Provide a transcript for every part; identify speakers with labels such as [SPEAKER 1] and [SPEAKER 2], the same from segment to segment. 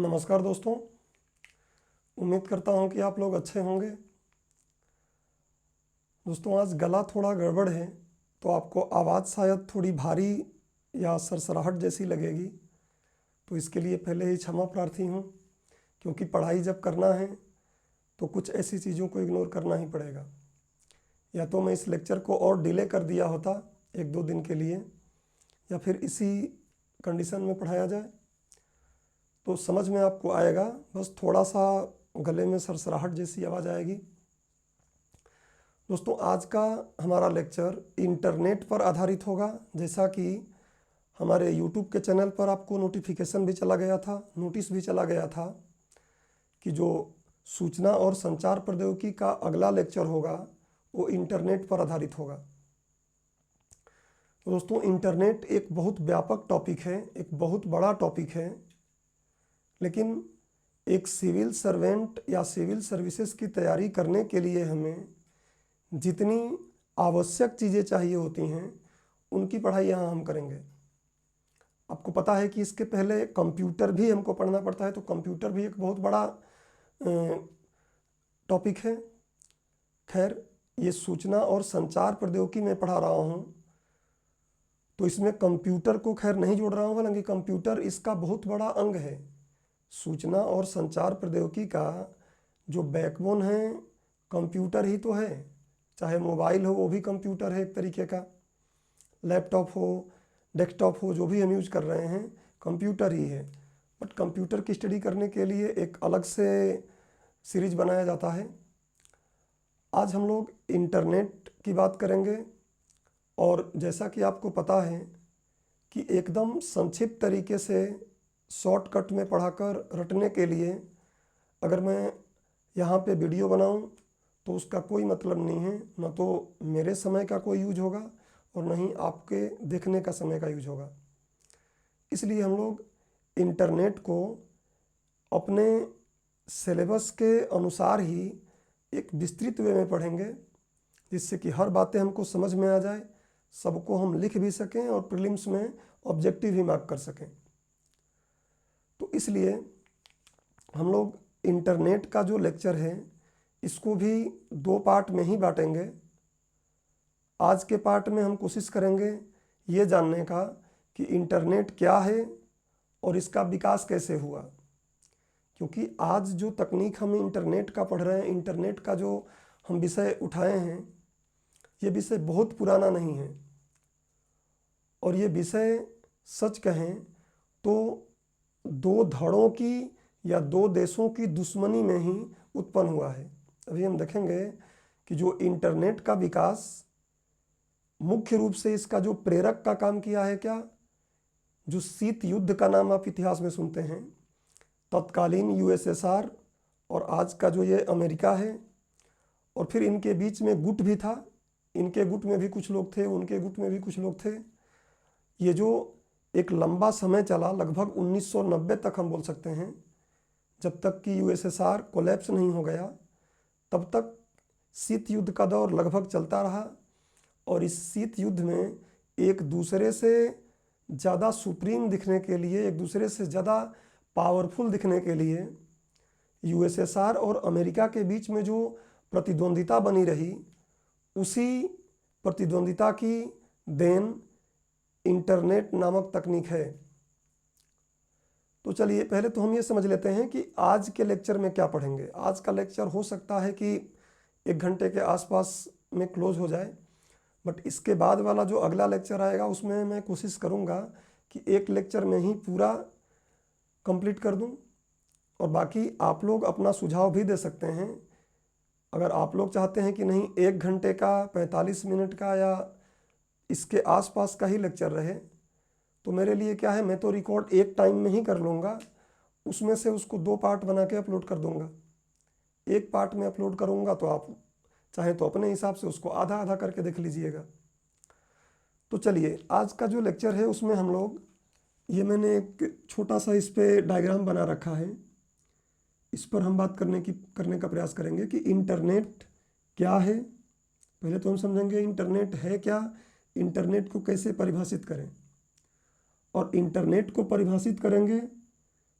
[SPEAKER 1] नमस्कार दोस्तों। उम्मीद करता हूँ कि आप लोग अच्छे होंगे। दोस्तों, आज गला थोड़ा गड़बड़ है तो आपको आवाज़ शायद थोड़ी भारी या सरसराहट जैसी लगेगी, तो इसके लिए पहले ही क्षमा प्रार्थी हूँ, क्योंकि पढ़ाई जब करना है तो कुछ ऐसी चीज़ों को इग्नोर करना ही पड़ेगा। या तो मैं इस लेक्चर को और डिले कर दिया होता 1-2 दिन के लिए, या फिर इसी कंडीशन में पढ़ाया जाए, तो समझ में आपको आएगा। बस थोड़ा सा गले में सरसराहट जैसी आवाज़ आएगी। दोस्तों, आज का हमारा लेक्चर इंटरनेट पर आधारित होगा। जैसा कि हमारे YouTube के चैनल पर आपको नोटिफिकेशन भी चला गया था, नोटिस भी चला गया था कि जो सूचना और संचार प्रौद्योगिकी का अगला लेक्चर होगा वो इंटरनेट पर आधारित होगा। तो दोस्तों, इंटरनेट एक बहुत व्यापक टॉपिक है, एक बहुत बड़ा टॉपिक है, लेकिन एक सिविल सर्वेंट या सिविल सर्विसेज की तैयारी करने के लिए हमें जितनी आवश्यक चीज़ें चाहिए होती हैं उनकी पढ़ाई यहाँ हम करेंगे। आपको पता है कि इसके पहले कंप्यूटर भी हमको पढ़ना पड़ता है, तो कंप्यूटर भी एक बहुत बड़ा टॉपिक है। खैर, ये सूचना और संचार प्रौद्योगिकी में पढ़ा रहा हूँ, तो इसमें कंप्यूटर को खैर नहीं जोड़ रहा हूँ, हालांकि कंप्यूटर इसका बहुत बड़ा अंग है। सूचना और संचार प्रौद्योगिकी का जो बैकबोन है कंप्यूटर ही तो है। चाहे मोबाइल हो वो भी कंप्यूटर है एक तरीके का, लैपटॉप हो, डेस्कटॉप हो, जो भी हम यूज कर रहे हैं कंप्यूटर ही है। बट कंप्यूटर की स्टडी करने के लिए एक अलग से सीरीज बनाया जाता है। आज हम लोग इंटरनेट की बात करेंगे, और जैसा कि आपको पता है कि एकदम संक्षिप्त तरीके से शॉर्टकट में पढ़ाकर रटने के लिए अगर मैं यहाँ पे वीडियो बनाऊँ तो उसका कोई मतलब नहीं है। न तो मेरे समय का कोई यूज होगा और न ही आपके देखने का समय का यूज होगा। इसलिए हम लोग इंटरनेट को अपने सिलेबस के अनुसार ही एक विस्तृत वे में पढ़ेंगे, जिससे कि हर बातें हमको समझ में आ जाए, सबको हम लिख भी सकें और प्रीलिम्स में ऑब्जेक्टिव भी मार्क कर सकें। तो इसलिए हम लोग इंटरनेट का जो लेक्चर है इसको भी 2 पार्ट में ही बांटेंगे। आज के पार्ट में हम कोशिश करेंगे ये जानने का कि इंटरनेट क्या है और इसका विकास कैसे हुआ, क्योंकि आज जो तकनीक हम इंटरनेट का पढ़ रहे हैं, इंटरनेट का जो हम विषय उठाए हैं, ये विषय बहुत पुराना नहीं है। और ये विषय सच कहें तो 2 धड़ों की या 2 देशों की दुश्मनी में ही उत्पन्न हुआ है। अभी हम देखेंगे कि जो इंटरनेट का विकास मुख्य रूप से इसका जो प्रेरक का काम किया है क्या, जो शीत युद्ध का नाम आप इतिहास में सुनते हैं, तत्कालीन यूएसएसआर और आज का जो ये अमेरिका है, और फिर इनके बीच में गुट भी था, इनके गुट में भी कुछ लोग थे, उनके गुट में भी कुछ लोग थे। ये जो एक लंबा समय चला, लगभग 1990 तक हम बोल सकते हैं, जब तक कि यूएसएसआर कोलैप्स नहीं हो गया, तब तक शीत युद्ध का दौर लगभग चलता रहा। और इस शीत युद्ध में एक दूसरे से ज़्यादा सुप्रीम दिखने के लिए, एक दूसरे से ज़्यादा पावरफुल दिखने के लिए यूएसएसआर और अमेरिका के बीच में जो प्रतिद्वंदिता बनी रही, उसी प्रतिद्वंदिता की देन इंटरनेट नामक तकनीक है। तो चलिए पहले तो हम ये समझ लेते हैं कि आज के लेक्चर में क्या पढ़ेंगे। आज का लेक्चर हो सकता है कि 1 घंटे के आसपास में क्लोज हो जाए, बट इसके बाद वाला जो अगला लेक्चर आएगा उसमें मैं कोशिश करूँगा कि एक लेक्चर में ही पूरा कंप्लीट कर दूँ। और बाकी आप लोग अपना सुझाव भी दे सकते हैं। अगर आप लोग चाहते हैं कि नहीं 1 घंटे का, 45 मिनट का या इसके आसपास का ही लेक्चर रहे, तो मेरे लिए क्या है, मैं तो रिकॉर्ड एक टाइम में ही कर लूँगा, उसमें से उसको 2 पार्ट बना के अपलोड कर दूँगा। एक पार्ट में अपलोड करूँगा तो आप चाहे तो अपने हिसाब से उसको आधा आधा करके देख लीजिएगा। तो चलिए आज का जो लेक्चर है उसमें हम लोग, ये मैंने एक छोटा सा इस पर डायग्राम बना रखा है, इस पर हम बात करने का प्रयास करेंगे कि इंटरनेट क्या है। पहले तो हम समझेंगे इंटरनेट है क्या, इंटरनेट को कैसे परिभाषित करें, और इंटरनेट को परिभाषित करेंगे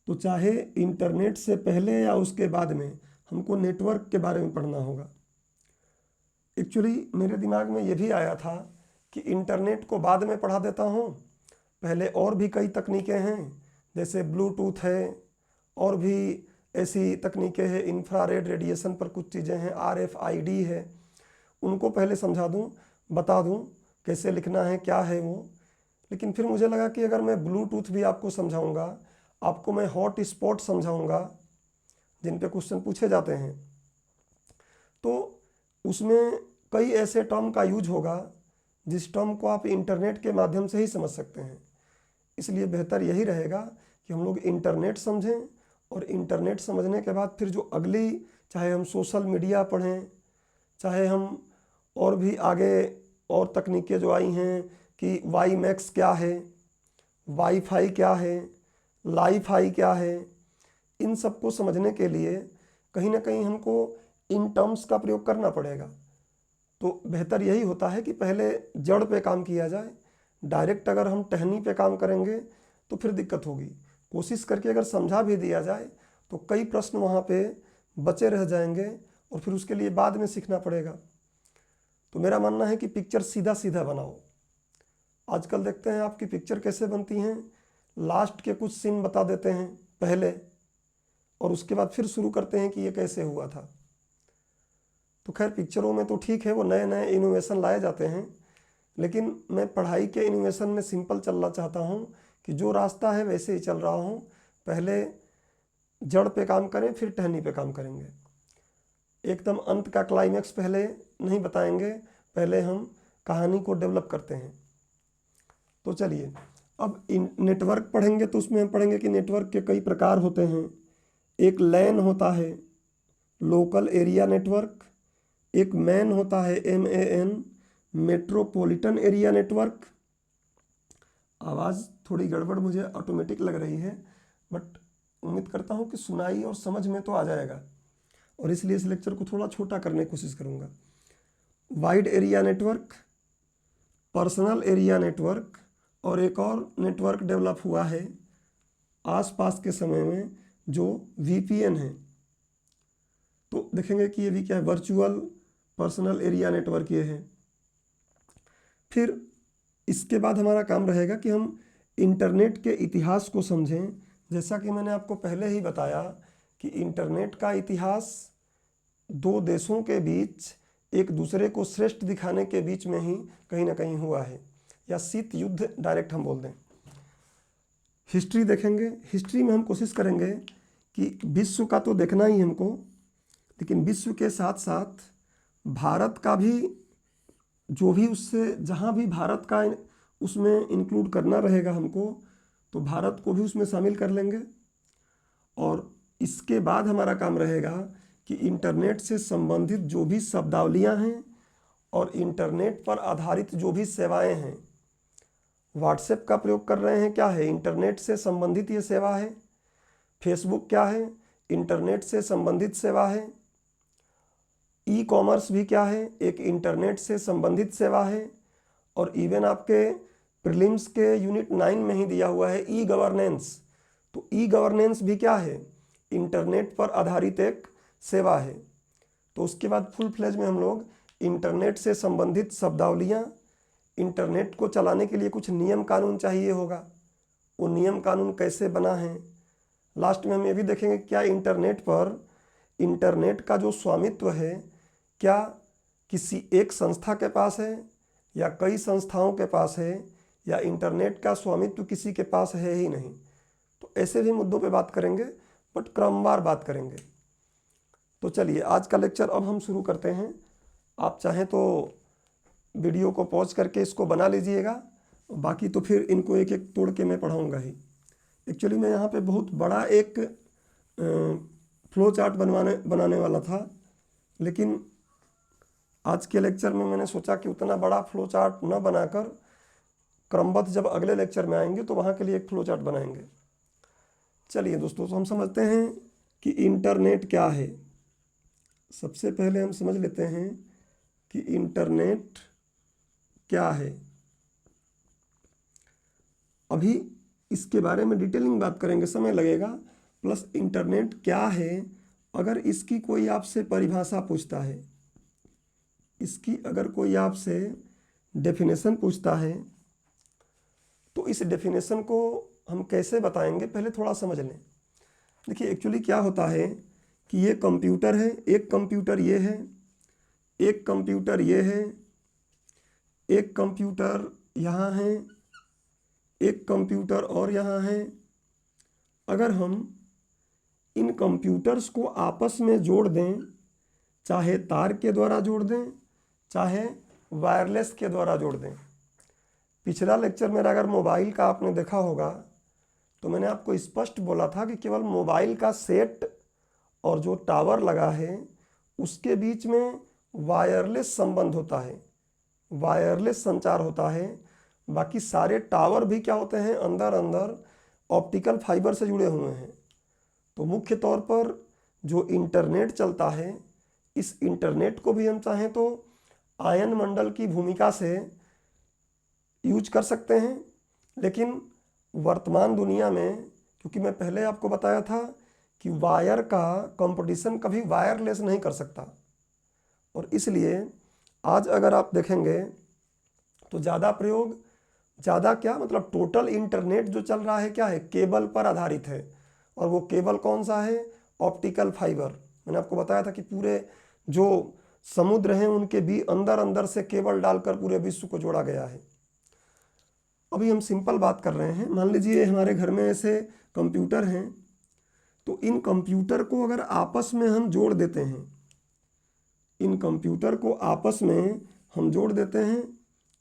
[SPEAKER 1] तो चाहे इंटरनेट से पहले या उसके बाद में हमको नेटवर्क के बारे में पढ़ना होगा। एक्चुअली मेरे दिमाग में ये भी आया था कि इंटरनेट को बाद में पढ़ा देता हूँ, पहले और भी कई तकनीकें हैं, जैसे ब्लूटूथ है, और भी ऐसी तकनीकें हैं, इंफ्रारेड रेडिएशन पर कुछ चीज़ें हैं, RFID है, उनको पहले समझा दूँ, बता दूँ कैसे लिखना है, क्या है वो। लेकिन फिर मुझे लगा कि अगर मैं ब्लूटूथ भी आपको समझाऊंगा, आपको मैं हॉट स्पॉट समझाऊंगा जिन पे क्वेश्चन पूछे जाते हैं, तो उसमें कई ऐसे टर्म का यूज होगा जिस टर्म को आप इंटरनेट के माध्यम से ही समझ सकते हैं। इसलिए बेहतर यही रहेगा कि हम लोग इंटरनेट समझें, और इंटरनेट समझने के बाद फिर जो अगली, चाहे हम सोशल मीडिया पढ़ें, चाहे हम और भी आगे और तकनीकें जो आई हैं कि WiMAX क्या है, वाईफाई क्या है, लाईफाई क्या है, इन सब को समझने के लिए कहीं ना कहीं हमको इन टर्म्स का प्रयोग करना पड़ेगा। तो बेहतर यही होता है कि पहले जड़ पे काम किया जाए। डायरेक्ट अगर हम टहनी पे काम करेंगे तो फिर दिक्कत होगी। कोशिश करके अगर समझा भी दिया जाए तो कई प्रश्न वहाँ पे बचे रह जाएंगे और फिर उसके लिए बाद में सीखना पड़ेगा। तो मेरा मानना है कि पिक्चर सीधा सीधा बनाओ। आजकल देखते हैं आपकी पिक्चर कैसे बनती हैं, लास्ट के कुछ सीन बता देते हैं पहले, और उसके बाद फिर शुरू करते हैं कि ये कैसे हुआ था। तो खैर पिक्चरों में तो ठीक है, वो नए नए इनोवेशन लाए जाते हैं, लेकिन मैं पढ़ाई के इनोवेशन में सिंपल चलना चाहता हूँ कि जो रास्ता है वैसे ही चल रहा हूँ। पहले जड़ पे काम करें, फिर टहनी पे काम करेंगे। एकदम अंत का क्लाइमैक्स पहले नहीं बताएंगे, पहले हम कहानी को डेवलप करते हैं। तो चलिए अब नेटवर्क पढ़ेंगे तो उसमें हम पढ़ेंगे कि नेटवर्क के कई प्रकार होते हैं। एक लैन होता है, लोकल एरिया नेटवर्क। एक मैन होता है, MAN, मेट्रोपॉलिटन एरिया नेटवर्क। आवाज़ थोड़ी गड़बड़ मुझे ऑटोमेटिक लग रही है, बट उम्मीद करता हूँ कि सुनाई और समझ में तो आ जाएगा, और इसलिए इस लेक्चर को थोड़ा छोटा करने की कोशिश करूँगा। Wide area network, personal area network, और एक और नेटवर्क डेवलप हुआ है आसपास के समय में जो VPN है। तो देखेंगे कि ये भी क्या है, वर्चुअल पर्सनल एरिया नेटवर्क ये है। फिर इसके बाद हमारा काम रहेगा कि हम इंटरनेट के इतिहास को समझें। जैसा कि मैंने आपको पहले ही बताया कि इंटरनेट का इतिहास दो देशों के बीच एक दूसरे को श्रेष्ठ दिखाने के बीच में ही कहीं ना कहीं हुआ है, या शीत युद्ध डायरेक्ट हम बोल दें। हिस्ट्री देखेंगे, हिस्ट्री में हम कोशिश करेंगे कि विश्व का तो देखना ही हमको, लेकिन विश्व के साथ साथ भारत का भी, जो भी उससे जहाँ भी भारत का उसमें इंक्लूड करना रहेगा हमको, तो भारत को भी उसमें शामिल कर लेंगे। और इसके बाद हमारा काम रहेगा कि इंटरनेट से संबंधित जो भी शब्दावलियाँ हैं और इंटरनेट पर आधारित जो भी सेवाएं हैं, व्हाट्सएप का प्रयोग कर रहे हैं, क्या है, इंटरनेट से संबंधित ये सेवा है। फेसबुक क्या है, इंटरनेट से संबंधित सेवा है। ई-कॉमर्स भी क्या है, एक इंटरनेट से संबंधित सेवा है। और इवन आपके प्रीलिम्स के यूनिट 9 में ही दिया हुआ है ई गवर्नेंस। तो ई गवर्नेंस भी क्या है, इंटरनेट पर आधारित एक सेवा है। तो उसके बाद फुल फ्लेज में हम लोग इंटरनेट से संबंधित शब्दावलियाँ, इंटरनेट को चलाने के लिए कुछ नियम कानून चाहिए होगा, वो नियम कानून कैसे बना है। लास्ट में हम ये भी देखेंगे क्या इंटरनेट पर, इंटरनेट का जो स्वामित्व है, क्या किसी एक संस्था के पास है या कई संस्थाओं के पास है, या इंटरनेट का स्वामित्व किसी के पास है ही नहीं। तो ऐसे भी मुद्दों पे बात करेंगे, बट क्रमवार बात करेंगे। तो चलिए आज का लेक्चर अब हम शुरू करते हैं। आप चाहें तो वीडियो को पॉज करके इसको बना लीजिएगा, बाकी तो फिर इनको एक एक तोड़ के मैं पढ़ाऊँगा ही। एक्चुअली मैं यहाँ पे बहुत बड़ा एक फ्लो चार्ट बनाने वाला था, लेकिन आज के लेक्चर में मैंने सोचा कि उतना बड़ा फ्लो चार्ट न बनाकर क्रमबद्ध जब अगले लेक्चर में आएंगे तो वहाँ के लिए एक फ्लो चार्ट बनाएंगे। चलिए दोस्तों, तो हम समझते हैं कि इंटरनेट क्या है। सबसे पहले हम समझ लेते हैं कि इंटरनेट क्या है। अभी इसके बारे में डिटेलिंग बात करेंगे, समय लगेगा, प्लस इंटरनेट क्या है, अगर इसकी कोई आपसे परिभाषा पूछता है, इसकी अगर कोई आपसे डेफिनेशन पूछता है, तो इस डेफिनेशन को हम कैसे बताएंगे, पहले थोड़ा समझ लें। देखिए एक्चुअली क्या होता है कि ये कंप्यूटर है, एक कंप्यूटर ये है, एक कंप्यूटर ये है, एक कंप्यूटर यहाँ है, एक कंप्यूटर और यहाँ है। अगर हम इन कंप्यूटर्स को आपस में जोड़ दें, चाहे तार के द्वारा जोड़ दें, चाहे वायरलेस के द्वारा जोड़ दें। पिछला लेक्चर मेरा अगर मोबाइल का आपने देखा होगा तो मैंने आपको स्पष्ट बोला था कि केवल मोबाइल का सेट और जो टावर लगा है उसके बीच में वायरलेस संबंध होता है, वायरलेस संचार होता है। बाकी सारे टावर भी क्या होते हैं, अंदर अंदर ऑप्टिकल फाइबर से जुड़े हुए हैं। तो मुख्य तौर पर जो इंटरनेट चलता है, इस इंटरनेट को भी हम चाहें तो आयन मंडल की भूमिका से यूज कर सकते हैं। लेकिन वर्तमान दुनिया में, क्योंकि मैं पहले आपको बताया था कि वायर का कंपटीशन कभी वायरलेस नहीं कर सकता, और इसलिए आज अगर आप देखेंगे तो ज़्यादा प्रयोग, ज़्यादा क्या मतलब टोटल इंटरनेट जो चल रहा है क्या है, केबल पर आधारित है। और वो केबल कौन सा है, ऑप्टिकल फाइबर। मैंने आपको बताया था कि पूरे जो समुद्र हैं उनके भी अंदर अंदर से केबल डालकर पूरे विश्व को जोड़ा गया है। अभी हम सिंपल बात कर रहे हैं, मान लीजिए हमारे घर में ऐसे कंप्यूटर हैं, तो इन कंप्यूटर को अगर आपस में हम जोड़ देते हैं, इन कंप्यूटर को आपस में हम जोड़ देते हैं,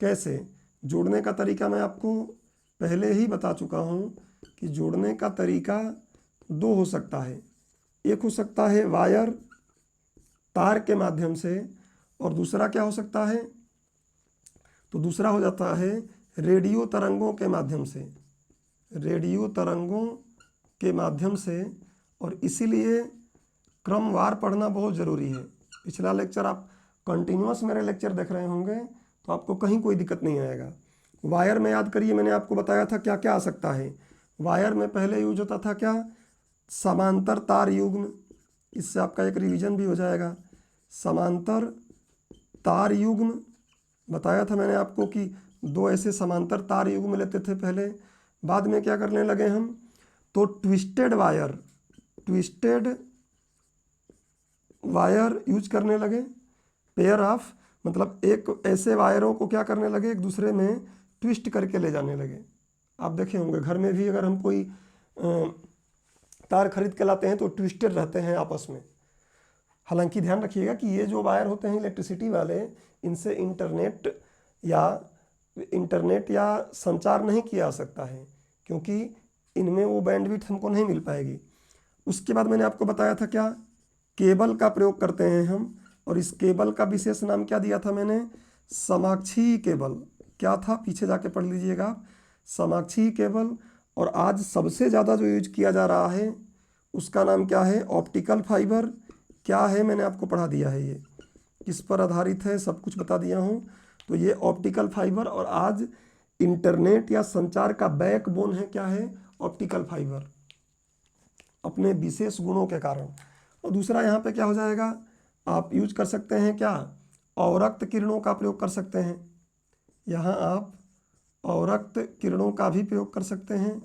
[SPEAKER 1] कैसे जोड़ने का तरीका मैं आपको पहले ही बता चुका हूँ कि जोड़ने का तरीका दो हो सकता है। एक हो सकता है वायर तार के माध्यम से, और दूसरा क्या हो सकता है, तो दूसरा हो जाता है रेडियो तरंगों के माध्यम से, रेडियो तरंगों के माध्यम से। और इसीलिए क्रमवार पढ़ना बहुत ज़रूरी है। पिछला लेक्चर आप कंटिन्यूअस मेरे लेक्चर देख रहे होंगे तो आपको कहीं कोई दिक्कत नहीं आएगा। वायर में याद करिए, मैंने आपको बताया था क्या क्या आ सकता है। वायर में पहले यूज होता था क्या, समांतर तार युग्म, इससे आपका एक रिवीजन भी हो जाएगा। समांतर तार युग्म बताया था मैंने आपको कि दो ऐसे समांतर तार युग्म लेते थे पहले। बाद में क्या करने लगे हम, तो twisted wire, twisted wire use करने लगे। पेयर ऑफ मतलब एक ऐसे वायरों को क्या करने लगे, एक दूसरे में ट्विस्ट करके ले जाने लगे। आप देखे होंगे घर में भी अगर हम कोई तार खरीद के लाते हैं तो ट्विस्टेड रहते हैं आपस में। हालांकि ध्यान रखिएगा कि ये जो वायर होते हैं इलेक्ट्रिसिटी वाले, इनसे इंटरनेट या संचार नहीं किया जा सकता है, क्योंकि इनमें वो बैंडविड्थ हमको नहीं मिल पाएगी। उसके बाद मैंने आपको बताया था क्या, केबल का प्रयोग करते हैं हम, और इस केबल का विशेष नाम क्या दिया था मैंने, समाक्षीय केबल। क्या था, पीछे जाके पढ़ लीजिएगा आप, समाक्षीय केबल। और आज सबसे ज़्यादा जो यूज किया जा रहा है उसका नाम क्या है, ऑप्टिकल फाइबर। क्या है मैंने आपको पढ़ा दिया है, ये किस पर आधारित है सब कुछ बता दिया हूँ। तो ये ऑप्टिकल फाइबर, और आज इंटरनेट या संचार का बैकबोन है क्या है, ऑप्टिकल फाइबर, अपने विशेष गुणों के कारण। और दूसरा यहाँ पे क्या हो जाएगा, आप यूज कर सकते हैं क्या, अवरक्त किरणों का प्रयोग कर सकते हैं। यहाँ आप अवरक्त किरणों का भी प्रयोग कर सकते हैं।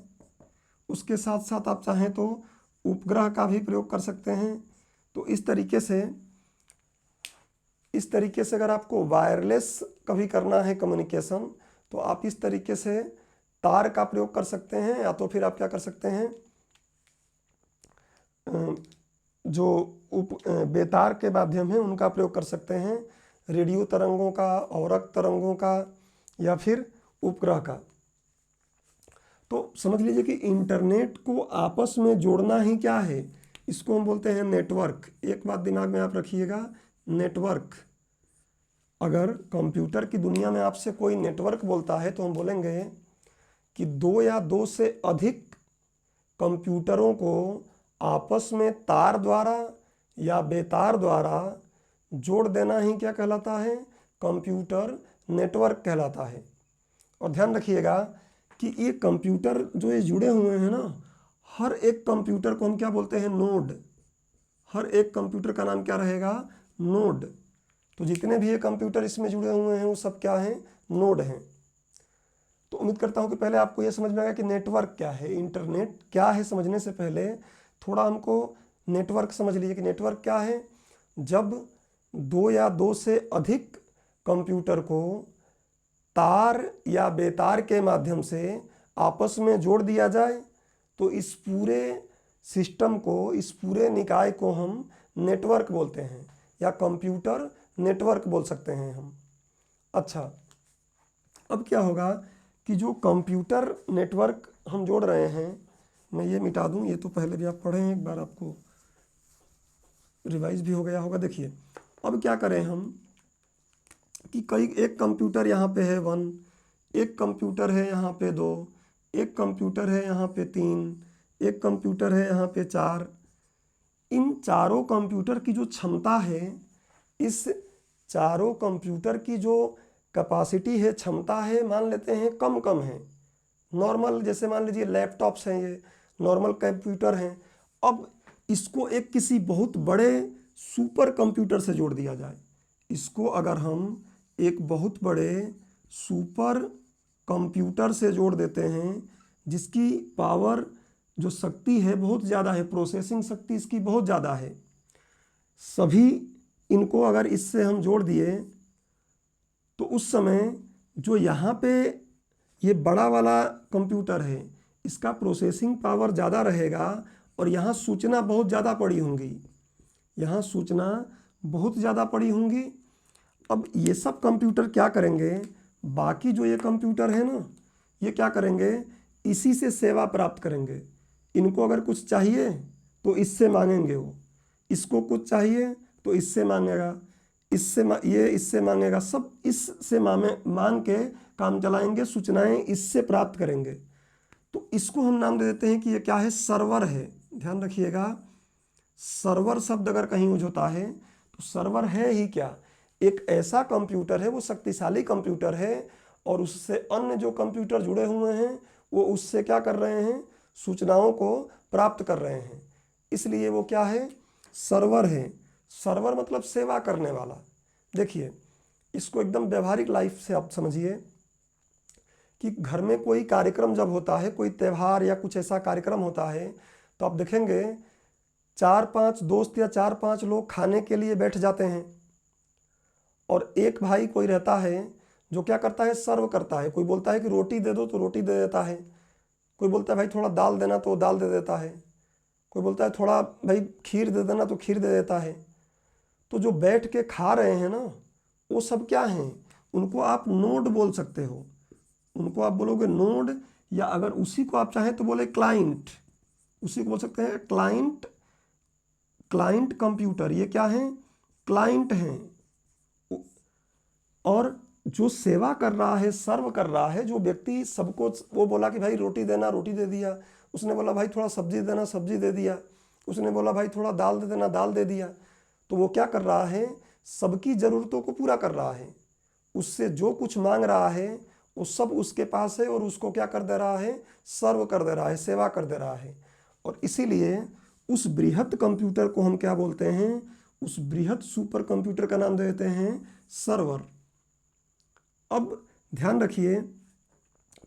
[SPEAKER 1] उसके साथ साथ आप चाहें तो उपग्रह का भी प्रयोग कर सकते हैं। तो इस तरीके से अगर आपको वायरलेस कभी करना है कम्युनिकेशन, तो आप इस तरीके से तार का प्रयोग कर सकते हैं, या तो फिर आप क्या कर सकते हैं, जो बेतार के माध्यम है उनका प्रयोग कर सकते हैं, रेडियो तरंगों का, अवरक्त तरंगों का, या फिर उपग्रह का। तो समझ लीजिए कि इंटरनेट को आपस में जोड़ना ही क्या है, इसको हम बोलते हैं नेटवर्क। एक बात दिमाग में आप रखिएगा, नेटवर्क। अगर कंप्यूटर की दुनिया में आपसे कोई नेटवर्क बोलता है तो हम बोलेंगे कि दो या दो से अधिक कंप्यूटरों को आपस में तार द्वारा या बेतार द्वारा जोड़ देना ही क्या कहलाता है, कंप्यूटर नेटवर्क कहलाता है। और ध्यान रखिएगा कि ये कंप्यूटर जो ये जुड़े हुए हैं ना, हर एक कंप्यूटर को हम क्या बोलते हैं? नोड। हर एक कंप्यूटर का नाम क्या रहेगा? नोड। तो जितने भी ये कंप्यूटर इसमें जुड़े हुए हैं वो सब क्या हैं? नोड हैं। तो उम्मीद करता हूँ कि पहले आपको ये समझ में आएगा कि नेटवर्क क्या है, इंटरनेट क्या है। समझने से पहले थोड़ा हमको नेटवर्क समझ लीजिए कि नेटवर्क क्या है। जब दो या दो से अधिक कंप्यूटर को तार या बेतार के माध्यम से आपस में जोड़ दिया जाए तो इस पूरे सिस्टम को, इस पूरे निकाय को हम नेटवर्क बोलते हैं, या कंप्यूटर नेटवर्क बोल सकते हैं हम। अच्छा, अब क्या होगा कि जो कंप्यूटर नेटवर्क हम जोड़ रहे हैं, मैं ये मिटा दूं, ये तो पहले भी आप पढ़े हैं, एक बार आपको रिवाइज भी हो गया होगा। देखिए अब क्या करें हम कि एक कंप्यूटर यहाँ पे है 1, एक कंप्यूटर है यहाँ पे 2, एक कंप्यूटर है यहाँ पे 3, एक कंप्यूटर है यहाँ पे 4। इन चारों कंप्यूटर की जो क्षमता है, इस चारों कंप्यूटर की जो कैपेसिटी है, क्षमता है, मान लेते हैं कम कम है। नॉर्मल, जैसे मान लीजिए लैपटॉप्स हैं, ये नॉर्मल कंप्यूटर हैं। अब इसको एक किसी बहुत बड़े सुपर कंप्यूटर से जोड़ दिया जाए। इसको अगर हम एक बहुत बड़े सुपर कंप्यूटर से जोड़ देते हैं जिसकी पावर, जो शक्ति है, बहुत ज़्यादा है, प्रोसेसिंग शक्ति इसकी बहुत ज़्यादा है, सभी इनको अगर इससे हम जोड़ दिए तो उस समय जो यहाँ पे ये बड़ा वाला कंप्यूटर है, इसका प्रोसेसिंग पावर ज़्यादा रहेगा और यहाँ सूचना बहुत ज़्यादा पड़ी होंगी, यहाँ सूचना बहुत ज़्यादा पड़ी होंगी। अब ये सब कंप्यूटर क्या करेंगे? बाकी जो ये कंप्यूटर है ना, ये क्या करेंगे? इसी से सेवा प्राप्त करेंगे। इनको अगर कुछ चाहिए तो इससे मांगेंगे, वो इसको कुछ चाहिए तो इससे मांगेगा, ये इससे मांगेगा, सब इससे मांग के काम चलाएंगे, सूचनाएं इससे प्राप्त करेंगे। तो इसको हम नाम दे देते हैं कि ये क्या है? सर्वर है। ध्यान रखिएगा, सर्वर शब्द अगर कहीं यूज होता है तो सर्वर है ही क्या? एक ऐसा कंप्यूटर है, वो शक्तिशाली कंप्यूटर है और उससे अन्य जो कंप्यूटर जुड़े हुए हैं वो उससे क्या कर रहे हैं? सूचनाओं को प्राप्त कर रहे हैं। इसलिए वो क्या है? सर्वर है। सर्वर मतलब सेवा करने वाला। देखिए इसको एकदम व्यवहारिक लाइफ से आप समझिए कि घर में कोई कार्यक्रम जब होता है, कोई त्यौहार या कुछ ऐसा कार्यक्रम होता है, तो आप देखेंगे 4-5 दोस्त या 4-5 लोग खाने के लिए बैठ जाते हैं और एक भाई कोई रहता है जो क्या करता है? सर्व करता है। कोई बोलता है कि रोटी दे दो तो रोटी दे देता है, कोई बोलता है भाई थोड़ा दाल देना तो दाल दे देता है, कोई बोलता है थोड़ा भाई खीर दे देना तो खीर दे देता है। तो जो बैठ के खा रहे हैं ना, वो सब क्या हैं? उनको आप नोड बोल सकते हो, उनको आप बोलोगे नोड, या अगर उसी को आप चाहें तो बोले क्लाइंट, उसी को बोल सकते हैं क्लाइंट। क्लाइंट कंप्यूटर ये क्या है? क्लाइंट हैं। और जो सेवा कर रहा है, सर्व कर रहा है, जो व्यक्ति सबको, वो बोला कि भाई रोटी देना, रोटी दे दिया, उसने बोला भाई थोड़ा सब्जी देना, सब्जी दे दिया, उसने बोला भाई थोड़ा दाल दे देना, दाल दे दिया। तो वो क्या कर रहा है? सबकी ज़रूरतों को पूरा कर रहा है। उससे जो कुछ मांग रहा है वो सब उसके पास है और उसको क्या कर दे रहा है? सर्व कर दे रहा है, सेवा कर दे रहा है। और इसीलिए उस बृहत कंप्यूटर को हम क्या बोलते हैं? उस बृहत सुपर कंप्यूटर का नाम देते हैं सर्वर। अब ध्यान रखिए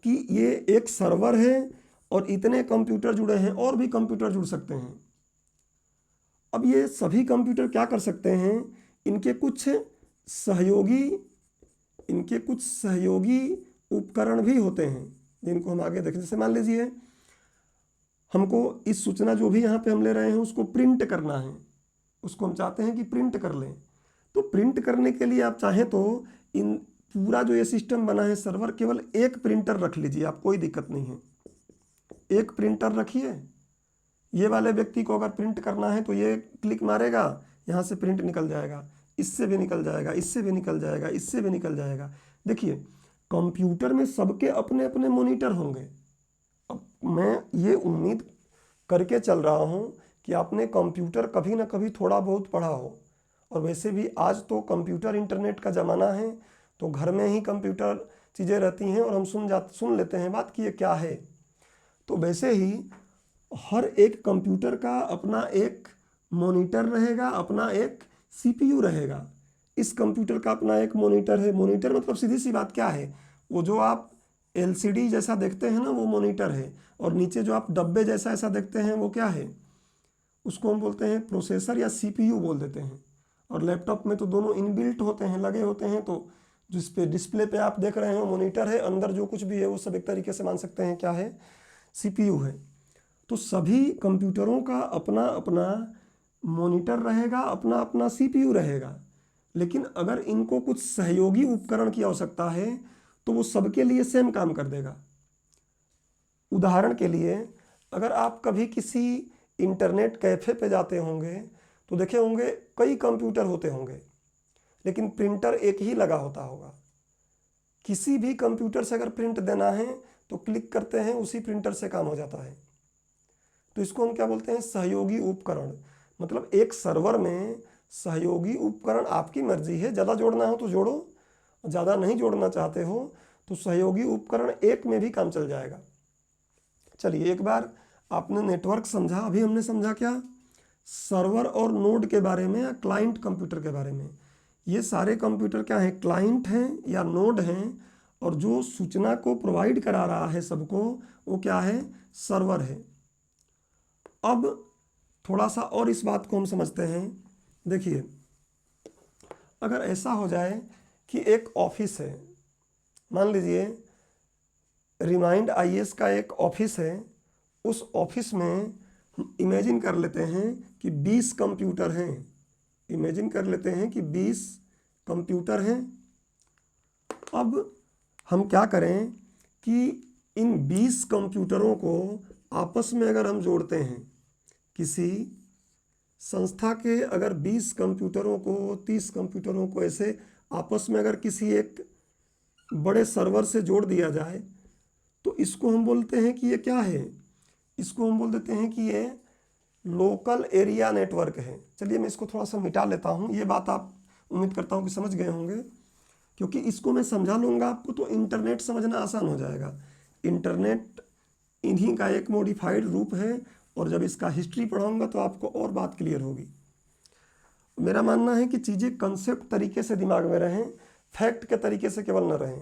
[SPEAKER 1] कि ये एक सर्वर है और इतने कंप्यूटर जुड़े हैं, और भी कंप्यूटर जुड़ सकते हैं। अब ये सभी कंप्यूटर क्या कर सकते हैं? इनके कुछ सहयोगी उपकरण भी होते हैं जिनको हम आगे देखें। जैसे मान लीजिए हमको इस सूचना जो भी यहाँ पे हम ले रहे हैं उसको प्रिंट करना है, उसको हम चाहते हैं कि प्रिंट कर लें। तो प्रिंट करने के लिए आप चाहें तो इन पूरा जो ये सिस्टम बना है सर्वर, केवल एक प्रिंटर रख लीजिए, आप कोई दिक्कत नहीं है। एक प्रिंटर रखिए, ये वाले व्यक्ति को अगर प्रिंट करना है तो ये क्लिक मारेगा, यहाँ से प्रिंट निकल जाएगा, इससे भी निकल जाएगा, इससे भी निकल जाएगा, इससे भी निकल जाएगा। देखिए कंप्यूटर में सबके अपने अपने मॉनिटर होंगे। अब मैं ये उम्मीद करके चल रहा हूँ कि आपने कंप्यूटर कभी ना कभी थोड़ा बहुत पढ़ा हो, और वैसे भी आज तो कंप्यूटर इंटरनेट का ज़माना है, तो घर में ही कंप्यूटर चीज़ें रहती हैं और हम सुन लेते हैं बात कि ये क्या है। तो वैसे ही हर एक कंप्यूटर का अपना एक मॉनिटर रहेगा, अपना एक सीपीयू रहेगा। इस कंप्यूटर का अपना एक मॉनिटर है। मॉनिटर मतलब सीधी सी बात क्या है, वो जो आप एलसीडी जैसा देखते हैं ना, वो मॉनिटर है। और नीचे जो आप डब्बे जैसा ऐसा देखते हैं वो क्या है, उसको हम बोलते हैं प्रोसेसर या सीपीयू बोल देते हैं। और लैपटॉप में तो दोनों इनबिल्ट होते हैं, लगे होते हैं। तो जिस पे डिस्प्ले पे आप देख रहे हो मॉनिटर है, अंदर जो कुछ भी है वो सब एक तरीके से मान सकते हैं क्या है, सीपीयू है। तो सभी कंप्यूटरों का अपना अपना मॉनिटर रहेगा, अपना अपना सीपीयू रहेगा। लेकिन अगर इनको कुछ सहयोगी उपकरण की आवश्यकता है तो वो सबके लिए सेम काम कर देगा। उदाहरण के लिए, अगर आप कभी किसी इंटरनेट कैफ़े पे जाते होंगे तो देखे होंगे कई कंप्यूटर होते होंगे, लेकिन प्रिंटर एक ही लगा होता होगा। किसी भी कंप्यूटर से अगर प्रिंट देना है तो क्लिक करते हैं, उसी प्रिंटर से काम हो जाता है। तो इसको हम क्या बोलते हैं, सहयोगी उपकरण। मतलब एक सर्वर में सहयोगी उपकरण आपकी मर्जी है, ज़्यादा जोड़ना हो तो जोड़ो, ज़्यादा नहीं जोड़ना चाहते हो तो सहयोगी उपकरण एक में भी काम चल जाएगा। चलिए एक बार आपने नेटवर्क समझा, अभी हमने समझा क्या, सर्वर और नोड के बारे में या क्लाइंट कंप्यूटर के बारे में। ये सारे कंप्यूटर क्या हैं, क्लाइंट हैं या नोड हैं, और जो सूचना को प्रोवाइड करा रहा है सबको वो क्या है, सर्वर है। अब थोड़ा सा और इस बात को हम समझते हैं। देखिए, अगर ऐसा हो जाए कि एक ऑफिस है, मान लीजिए रिमाइंड आईएएस का एक ऑफिस है, उस ऑफिस में इमेजिन कर लेते हैं कि 20 कंप्यूटर हैं। इमेजिन कर लेते हैं कि 20 कंप्यूटर हैं। अब हम क्या करें कि इन 20 कंप्यूटरों को आपस में अगर हम जोड़ते हैं, किसी संस्था के अगर 20 कंप्यूटरों को, 30 कंप्यूटरों को ऐसे आपस में अगर किसी एक बड़े सर्वर से जोड़ दिया जाए तो इसको हम बोलते हैं कि ये क्या है, इसको हम बोल देते हैं कि ये लोकल एरिया नेटवर्क है। चलिए मैं इसको थोड़ा सा मिटा लेता हूँ। ये बात आप उम्मीद करता हूँ कि समझ गए होंगे, क्योंकि इसको मैं समझा लूँगा आपको तो इंटरनेट समझना आसान हो जाएगा। इंटरनेट इन्हीं का एक मॉडिफाइड रूप है, और जब इसका हिस्ट्री पढ़ाऊँगा तो आपको और बात क्लियर होगी। मेरा मानना है कि चीज़ें कंसेप्ट तरीके से दिमाग में रहें, फैक्ट के तरीके से केवल न रहें।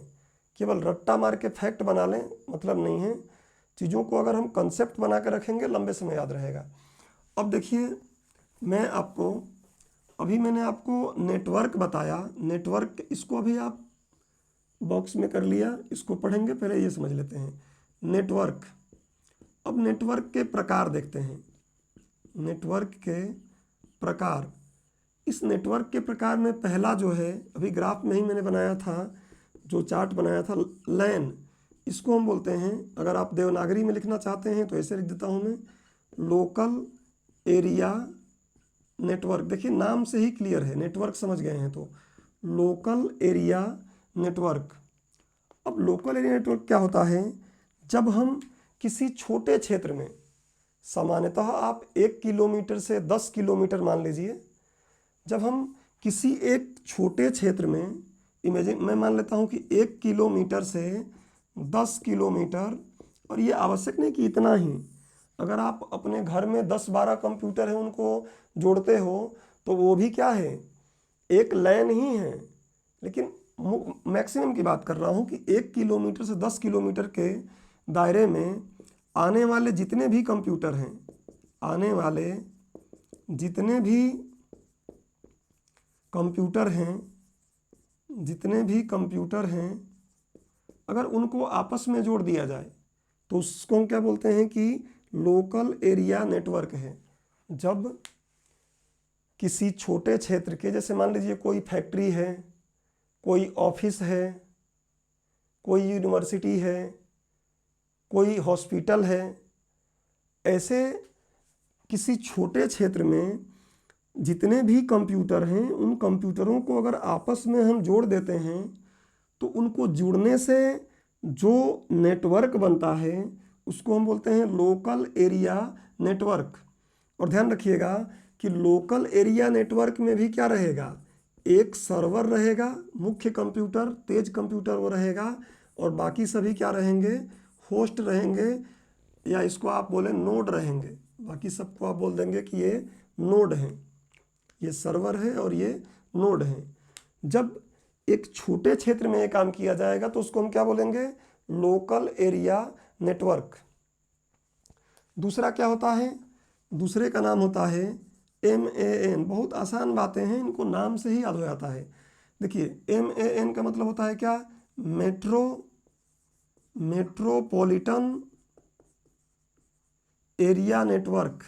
[SPEAKER 1] केवल रट्टा मार के फैक्ट बना लें मतलब नहीं है। चीज़ों को अगर हम कंसेप्ट बना के रखेंगे लंबे समय याद रहेगा। अब देखिए, मैंने आपको नेटवर्क बताया। नेटवर्क, इसको अभी आप बॉक्स में कर लिया, इसको पढ़ेंगे, पहले ये समझ लेते हैं नेटवर्क। अब नेटवर्क के प्रकार देखते हैं। नेटवर्क के प्रकार, इस नेटवर्क के प्रकार में पहला जो है, अभी ग्राफ में ही मैंने बनाया था, जो चार्ट बनाया था, लैन, इसको हम बोलते हैं। अगर आप देवनागरी में लिखना चाहते हैं तो ऐसे लिख देता हूँ मैं, लोकल एरिया नेटवर्क। देखिए नाम से ही क्लियर है, नेटवर्क समझ गए हैं तो लोकल एरिया नेटवर्क। अब लोकल एरिया नेटवर्क क्या होता है, जब हम किसी छोटे क्षेत्र में, सामान्यतः आप 1 किलोमीटर से 10 किलोमीटर मान लीजिए, जब हम किसी एक छोटे क्षेत्र में, इमेजिन मैं मान लेता हूँ कि 1 किलोमीटर से 10 किलोमीटर, और ये आवश्यक नहीं कि इतना ही, अगर आप अपने घर में 10-12 कंप्यूटर हैं उनको जोड़ते हो तो वो भी क्या है, एक लैन ही है। लेकिन मैक्सिमम की बात कर रहा हूँ कि 1 किलोमीटर से 10 किलोमीटर के दायरे में आने वाले जितने भी कंप्यूटर हैं, आने वाले जितने भी कंप्यूटर हैं, जितने भी कंप्यूटर हैं, अगर उनको आपस में जोड़ दिया जाए तो उसको हम क्या बोलते हैं कि लोकल एरिया नेटवर्क है। जब किसी छोटे क्षेत्र के, जैसे मान लीजिए कोई फैक्ट्री है, कोई ऑफिस है, कोई यूनिवर्सिटी है, कोई हॉस्पिटल है, ऐसे किसी छोटे क्षेत्र में जितने भी कंप्यूटर हैं, उन कंप्यूटरों को अगर आपस में हम जोड़ देते हैं तो उनको जुड़ने से जो नेटवर्क बनता है उसको हम बोलते हैं लोकल एरिया नेटवर्क। और ध्यान रखिएगा कि लोकल एरिया नेटवर्क में भी क्या रहेगा, एक सर्वर रहेगा, मुख्य कंप्यूटर, तेज कंप्यूटर वो रहेगा, और बाकी सभी क्या रहेंगे, होस्ट रहेंगे, या इसको आप बोले नोड रहेंगे, बाकी सबको आप बोल देंगे कि ये नोड हैं, ये सर्वर है और ये नोड हैं। जब एक छोटे क्षेत्र में ये काम किया जाएगा तो उसको हम क्या बोलेंगे, लोकल एरिया नेटवर्क। दूसरा क्या होता है, दूसरे का नाम होता है MAN। बहुत आसान बातें हैं, इनको नाम से ही याद हो जाता है। देखिए MAN का मतलब होता है क्या, metropolitan area network,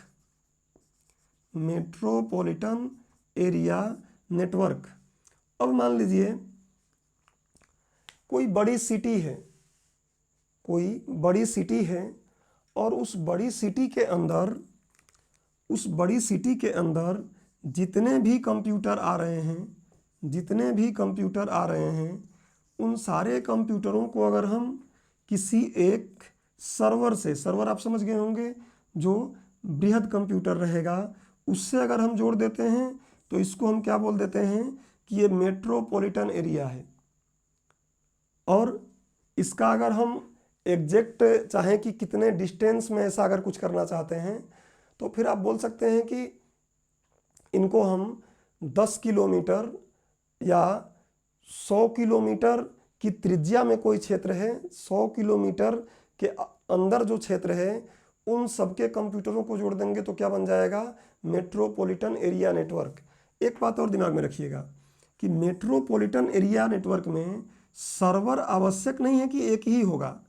[SPEAKER 1] metropolitan area network. अब मान लीजिए कोई बड़ी सिटी है, कोई बड़ी सिटी है और उस बड़ी सिटी के अंदर जितने भी कंप्यूटर आ रहे हैं, उन सारे कंप्यूटरों को अगर हम किसी एक सर्वर से, सर्वर आप समझ गए होंगे जो बृहद कंप्यूटर रहेगा, उससे अगर हम जोड़ देते हैं तो इसको हम क्या बोल देते हैं कि ये मेट्रोपॉलिटन एरिया है। और इसका अगर हम एग्जैक्ट चाहें कि कितने डिस्टेंस में ऐसा अगर कुछ करना चाहते हैं तो फिर आप बोल सकते हैं कि इनको हम 10 किलोमीटर या 100 किलोमीटर की त्रिज्या में कोई क्षेत्र है, 100 किलोमीटर के अंदर जो क्षेत्र है उन सबके कंप्यूटरों को जोड़ देंगे तो क्या बन जाएगा, मेट्रोपॉलिटन एरिया नेटवर्क। एक बात और दिमाग में रखिएगा कि मेट्रोपॉलिटन एरिया नेटवर्क में सर्वर आवश्यक नहीं है कि एक ही होगा,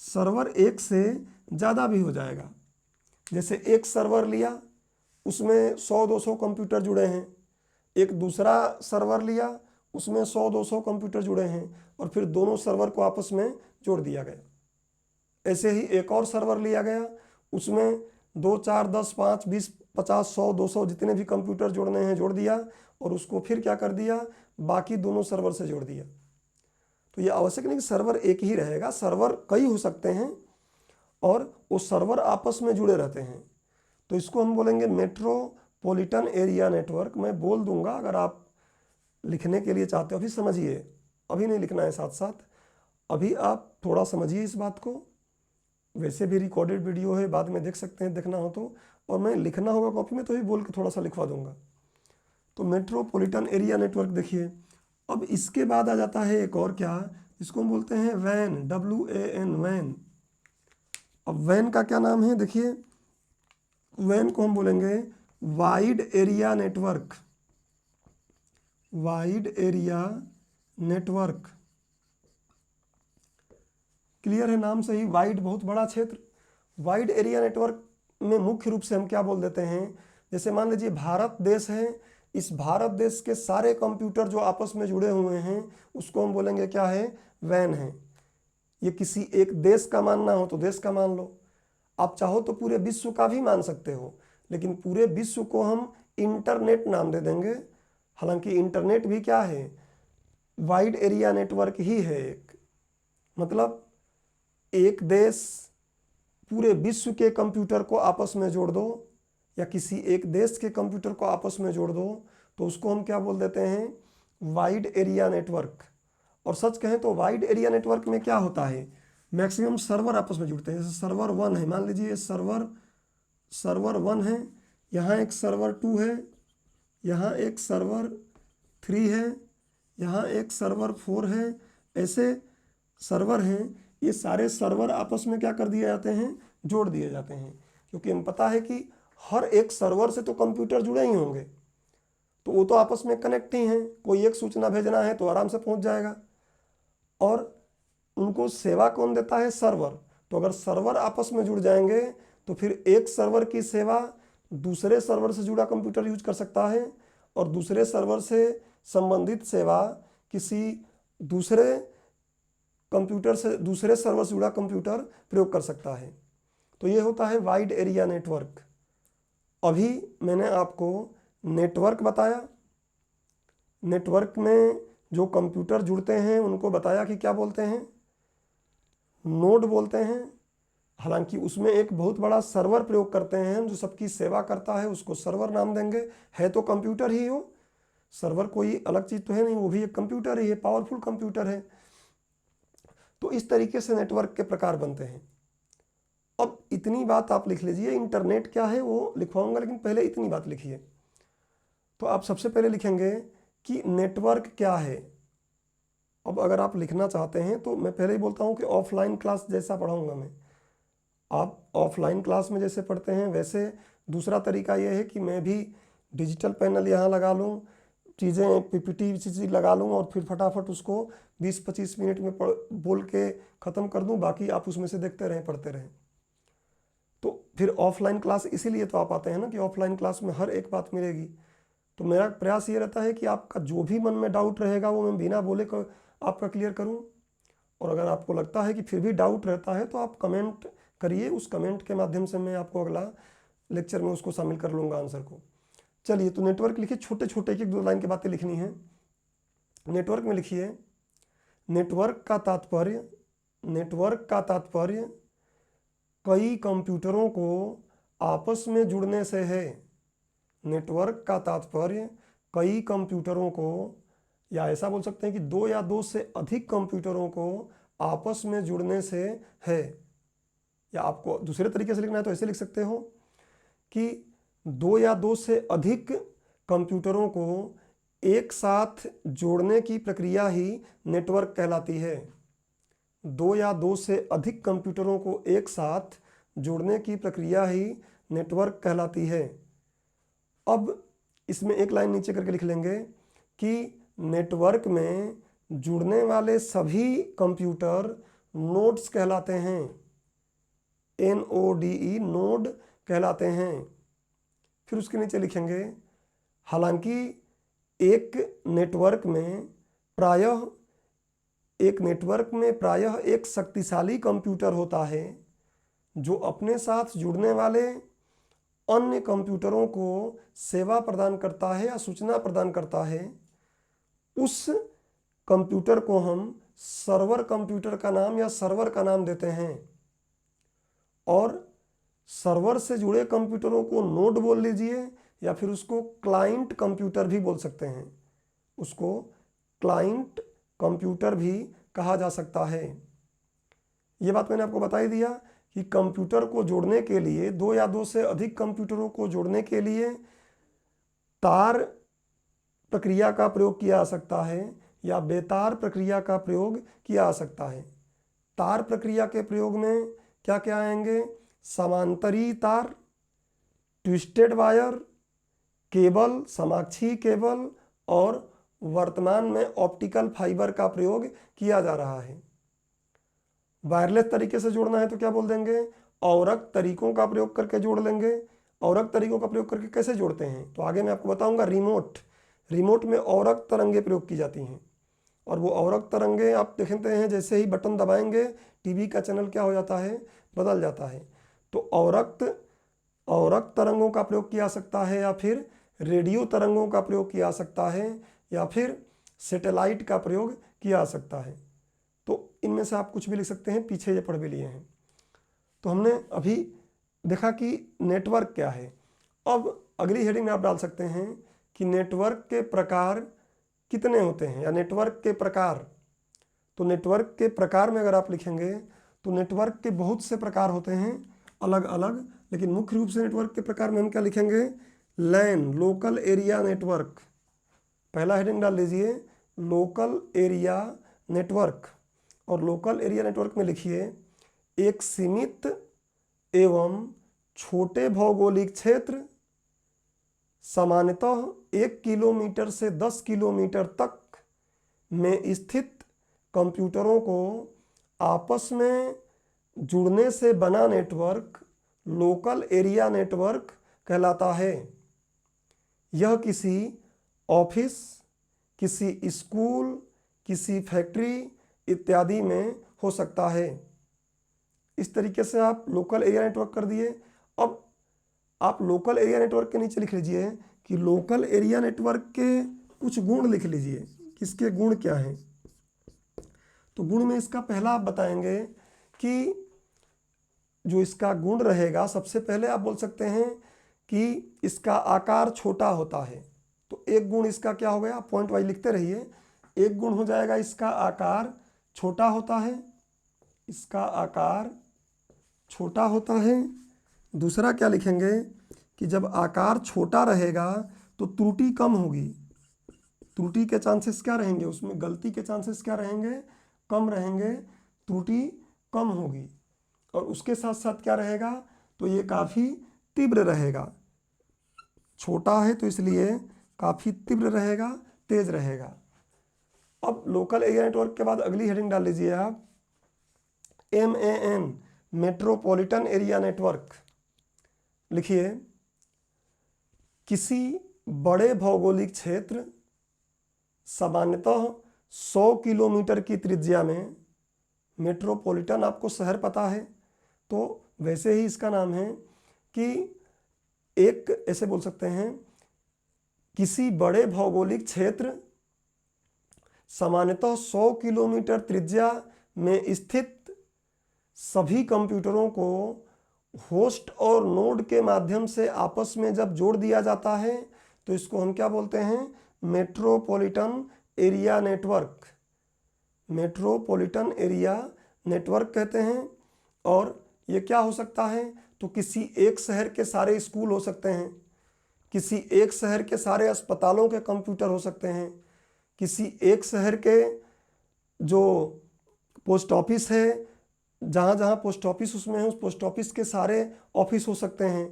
[SPEAKER 1] सर्वर एक से ज़्यादा भी हो जाएगा। जैसे एक सर्वर लिया, उसमें 100-200 कंप्यूटर जुड़े हैं, एक दूसरा सर्वर लिया, उसमें 100-200 कंप्यूटर जुड़े हैं और फिर दोनों सर्वर को आपस में जोड़ दिया गया। ऐसे ही एक और सर्वर लिया गया, उसमें 2, 4, 10, 5, 20, 50, 100, 200 जितने भी कंप्यूटर जोड़ने हैं जोड़ दिया और उसको फिर क्या कर दिया, बाकी दोनों सर्वर से जोड़ दिया। तो ये आवश्यक नहीं कि सर्वर एक ही रहेगा, सर्वर कई हो सकते हैं और वो सर्वर आपस में जुड़े रहते हैं। तो इसको हम बोलेंगे मेट्रोपॉलिटन एरिया नेटवर्क। मैं बोल दूंगा, अगर आप लिखने के लिए चाहते हो, अभी समझिए, अभी नहीं लिखना है, साथ साथ अभी आप थोड़ा समझिए इस बात को। वैसे भी रिकॉर्डेड वीडियो है, बाद में देख सकते हैं देखना हो तो, और मैं लिखना होगा कॉपी में तो ही बोल के थोड़ा सा लिखवा दूंगा। तो मेट्रोपॉलिटन एरिया नेटवर्क देखिए। अब इसके बाद आ जाता है एक और, क्या, इसको हम बोलते हैं वैन, WAN, वैन। अब वैन का क्या नाम है, देखिए वैन को हम बोलेंगे wide area network, wide area network. Clear है, नाम से ही वाइड, बहुत बड़ा क्षेत्र। वाइड एरिया नेटवर्क में मुख्य रूप से हम क्या बोल देते हैं, जैसे मान लीजिए भारत देश है, इस भारत देश के सारे कंप्यूटर जो आपस में जुड़े हुए हैं उसको हम बोलेंगे क्या है, वैन है। ये किसी एक देश का मानना हो तो देश का मान लो, आप चाहो तो पूरे विश्व का भी मान सकते हो, लेकिन पूरे विश्व को हम इंटरनेट नाम दे देंगे। हालांकि इंटरनेट भी क्या है, वाइड एरिया नेटवर्क ही है एक। मतलब एक देश पूरे विश्व के कंप्यूटर को आपस में जोड़ दो या किसी एक देश के कंप्यूटर को आपस में जोड़ दो तो उसको हम क्या बोल देते हैं, वाइड एरिया नेटवर्क। और सच कहें तो वाइड एरिया नेटवर्क में क्या होता है, मैक्सिमम सर्वर आपस में जुड़ते हैं। जैसे सर्वर 1 है, मान लीजिए सर्वर 1 है, यहाँ एक सर्वर 2 है, यहाँ एक सर्वर 3 है, यहाँ एक सर्वर 4 है, ऐसे सर्वर हैं। ये सारे सर्वर आपस में क्या कर दिए जाते हैं, जोड़ दिए जाते हैं, क्योंकि हमें पता है कि हर एक सर्वर से तो कंप्यूटर जुड़े ही होंगे, तो वो तो आपस में कनेक्ट ही हैं। कोई एक सूचना भेजना है तो आराम से पहुंच जाएगा। और उनको सेवा कौन देता है, सर्वर। तो अगर सर्वर आपस में जुड़ जाएंगे तो फिर एक सर्वर की सेवा दूसरे सर्वर से जुड़ा कंप्यूटर यूज कर सकता है और दूसरे सर्वर से संबंधित सेवा किसी दूसरे कंप्यूटर से, दूसरे सर्वर से जुड़ा कंप्यूटर प्रयोग कर सकता है। तो ये होता है वाइड एरिया नेटवर्क। अभी मैंने आपको नेटवर्क बताया, नेटवर्क में जो कंप्यूटर जुड़ते हैं उनको बताया कि क्या बोलते हैं, नोड बोलते हैं। हालांकि उसमें एक बहुत बड़ा सर्वर प्रयोग करते हैं जो सबकी सेवा करता है, उसको सर्वर नाम देंगे। है तो कंप्यूटर ही हो, सर्वर कोई अलग चीज़ तो है नहीं, वो भी एक कंप्यूटर ही है, पावरफुल कंप्यूटर है। तो इस तरीके से नेटवर्क के प्रकार बनते हैं। अब इतनी बात आप लिख लीजिए, इंटरनेट क्या है वो लिखवाऊंगा, लेकिन पहले इतनी बात लिखिए। तो आप सबसे पहले लिखेंगे कि नेटवर्क क्या है। अब अगर आप लिखना चाहते हैं तो मैं पहले ही बोलता हूँ कि ऑफलाइन क्लास जैसा पढ़ाऊंगा मैं, आप ऑफलाइन क्लास में जैसे पढ़ते हैं वैसे। दूसरा तरीका ये है कि मैं भी डिजिटल पैनल यहाँ लगा लूँ, चीज़ें पीपीटी चीज़ लगा लूँ और फिर फटाफट उसको 20-25 मिनट में बोल के ख़त्म कर दूँ, बाकी आप उसमें से देखते रहें, पढ़ते रहें। तो फिर ऑफलाइन क्लास इसीलिए तो आप आते हैं ना कि ऑफलाइन क्लास में हर एक बात मिलेगी। तो मेरा प्रयास ये रहता है कि आपका जो भी मन में डाउट रहेगा वो मैं बिना बोले आपका क्लियर करूँ। और अगर आपको लगता है कि फिर भी डाउट रहता है तो आप कमेंट करिए, उस कमेंट के माध्यम से मैं आपको अगला लेक्चर में उसको शामिल कर लूँगा आंसर को। चलिए, तो नेटवर्क लिखिए, छोटे छोटे एक एक 2 लाइन की बातें लिखनी है। नेटवर्क में लिखिए, नेटवर्क का तात्पर्य कई कंप्यूटरों को आपस में जुड़ने से है। नेटवर्क का तात्पर्य कई कंप्यूटरों को, या ऐसा बोल सकते हैं कि 2 या 2 से अधिक कंप्यूटरों को आपस में जुड़ने से है। या आपको दूसरे तरीके से लिखना है तो ऐसे लिख सकते हो कि 2 या 2 से अधिक कंप्यूटरों को एक साथ जोड़ने की प्रक्रिया ही नेटवर्क कहलाती है। 2 या 2 से अधिक कंप्यूटरों को एक साथ जोड़ने की प्रक्रिया ही नेटवर्क कहलाती है। अब इसमें एक लाइन नीचे करके लिख लेंगे कि नेटवर्क में जुड़ने वाले सभी कंप्यूटर नोड्स कहलाते हैं। NODE, नोड कहलाते हैं। फिर उसके नीचे लिखेंगे, हालांकि एक नेटवर्क में प्रायः एक शक्तिशाली कंप्यूटर होता है जो अपने साथ जुड़ने वाले अन्य कंप्यूटरों को सेवा प्रदान करता है या सूचना प्रदान करता है। उस कंप्यूटर को हम सर्वर कंप्यूटर का नाम या सर्वर का नाम देते हैं। और सर्वर से जुड़े कंप्यूटरों को नोड बोल लीजिए, या फिर उसको क्लाइंट कंप्यूटर भी बोल सकते हैं। उसको क्लाइंट कंप्यूटर भी कहा जा सकता है। ये बात मैंने आपको बता ही दिया कि कंप्यूटर को जोड़ने के लिए, 2 या 2 से अधिक कंप्यूटरों को जोड़ने के लिए तार प्रक्रिया का प्रयोग किया जा सकता है या बेतार प्रक्रिया का प्रयोग किया जा सकता है। तार प्रक्रिया के प्रयोग में क्या क्या आएंगे? समांतरी तार, ट्विस्टेड वायर, केबल, समाक्षीय केबल, और वर्तमान में ऑप्टिकल फाइबर का प्रयोग किया जा रहा है। वायरलेस तरीके से जोड़ना है तो क्या बोल देंगे? औरक तरीकों का प्रयोग करके जोड़ लेंगे। औरक तरीकों का प्रयोग करके कैसे जोड़ते हैं तो आगे मैं आपको बताऊंगा। रिमोट में औरक तरंगे प्रयोग की जाती हैं, और वो औरक तरंगे आप देखते हैं जैसे ही बटन दबाएंगे टीवी का चैनल क्या हो जाता है? बदल जाता है। तो औरक तरंगों का प्रयोग किया जा सकता है, या फिर रेडियो तरंगों का प्रयोग किया जा सकता है, या फिर सैटेलाइट का प्रयोग किया जा सकता है। तो इनमें से आप कुछ भी लिख सकते हैं, पीछे ये पढ़ भी लिए हैं। तो हमने अभी देखा कि नेटवर्क क्या है। अब अगली हेडिंग में आप डाल सकते हैं कि नेटवर्क के प्रकार कितने होते हैं, या नेटवर्क के प्रकार। तो नेटवर्क के प्रकार में अगर आप लिखेंगे तो नेटवर्क के बहुत से प्रकार होते हैं अलग अलग, लेकिन मुख्य रूप से नेटवर्क के प्रकार में हम क्या लिखेंगे? लैन, लोकल एरिया नेटवर्क। पहला हेडिंग डाल लीजिए, लोकल एरिया नेटवर्क। और लोकल एरिया नेटवर्क में लिखिए, एक सीमित एवं छोटे भौगोलिक क्षेत्र, सामान्यतः 1 किलोमीटर से 10 किलोमीटर तक में स्थित कंप्यूटरों को आपस में जुड़ने से बना नेटवर्क लोकल एरिया नेटवर्क कहलाता है। यह किसी ऑफिस, किसी स्कूल, किसी फैक्ट्री इत्यादि में हो सकता है। इस तरीके से आप लोकल एरिया नेटवर्क कर दिए। अब आप लोकल एरिया नेटवर्क के नीचे लिख लीजिए कि लोकल एरिया नेटवर्क के कुछ गुण लिख लीजिए, किसके गुण क्या हैं। तो गुण में इसका पहला आप बताएंगे कि जो इसका गुण रहेगा, सबसे पहले आप बोल सकते हैं कि इसका आकार छोटा होता है। तो एक गुण इसका क्या हो गया? पॉइंट वाइज लिखते रहिए। एक गुण हो जाएगा इसका आकार छोटा होता है, इसका आकार छोटा होता है। दूसरा क्या लिखेंगे कि जब आकार छोटा रहेगा तो त्रुटि कम होगी। त्रुटि के चांसेस क्या रहेंगे, उसमें गलती के चांसेस क्या रहेंगे, कम रहेंगे, त्रुटि कम होगी। और उसके साथ साथ क्या रहेगा, तो ये काफ़ी तीव्र रहेगा। छोटा है तो इसलिए काफ़ी तीव्र रहेगा, तेज रहेगा। अब लोकल एरिया नेटवर्क के बाद अगली हेडिंग डाल लीजिए आप, MAN, मेट्रोपॉलिटन एरिया नेटवर्क। लिखिए, किसी बड़े भौगोलिक क्षेत्र सामान्यतः 100 किलोमीटर की त्रिज्या में, मेट्रोपॉलिटन आपको शहर पता है तो वैसे ही इसका नाम है कि एक ऐसे बोल सकते हैं, किसी बड़े भौगोलिक क्षेत्र सामान्यतः 100 किलोमीटर त्रिज्या में स्थित सभी कंप्यूटरों को होस्ट और नोड के माध्यम से आपस में जब जोड़ दिया जाता है तो इसको हम क्या बोलते हैं, metropolitan area network. Metropolitan area network कहते हैं। और ये क्या हो सकता है, तो किसी एक शहर के सारे स्कूल हो सकते हैं, किसी एक शहर के सारे अस्पतालों के कंप्यूटर हो सकते हैं, किसी एक शहर के जो पोस्ट ऑफिस है, जहाँ जहाँ पोस्ट ऑफिस उसमें है, उस पोस्ट ऑफिस के सारे ऑफिस हो सकते हैं।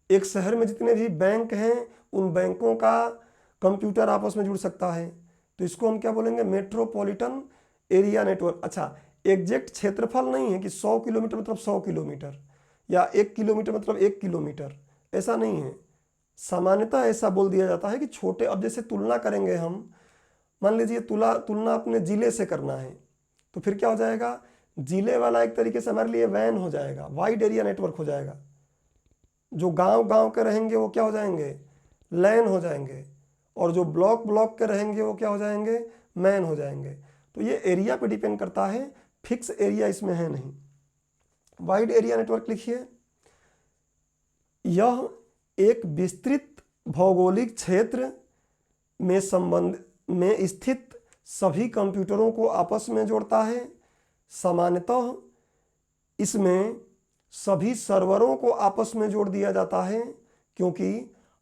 [SPEAKER 1] एक शहर में जितने भी बैंक हैं उन बैंकों का कंप्यूटर आपस में जुड़ सकता है। तो इसको हम क्या बोलेंगे, मेट्रोपॉलिटन एरिया नेटवर्क। अच्छा, एग्जैक्ट क्षेत्रफल नहीं है कि 100 किलोमीटर मतलब 100 किलोमीटर या 1 किलोमीटर मतलब 1 किलोमीटर, ऐसा नहीं है। सामान्यतः ऐसा बोल दिया जाता है कि छोटे, अब जैसे तुलना करेंगे हम, मान लीजिए तुलना अपने ज़िले से करना है तो फिर क्या हो जाएगा, ज़िले वाला एक तरीके से हमारे लिए वैन हो जाएगा, वाइड एरिया नेटवर्क हो जाएगा। जो गांव गांव के रहेंगे वो क्या हो जाएंगे, लैन हो जाएंगे। और जो ब्लॉक ब्लॉक के रहेंगे वो क्या हो जाएंगे, मैन हो जाएंगे। तो ये एरिया पे डिपेंड करता है, फिक्स एरिया इसमें है नहीं। वाइड एरिया नेटवर्क लिखिए, यह एक विस्तृत भौगोलिक क्षेत्र में स्थित सभी कंप्यूटरों को आपस में जोड़ता है। सामान्यतः इसमें सभी सर्वरों को आपस में जोड़ दिया जाता है क्योंकि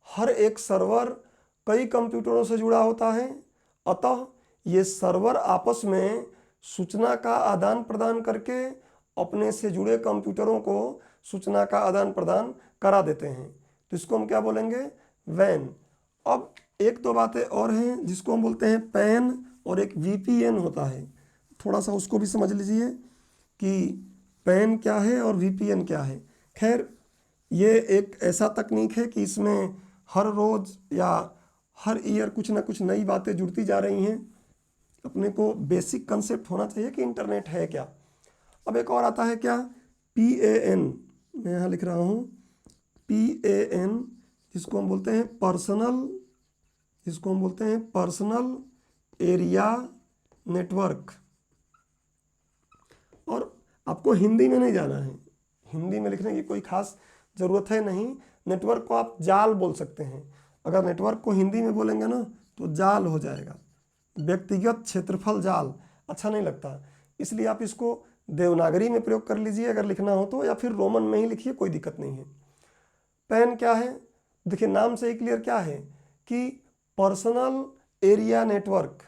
[SPEAKER 1] हर एक सर्वर कई कंप्यूटरों से जुड़ा होता है। अतः ये सर्वर आपस में सूचना का आदान प्रदान करके अपने से जुड़े कंप्यूटरों को सूचना का आदान प्रदान करा देते हैं। तो इसको हम क्या बोलेंगे, वैन। अब एक दो बातें और हैं जिसको हम बोलते हैं पैन, और एक VPN होता है। थोड़ा सा उसको भी समझ लीजिए कि पैन क्या है और VPN क्या है। खैर, ये एक ऐसा तकनीक है कि इसमें हर रोज़ या हर ईयर कुछ ना कुछ नई बातें जुड़ती जा रही हैं। अपने को बेसिक कंसेप्ट होना चाहिए कि इंटरनेट है क्या। अब एक और आता है क्या, PAN, मैं यहाँ लिख रहा हूँ PAN, जिसको हम बोलते हैं पर्सनल एरिया नेटवर्क। और आपको हिंदी में नहीं जाना है, हिंदी में लिखने की कोई खास ज़रूरत है नहीं। नेटवर्क को आप जाल बोल सकते हैं। अगर नेटवर्क को हिंदी में बोलेंगे ना तो जाल हो जाएगा, व्यक्तिगत क्षेत्रफल जाल अच्छा नहीं लगता, इसलिए आप इसको देवनागरी में प्रयोग कर लीजिए अगर लिखना हो तो, या फिर रोमन में ही लिखिए, कोई दिक्कत नहीं है। पैन क्या है, देखिए नाम से ही क्लियर क्या है कि पर्सनल एरिया नेटवर्क।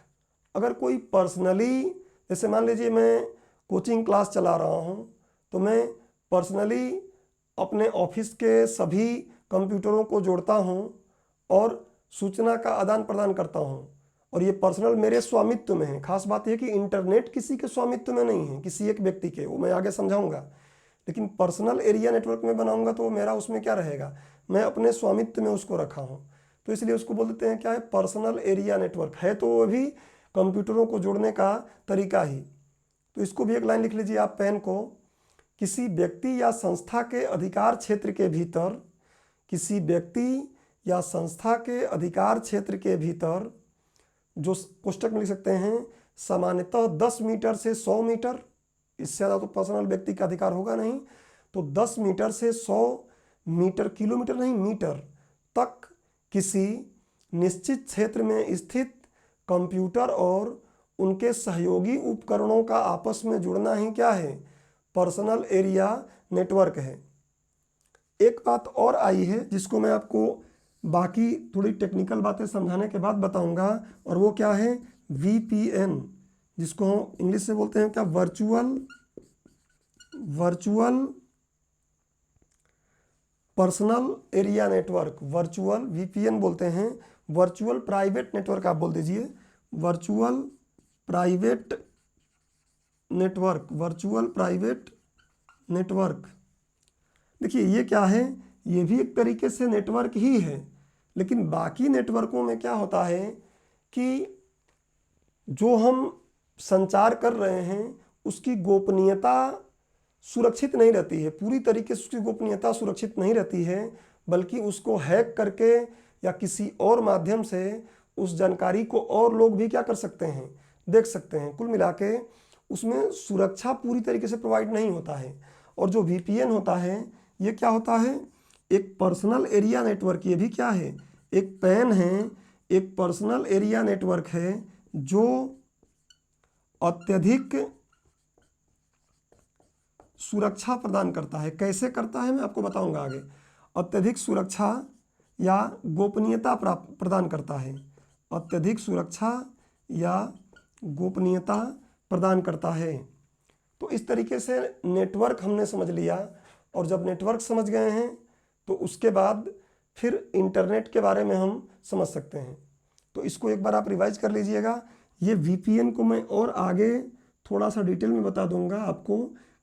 [SPEAKER 1] अगर कोई पर्सनली, जैसे मान लीजिए मैं कोचिंग क्लास चला रहा हूँ तो मैं पर्सनली अपने ऑफिस के सभी कंप्यूटरों को जोड़ता हूँ और सूचना का आदान प्रदान करता हूँ, और ये पर्सनल मेरे स्वामित्व में है। खास बात यह कि इंटरनेट किसी के स्वामित्व में नहीं है, किसी एक व्यक्ति के, वो मैं आगे समझाऊंगा। लेकिन पर्सनल एरिया नेटवर्क में बनाऊंगा तो मेरा उसमें क्या रहेगा, मैं अपने स्वामित्व में उसको रखा हूँ, तो इसलिए उसको बोल देते हैं क्या है, पर्सनल एरिया नेटवर्क है। तो वो भी कंप्यूटरों को जोड़ने का तरीका ही। तो इसको भी एक लाइन लिख लीजिए आप, पैन को, किसी व्यक्ति या संस्था के अधिकार क्षेत्र के भीतर, किसी व्यक्ति या संस्था के अधिकार क्षेत्र के भीतर, जो कोष्टक में लिख सकते हैं, सामान्यतः 10 मीटर से 100 मीटर, इससे ज़्यादा तो पर्सनल व्यक्ति का अधिकार होगा नहीं, तो 10 मीटर से 100 मीटर, किलोमीटर नहीं मीटर तक किसी निश्चित क्षेत्र में स्थित कंप्यूटर और उनके सहयोगी उपकरणों का आपस में जुड़ना ही क्या है, पर्सनल एरिया नेटवर्क है। एक बात और आई है जिसको मैं आपको बाकी थोड़ी टेक्निकल बातें समझाने के बाद बताऊंगा, और वो क्या है, VPN, जिसको हम इंग्लिश से बोलते हैं क्या, virtual personal area network, virtual VPN बोलते हैं, वर्चुअल प्राइवेट नेटवर्क आप बोल दीजिए, virtual private network, virtual private network. देखिए ये क्या है, ये भी एक तरीके से नेटवर्क ही है, लेकिन बाकी नेटवर्कों में क्या होता है कि जो हम संचार कर रहे हैं उसकी गोपनीयता सुरक्षित नहीं रहती है, पूरी तरीके से उसकी गोपनीयता सुरक्षित नहीं रहती है, बल्कि उसको हैक करके या किसी और माध्यम से उस जानकारी को और लोग भी क्या कर सकते हैं, देख सकते हैं। कुल मिला के उसमें सुरक्षा पूरी तरीके से प्रोवाइड नहीं होता है। और जो VPN होता है ये क्या होता है, एक पर्सनल एरिया नेटवर्क, ये भी क्या है, एक पैन है, एक पर्सनल एरिया नेटवर्क है जो अत्यधिक सुरक्षा प्रदान करता है। कैसे करता है मैं आपको बताऊंगा आगे। अत्यधिक सुरक्षा या गोपनीयता प्रदान करता है, अत्यधिक सुरक्षा या गोपनीयता प्रदान करता है। तो इस तरीके से नेटवर्क हमने समझ लिया, और जब नेटवर्क समझ गए हैं तो उसके बाद फिर इंटरनेट के बारे में हम समझ सकते हैं। तो इसको एक बार आप रिवाइज कर लीजिएगा। ये VPN को मैं और आगे थोड़ा सा डिटेल में बता दूंगा आपको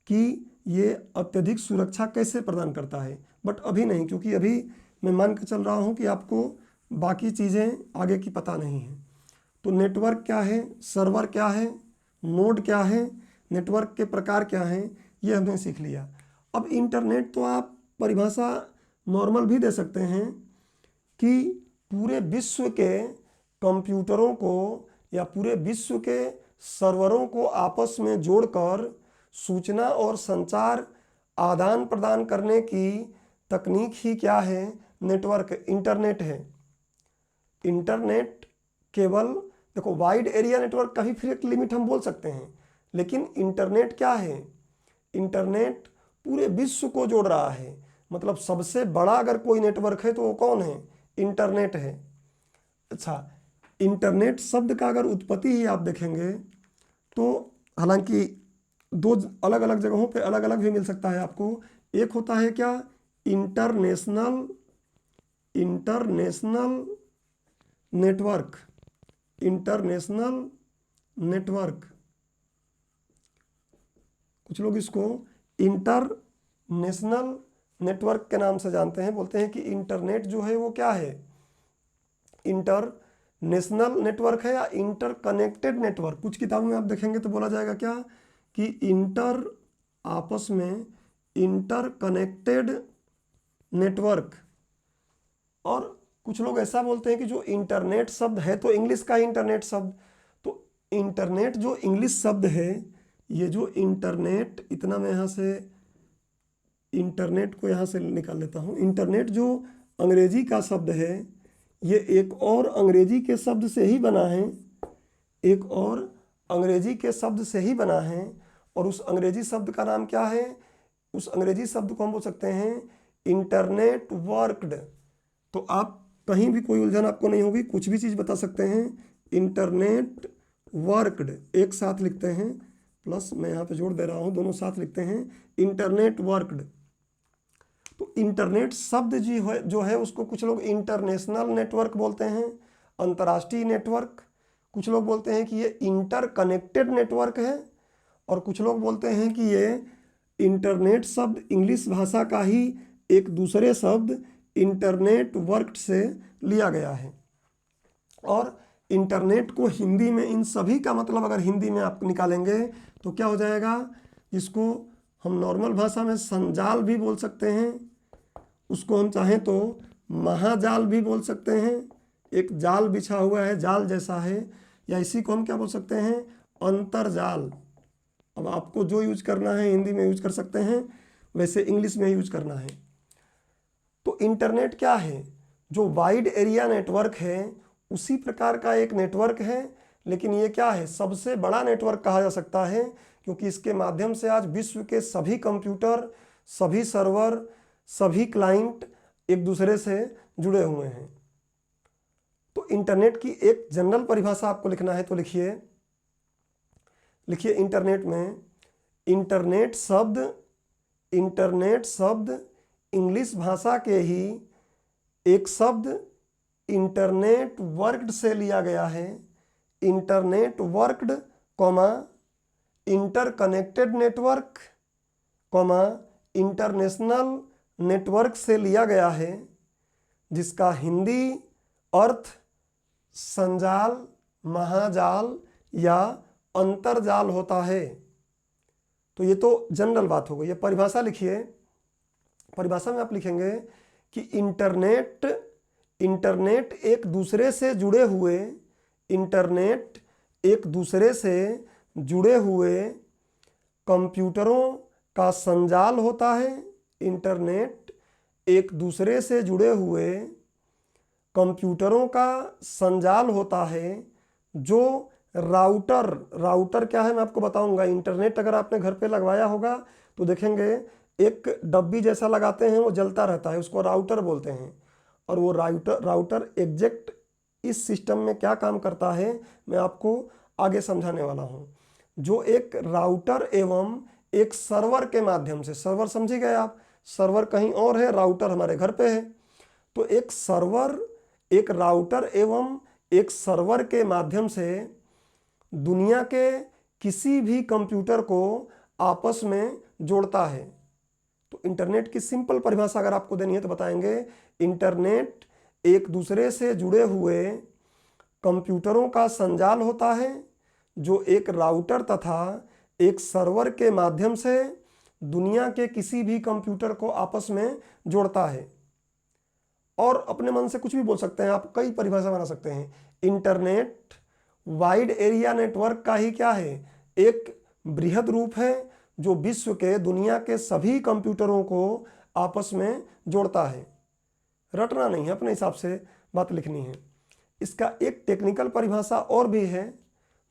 [SPEAKER 1] कि ये अत्यधिक सुरक्षा कैसे प्रदान करता है, बट अभी नहीं, क्योंकि अभी मैं मान के चल रहा हूँ कि आपको बाकी चीज़ें आगे की पता नहीं है। तो नेटवर्क क्या है, सर्वर क्या है, नोड क्या है, नेटवर्क के प्रकार क्या हैं, ये हमने सीख लिया। अब इंटरनेट तो आप परिभाषा नॉर्मल भी दे सकते हैं कि पूरे विश्व के कंप्यूटरों को या पूरे विश्व के सर्वरों को आपस में जोड़कर सूचना और संचार आदान प्रदान करने की तकनीक ही क्या है, नेटवर्क, इंटरनेट है। इंटरनेट केवल देखो वाइड एरिया नेटवर्क का भी फिर एक लिमिट हम बोल सकते हैं, लेकिन इंटरनेट क्या है, इंटरनेट पूरे विश्व को जोड़ रहा है। मतलब सबसे बड़ा अगर कोई नेटवर्क है तो वो कौन है, इंटरनेट है। अच्छा, इंटरनेट शब्द का अगर उत्पत्ति ही आप देखेंगे तो हालांकि दो अलग अलग जगहों पे अलग अलग भी मिल सकता है आपको। एक होता है क्या, इंटरनेशनल नेटवर्क, इंटरनेशनल नेटवर्क, कुछ लोग इसको इंटरनेशनल नेटवर्क के नाम से जानते हैं। बोलते हैं कि इंटरनेट जो है वो क्या है, इंटरनेशनल नेटवर्क है या इंटरकनेक्टेड नेटवर्क। कुछ किताबों में आप देखेंगे तो बोला जाएगा क्या कि आपस में इंटरकनेक्टेड नेटवर्क। और कुछ लोग ऐसा बोलते हैं कि जो इंटरनेट शब्द है तो इंग्लिश का इंटरनेट शब्द, तो इंटरनेट जो इंग्लिश शब्द है, ये जो इंटरनेट, इतना मैं यहाँ से इंटरनेट को यहाँ से निकाल लेता हूँ। इंटरनेट जो अंग्रेजी का शब्द है, ये एक और अंग्रेजी के शब्द से ही बना है, एक और अंग्रेजी के शब्द से ही बना है। और उस अंग्रेजी शब्द का नाम क्या है, उस अंग्रेजी शब्द को हम बोल सकते हैं इंटरनेट वर्कड। तो आप कहीं भी कोई उलझन आपको नहीं होगी, कुछ भी चीज़ बता सकते हैं। इंटरनेट वर्कड एक साथ लिखते हैं, प्लस मैं यहाँ पे जोड़ दे रहा हूँ, दोनों साथ लिखते हैं, इंटरनेट वर्कड। तो इंटरनेट शब्द जो है उसको कुछ लोग इंटरनेशनल नेटवर्क बोलते हैं, अंतर्राष्ट्रीय नेटवर्क। कुछ लोग बोलते हैं कि ये इंटरकनेक्टेड नेटवर्क है, और कुछ लोग बोलते हैं कि ये इंटरनेट शब्द इंग्लिश भाषा का ही एक दूसरे शब्द इंटरनेट वर्क से लिया गया है। और इंटरनेट को हिंदी में इन सभी का मतलब अगर हिंदी में आप निकालेंगे तो क्या हो जाएगा, जिसको हम नॉर्मल भाषा में संजाल भी बोल सकते हैं, उसको हम चाहें तो महाजाल भी बोल सकते हैं, एक जाल बिछा हुआ है जाल जैसा है, या इसी को हम क्या बोल सकते हैं, अंतरजाल। अब आपको जो यूज करना है हिंदी में यूज कर सकते हैं, वैसे इंग्लिश में यूज करना है। तो इंटरनेट क्या है, जो वाइड एरिया नेटवर्क है उसी प्रकार का एक नेटवर्क है, लेकिन ये क्या है, सबसे बड़ा नेटवर्क कहा जा सकता है, क्योंकि इसके माध्यम से आज विश्व के सभी कंप्यूटर, सभी सर्वर, सभी क्लाइंट एक दूसरे से जुड़े हुए हैं। तो इंटरनेट की एक जनरल परिभाषा आपको लिखना है तो लिखिए इंटरनेट में इंटरनेट शब्द इंग्लिश भाषा के ही एक शब्द इंटरनेट वर्कड से लिया गया है। Internet worked comma interconnected network comma international network से लिया गया है, जिसका हिंदी अर्थ संजाल, महाजाल या अंतरजाल होता है। तो ये तो जनरल बात हो गई। ये परिभाषा लिखिए। परिभाषा में आप लिखेंगे कि इंटरनेट एक दूसरे से जुड़े हुए कंप्यूटरों का संजाल होता है। इंटरनेट एक दूसरे से जुड़े हुए कंप्यूटरों का संजाल होता है जो राउटर क्या है मैं आपको बताऊंगा। इंटरनेट अगर आपने घर पे लगवाया होगा तो देखेंगे एक डब्बी जैसा लगाते हैं, वो जलता रहता है, उसको राउटर बोलते हैं। और वो राउटर एग्जैक्ट इस सिस्टम में क्या काम करता है मैं आपको आगे समझाने वाला हूँ। जो एक राउटर एवं एक सर्वर के माध्यम से, सर्वर समझी गए आप, सर्वर कहीं और है, राउटर हमारे घर पे है। तो एक राउटर एवं एक सर्वर के माध्यम से दुनिया के किसी भी कंप्यूटर को आपस में जोड़ता है। तो इंटरनेट की सिंपल परिभाषा अगर आपको देनी है तो बताएंगे, इंटरनेट एक दूसरे से जुड़े हुए कंप्यूटरों का संजाल होता है जो एक राउटर तथा एक सर्वर के माध्यम से दुनिया के किसी भी कंप्यूटर को आपस में जोड़ता है। और अपने मन से कुछ भी बोल सकते हैं आप, कई परिभाषा बना सकते हैं। इंटरनेट वाइड एरिया नेटवर्क का ही क्या है, एक बृहद रूप है जो विश्व के दुनिया के सभी कंप्यूटरों को आपस में जोड़ता है। रटना नहीं है, अपने हिसाब से बात लिखनी है। इसका एक टेक्निकल परिभाषा और भी है,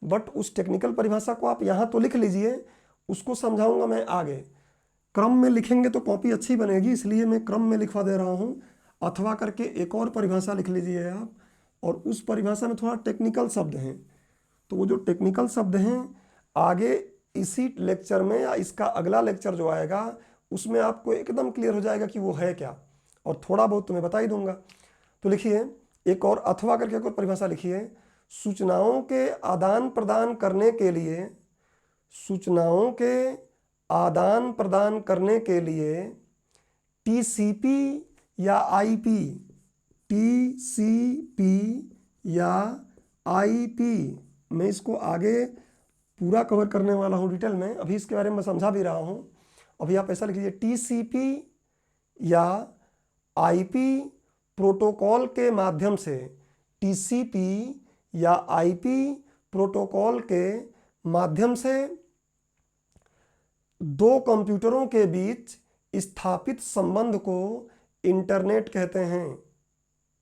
[SPEAKER 1] बट उस टेक्निकल परिभाषा को आप यहाँ तो लिख लीजिए, उसको समझाऊंगा मैं आगे। क्रम में लिखेंगे तो कॉपी अच्छी बनेगी, इसलिए मैं क्रम में लिखवा दे रहा हूँ। अथवा करके एक और परिभाषा लिख लीजिए आप, और उस परिभाषा में थोड़ा टेक्निकल शब्द हैं। तो वो जो टेक्निकल शब्द हैं आगे इसी लेक्चर में या इसका अगला लेक्चर जो आएगा उसमें आपको एकदम क्लियर हो जाएगा कि वो है क्या, और थोड़ा बहुत तुम्हें बता ही दूंगा। तो लिखिए एक और अथवा करके एक और परिभाषा लिखिए। सूचनाओं के आदान प्रदान करने के लिए टीसीपी या आईपी, मैं इसको आगे पूरा कवर करने वाला हूँ डिटेल में, अभी इसके बारे में समझा भी रहा हूँ। अभी आप ऐसा लिख लीजिए, टीसीपी या आईपी प्रोटोकॉल के माध्यम से, टीसीपी या आईपी प्रोटोकॉल के माध्यम से दो कंप्यूटरों के बीच स्थापित संबंध को इंटरनेट कहते हैं।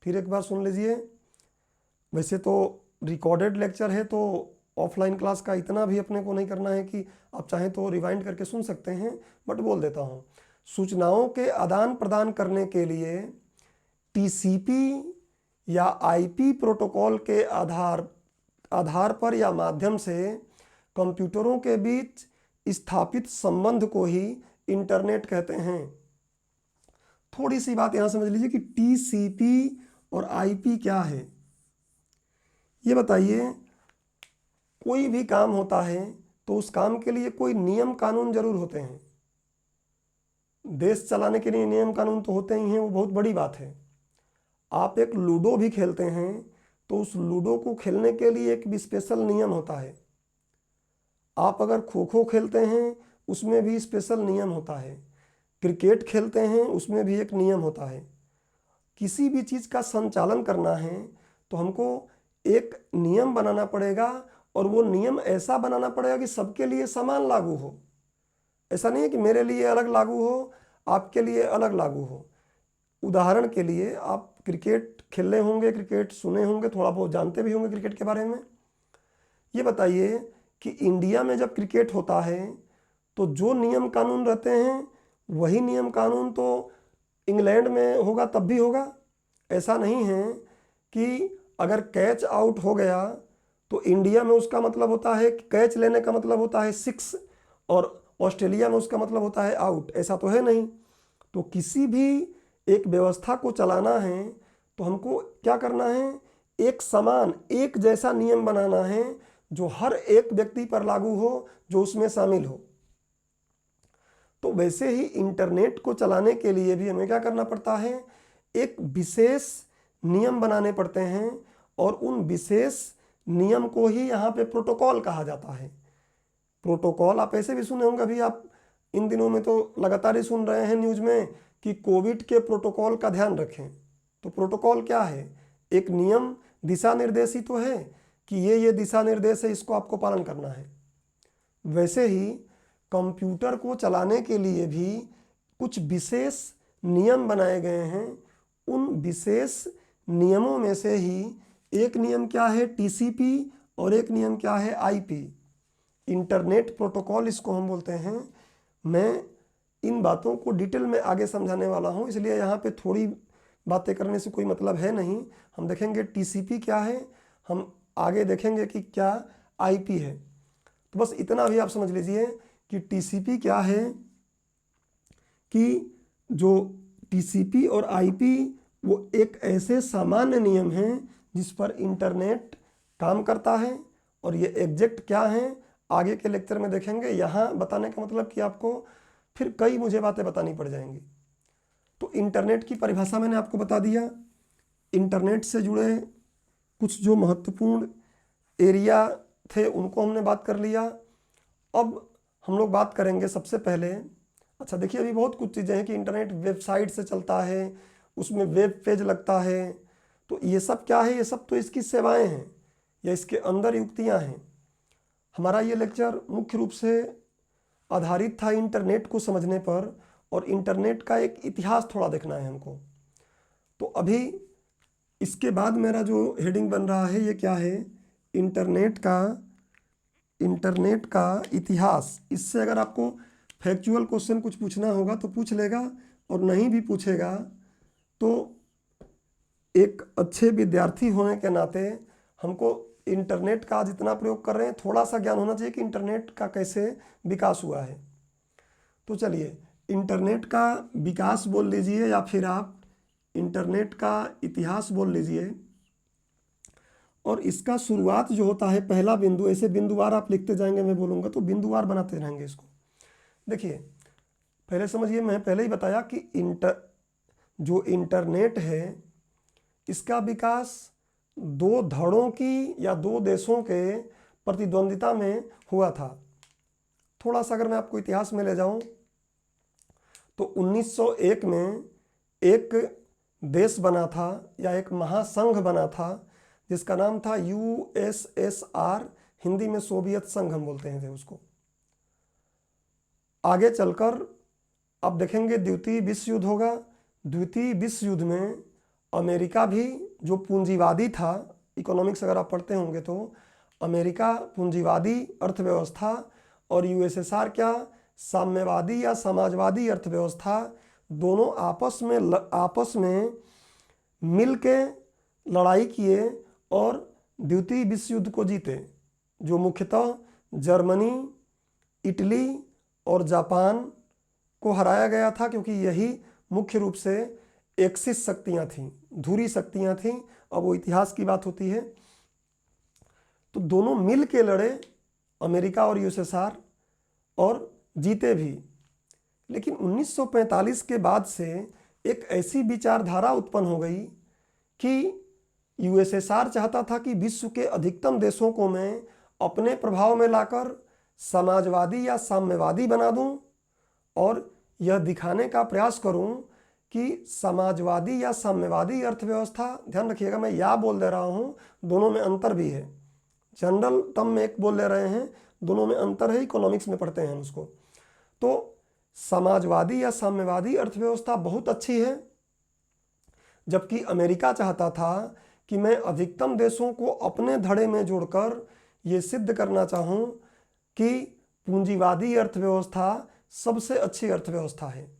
[SPEAKER 1] फिर एक बार सुन लीजिए। वैसे तो रिकॉर्डेड लेक्चर है तो ऑफलाइन क्लास का इतना भी अपने को नहीं करना है कि आप चाहें तो रिवाइंड करके सुन सकते हैं, बट बोल देता हूँ। सूचनाओं के आदान प्रदान करने के लिए टीसीपी या आईपी प्रोटोकॉल के आधार पर या माध्यम से कंप्यूटरों के बीच स्थापित संबंध को ही इंटरनेट कहते हैं। थोड़ी सी बात यहाँ समझ लीजिए कि टीसीपी और आईपी क्या है। ये बताइए, कोई भी काम होता है तो उस काम के लिए कोई नियम कानून जरूर होते हैं। देश चलाने के लिए नियम कानून तो होते ही हैं, वो बहुत बड़ी बात है। आप एक लूडो भी खेलते हैं तो उस लूडो को खेलने के लिए एक स्पेशल नियम होता है। आप अगर खो खो खेलते हैं उसमें भी स्पेशल नियम होता है। क्रिकेट खेलते हैं उसमें भी एक नियम होता है। किसी भी चीज़ का संचालन करना है तो हमको एक नियम बनाना पड़ेगा, और वो नियम ऐसा बनाना पड़ेगा कि सबके लिए समान लागू हो। ऐसा नहीं है कि मेरे लिए अलग लागू हो, आपके लिए अलग लागू हो। उदाहरण के लिए आप क्रिकेट खेले होंगे, क्रिकेट सुने होंगे, थोड़ा बहुत जानते भी होंगे क्रिकेट के बारे में। ये बताइए कि इंडिया में जब क्रिकेट होता है तो जो नियम कानून रहते हैं वही नियम कानून तो इंग्लैंड में होगा तब भी होगा। ऐसा नहीं है कि अगर कैच आउट हो गया तो इंडिया में उसका मतलब होता है कैच लेने का मतलब होता है 6 और ऑस्ट्रेलिया में उसका मतलब होता है आउट। ऐसा तो है नहीं। तो किसी भी एक व्यवस्था को चलाना है तो हमको क्या करना है, एक समान एक जैसा नियम बनाना है जो हर एक व्यक्ति पर लागू हो जो उसमें शामिल हो। तो वैसे ही इंटरनेट को चलाने के लिए भी हमें क्या करना पड़ता है, एक विशेष नियम बनाने पड़ते हैं और उन विशेष नियम को ही यहाँ पे प्रोटोकॉल कहा जाता है। प्रोटोकॉल आप ऐसे भी सुने होंगे, अभी आप इन दिनों में तो लगातार ही सुन रहे हैं न्यूज़ में कि कोविड के प्रोटोकॉल का ध्यान रखें। तो प्रोटोकॉल क्या है, एक नियम दिशा निर्देश ही तो है कि ये दिशा निर्देश है, इसको आपको पालन करना है। वैसे ही कंप्यूटर को चलाने के लिए भी कुछ विशेष नियम बनाए गए हैं। उन विशेष नियमों में से ही एक नियम क्या है, टीसीपी, और एक नियम क्या है, आईपी, इंटरनेट प्रोटोकॉल इसको हम बोलते हैं। मैं इन बातों को डिटेल में आगे समझाने वाला हूं, इसलिए यहाँ पे थोड़ी बातें करने से कोई मतलब है नहीं। हम देखेंगे टीसीपी क्या है, हम आगे देखेंगे कि क्या आईपी है। तो बस इतना भी आप समझ लीजिए कि टीसीपी क्या है, कि जो टीसीपी और आईपी वो एक ऐसे सामान्य नियम हैं जिस पर इंटरनेट काम करता है। और ये एग्जैक्ट क्या हैं आगे के लेक्चर में देखेंगे। यहाँ बताने का मतलब कि आपको फिर कई मुझे बातें बतानी पड़ जाएंगी। तो इंटरनेट की परिभाषा मैंने आपको बता दिया। इंटरनेट से जुड़े कुछ जो महत्वपूर्ण एरिया थे उनको हमने बात कर लिया। अब हम लोग बात करेंगे सबसे पहले, अच्छा देखिए अभी बहुत कुछ चीज़ें हैं कि इंटरनेट वेबसाइट से चलता है, उसमें वेब पेज लगता है। तो ये सब क्या है, ये सब तो इसकी सेवाएं हैं या इसके अंदर युक्तियां हैं। हमारा ये लेक्चर मुख्य रूप से आधारित था इंटरनेट को समझने पर, और इंटरनेट का एक इतिहास थोड़ा देखना है हमको। तो अभी इसके बाद मेरा जो हेडिंग बन रहा है ये क्या है, इंटरनेट का इतिहास। इससे अगर आपको फैक्चुअल क्वेश्चन कुछ पूछना होगा तो पूछ लेगा, और नहीं भी पूछेगा तो एक अच्छे विद्यार्थी होने के नाते हमको इंटरनेट का जितना प्रयोग कर रहे हैं थोड़ा सा ज्ञान होना चाहिए कि इंटरनेट का कैसे विकास हुआ है। तो चलिए इंटरनेट का विकास बोल लीजिए या फिर आप इंटरनेट का इतिहास बोल लीजिए। और इसका शुरुआत जो होता है, पहला बिंदु, ऐसे बिंदुवार आप लिखते जाएंगे, मैं बोलूँगा तो बिंदुवार बनाते रहेंगे इसको। देखिए पहले समझिए, मैं पहले ही बताया कि जो इंटरनेट है इसका विकास दो धड़ों की या दो देशों के प्रतिद्वंदिता में हुआ था। थोड़ा सा अगर मैं आपको इतिहास में ले जाऊं तो 1901 में एक देश बना था या एक महासंघ बना था जिसका नाम था यूएसएसआर, हिंदी में सोवियत संघ हम बोलते हैं उसको। आगे चलकर अब देखेंगे द्वितीय विश्व युद्ध होगा। द्वितीय विश्व युद्ध में अमेरिका भी जो पूंजीवादी था, इकोनॉमिक्स अगर आप पढ़ते होंगे तो अमेरिका पूंजीवादी अर्थव्यवस्था और यूएसएसआर क्या, साम्यवादी या समाजवादी अर्थव्यवस्था, दोनों आपस में मिल के लड़ाई किए और द्वितीय विश्व युद्ध को जीते, जो मुख्यतः जर्मनी, इटली और जापान को हराया गया था, क्योंकि यही मुख्य रूप से एक्सिस शक्तियां थीं, धुरी शक्तियां थीं। अब वो इतिहास की बात होती है। तो दोनों मिल के लड़े, अमेरिका और यूएसएसआर, और जीते भी। लेकिन 1945 के बाद से एक ऐसी विचारधारा उत्पन्न हो गई कि यूएसएसआर चाहता था कि विश्व के अधिकतम देशों को मैं अपने प्रभाव में लाकर समाजवादी या साम्यवादी बना दूं, और यह दिखाने का प्रयास करूं कि समाजवादी या साम्यवादी अर्थव्यवस्था, ध्यान रखिएगा मैं या बोल दे रहा हूं, दोनों में अंतर भी है। जनरल टर्म में एक बोल ले रहे हैं, दोनों में अंतर है, इकोनॉमिक्स में पढ़ते हैं उसको। तो समाजवादी या साम्यवादी अर्थव्यवस्था बहुत अच्छी है, जबकि अमेरिका चाहता था कि मैं अधिकतम देशों को अपने धड़े में जोड़कर ये सिद्ध करना चाहूँ कि पूंजीवादी अर्थव्यवस्था सबसे अच्छी अर्थव्यवस्था है।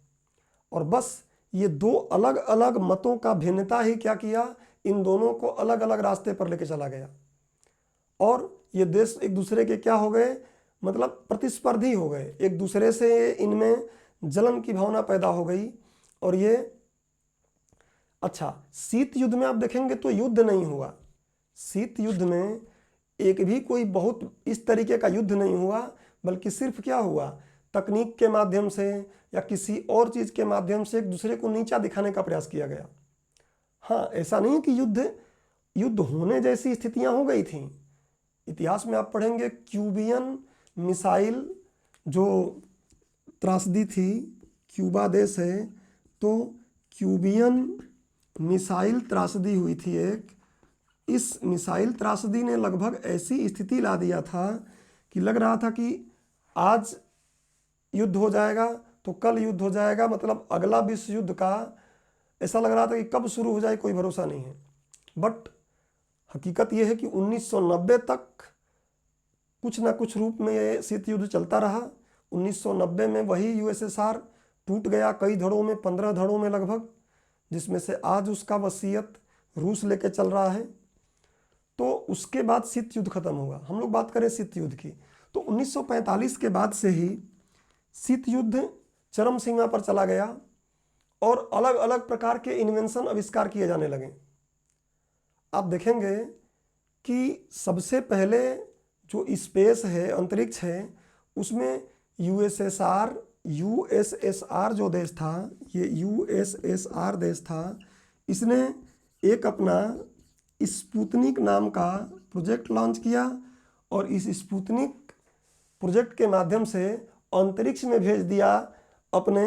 [SPEAKER 1] और बस ये दो अलग अलग मतों का भिन्नता ही क्या किया, इन दोनों को अलग अलग रास्ते पर लेके चला गया। और ये देश एक दूसरे के क्या हो गए, मतलब प्रतिस्पर्धी हो गए, एक दूसरे से इनमें जलन की भावना पैदा हो गई। और ये अच्छा, शीत युद्ध में आप देखेंगे तो युद्ध नहीं हुआ। शीत युद्ध में एक भी कोई बहुत इस तरीके का युद्ध नहीं हुआ, बल्कि सिर्फ क्या हुआ, तकनीक के माध्यम से या किसी और चीज़ के माध्यम से एक दूसरे को नीचा दिखाने का प्रयास किया गया। हाँ, ऐसा नहीं कि युद्ध होने जैसी स्थितियां हो गई थीं। इतिहास में आप पढ़ेंगे क्यूबियन मिसाइल जो त्रासदी थी, क्यूबा देश है, तो क्यूबियन मिसाइल त्रासदी हुई थी एक। इस मिसाइल त्रासदी ने लगभग ऐसी स्थिति ला दिया था कि लग रहा था कि आज युद्ध हो जाएगा तो कल युद्ध हो जाएगा, मतलब अगला विश्व युद्ध का ऐसा लग रहा था कि कब शुरू हो जाए कोई भरोसा नहीं है। बट हकीकत यह है कि 1990 तक कुछ ना कुछ रूप में ये शीत युद्ध चलता रहा। 1990 में वही यूएसएसआर टूट गया कई धड़ों में, 15 धड़ों में लगभग, जिसमें से आज उसका वसीयत रूस लेके चल रहा है। तो उसके बाद शीत युद्ध खत्म होगा। हम लोग बात करें शीत युद्ध की, तो 1945 के बाद से ही शीत युद्ध चरम सीमा पर चला गया और अलग अलग प्रकार के इन्वेंशन आविष्कार किए जाने लगे। आप देखेंगे कि सबसे पहले जो स्पेस है, अंतरिक्ष है, उसमें यूएसएसआर जो देश था, ये यूएसएसआर देश था, इसने एक अपना स्पुतनिक नाम का प्रोजेक्ट लॉन्च किया और इस स्पुतनिक प्रोजेक्ट के माध्यम से अंतरिक्ष में भेज दिया अपने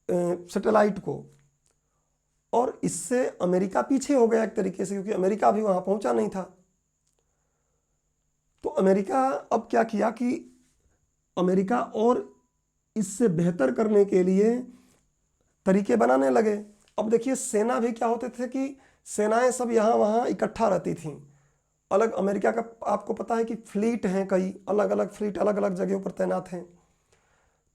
[SPEAKER 1] सैटेलाइट को। और इससे अमेरिका पीछे हो गया एक तरीके से, क्योंकि अमेरिका भी वहाँ पहुँचा नहीं था। तो अमेरिका अब क्या किया कि अमेरिका और इससे बेहतर करने के लिए तरीके बनाने लगे। अब देखिए, सेना भी क्या होते थे कि सेनाएं सब यहाँ वहाँ इकट्ठा रहती थीं। अलग अमेरिका का आपको पता है कि फ्लीट हैं, कई अलग अलग फ्लीट अलग अलग जगहों पर तैनात हैं।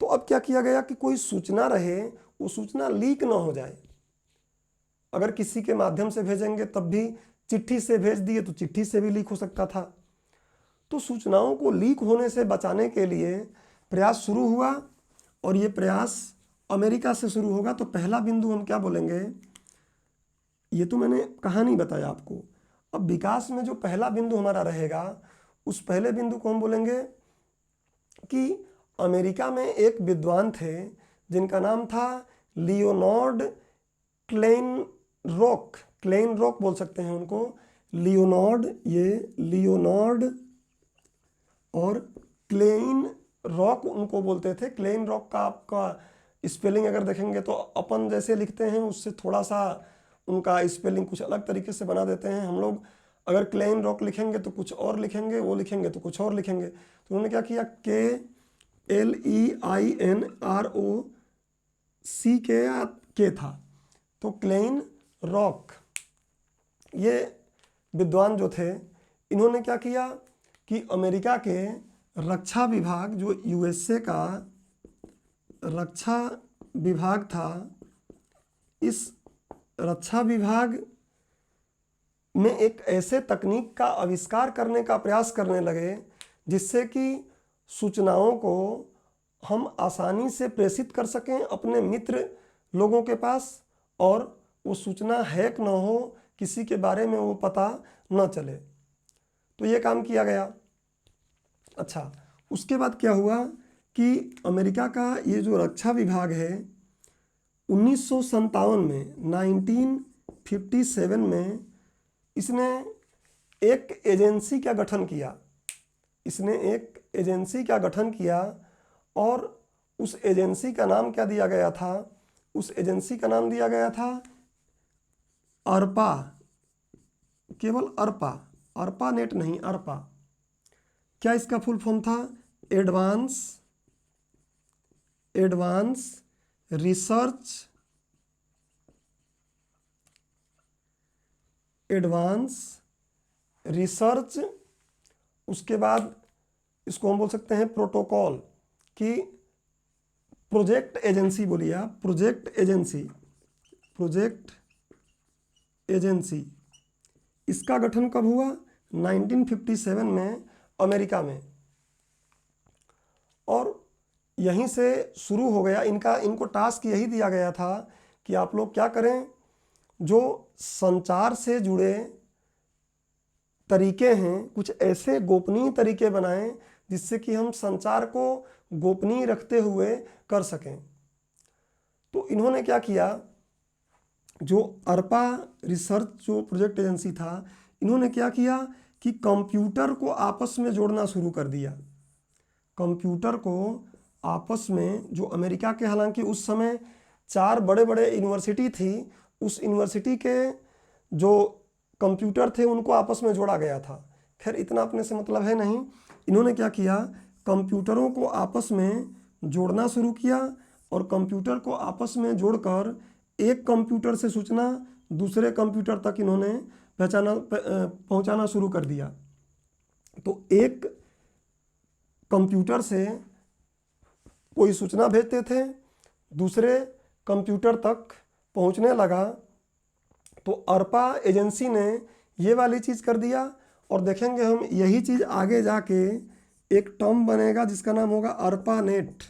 [SPEAKER 1] तो अब क्या किया गया कि कोई सूचना रहे, वो सूचना लीक ना हो जाए। अगर किसी के माध्यम से भेजेंगे तब भी, चिट्ठी से भेज दिए तो चिट्ठी से भी लीक हो सकता था। तो सूचनाओं को लीक होने से बचाने के लिए प्रयास शुरू हुआ, और ये प्रयास अमेरिका से शुरू होगा। तो पहला बिंदु हम क्या बोलेंगे, ये तो मैंने कहानी बताया आपको। अब विकास में जो पहला बिंदु हमारा रहेगा, उस पहले बिंदु को हम बोलेंगे कि अमेरिका में एक विद्वान थे जिनका नाम था लियोनार्ड क्लेनरॉक। क्लेनरॉक बोल सकते हैं उनको, लियोनार्ड और क्लेन रॉक उनको बोलते थे। क्लेन रॉक का आपका स्पेलिंग अगर देखेंगे तो अपन जैसे लिखते हैं उससे थोड़ा सा उनका स्पेलिंग कुछ अलग तरीके से बना देते हैं। हम लोग अगर क्लेन रॉक लिखेंगे तो कुछ और लिखेंगे, वो लिखेंगे तो कुछ और लिखेंगे। तो उन्होंने क्या किया, KLEINROCK था, तो क्लेन रॉक ये विद्वान जो थे, इन्होंने क्या किया कि अमेरिका के रक्षा विभाग, जो यूएसए का रक्षा विभाग था, इस रक्षा विभाग में एक ऐसे तकनीक का आविष्कार करने का प्रयास करने लगे जिससे कि सूचनाओं को हम आसानी से प्रेषित कर सकें अपने मित्र लोगों के पास, और वो सूचना हैक ना हो, किसी के बारे में वो पता न चले। तो ये काम किया गया। अच्छा, उसके बाद क्या हुआ कि अमेरिका का ये जो रक्षा विभाग है, 1957 में 1957 में इसने एक एजेंसी का गठन किया। इसने एक एजेंसी का गठन किया और उस एजेंसी का नाम क्या दिया गया था, उस एजेंसी का नाम दिया गया था अर्पा, केवल अर्पा, अर्पा नेट नहीं, अर्पा। क्या इसका फुल फॉर्म था, एडवांस रिसर्च, उसके बाद इसको हम बोल सकते हैं प्रोटोकॉल, कि प्रोजेक्ट एजेंसी, बोलिए आप, प्रोजेक्ट एजेंसी, प्रोजेक्ट एजेंसी, इसका गठन कब हुआ? 1957 में अमेरिका में। और यहीं से शुरू हो गया इनको टास्क यही दिया गया था कि आप लोग क्या करें, जो संचार से जुड़े तरीके हैं कुछ ऐसे गोपनीय तरीके बनाएं जिससे कि हम संचार को गोपनीय रखते हुए कर सकें। तो इन्होंने क्या किया, जो अर्पा रिसर्च जो प्रोजेक्ट एजेंसी था, इन्होंने क्या किया कि कंप्यूटर को आपस में जोड़ना शुरू कर दिया। कंप्यूटर को आपस में, जो अमेरिका के, हालांकि उस समय 4 बड़े बड़े यूनिवर्सिटी थी, उस यूनिवर्सिटी के जो कंप्यूटर थे उनको आपस में जोड़ा गया था। खैर इतना अपने से मतलब है नहीं। इन्होंने क्या किया, कंप्यूटरों को आपस में जोड़ना शुरू किया और कंप्यूटर को आपस में जोड़कर एक कंप्यूटर से सूचना दूसरे कंप्यूटर तक इन्होंने पहुंचाना शुरू कर दिया। तो एक कंप्यूटर से कोई सूचना भेजते थे, दूसरे कंप्यूटर तक पहुंचने लगा। तो अर्पा एजेंसी ने ये वाली चीज़ कर दिया। और देखेंगे हम यही चीज़ आगे जाके एक टर्म बनेगा जिसका नाम होगा अर्पा नेट।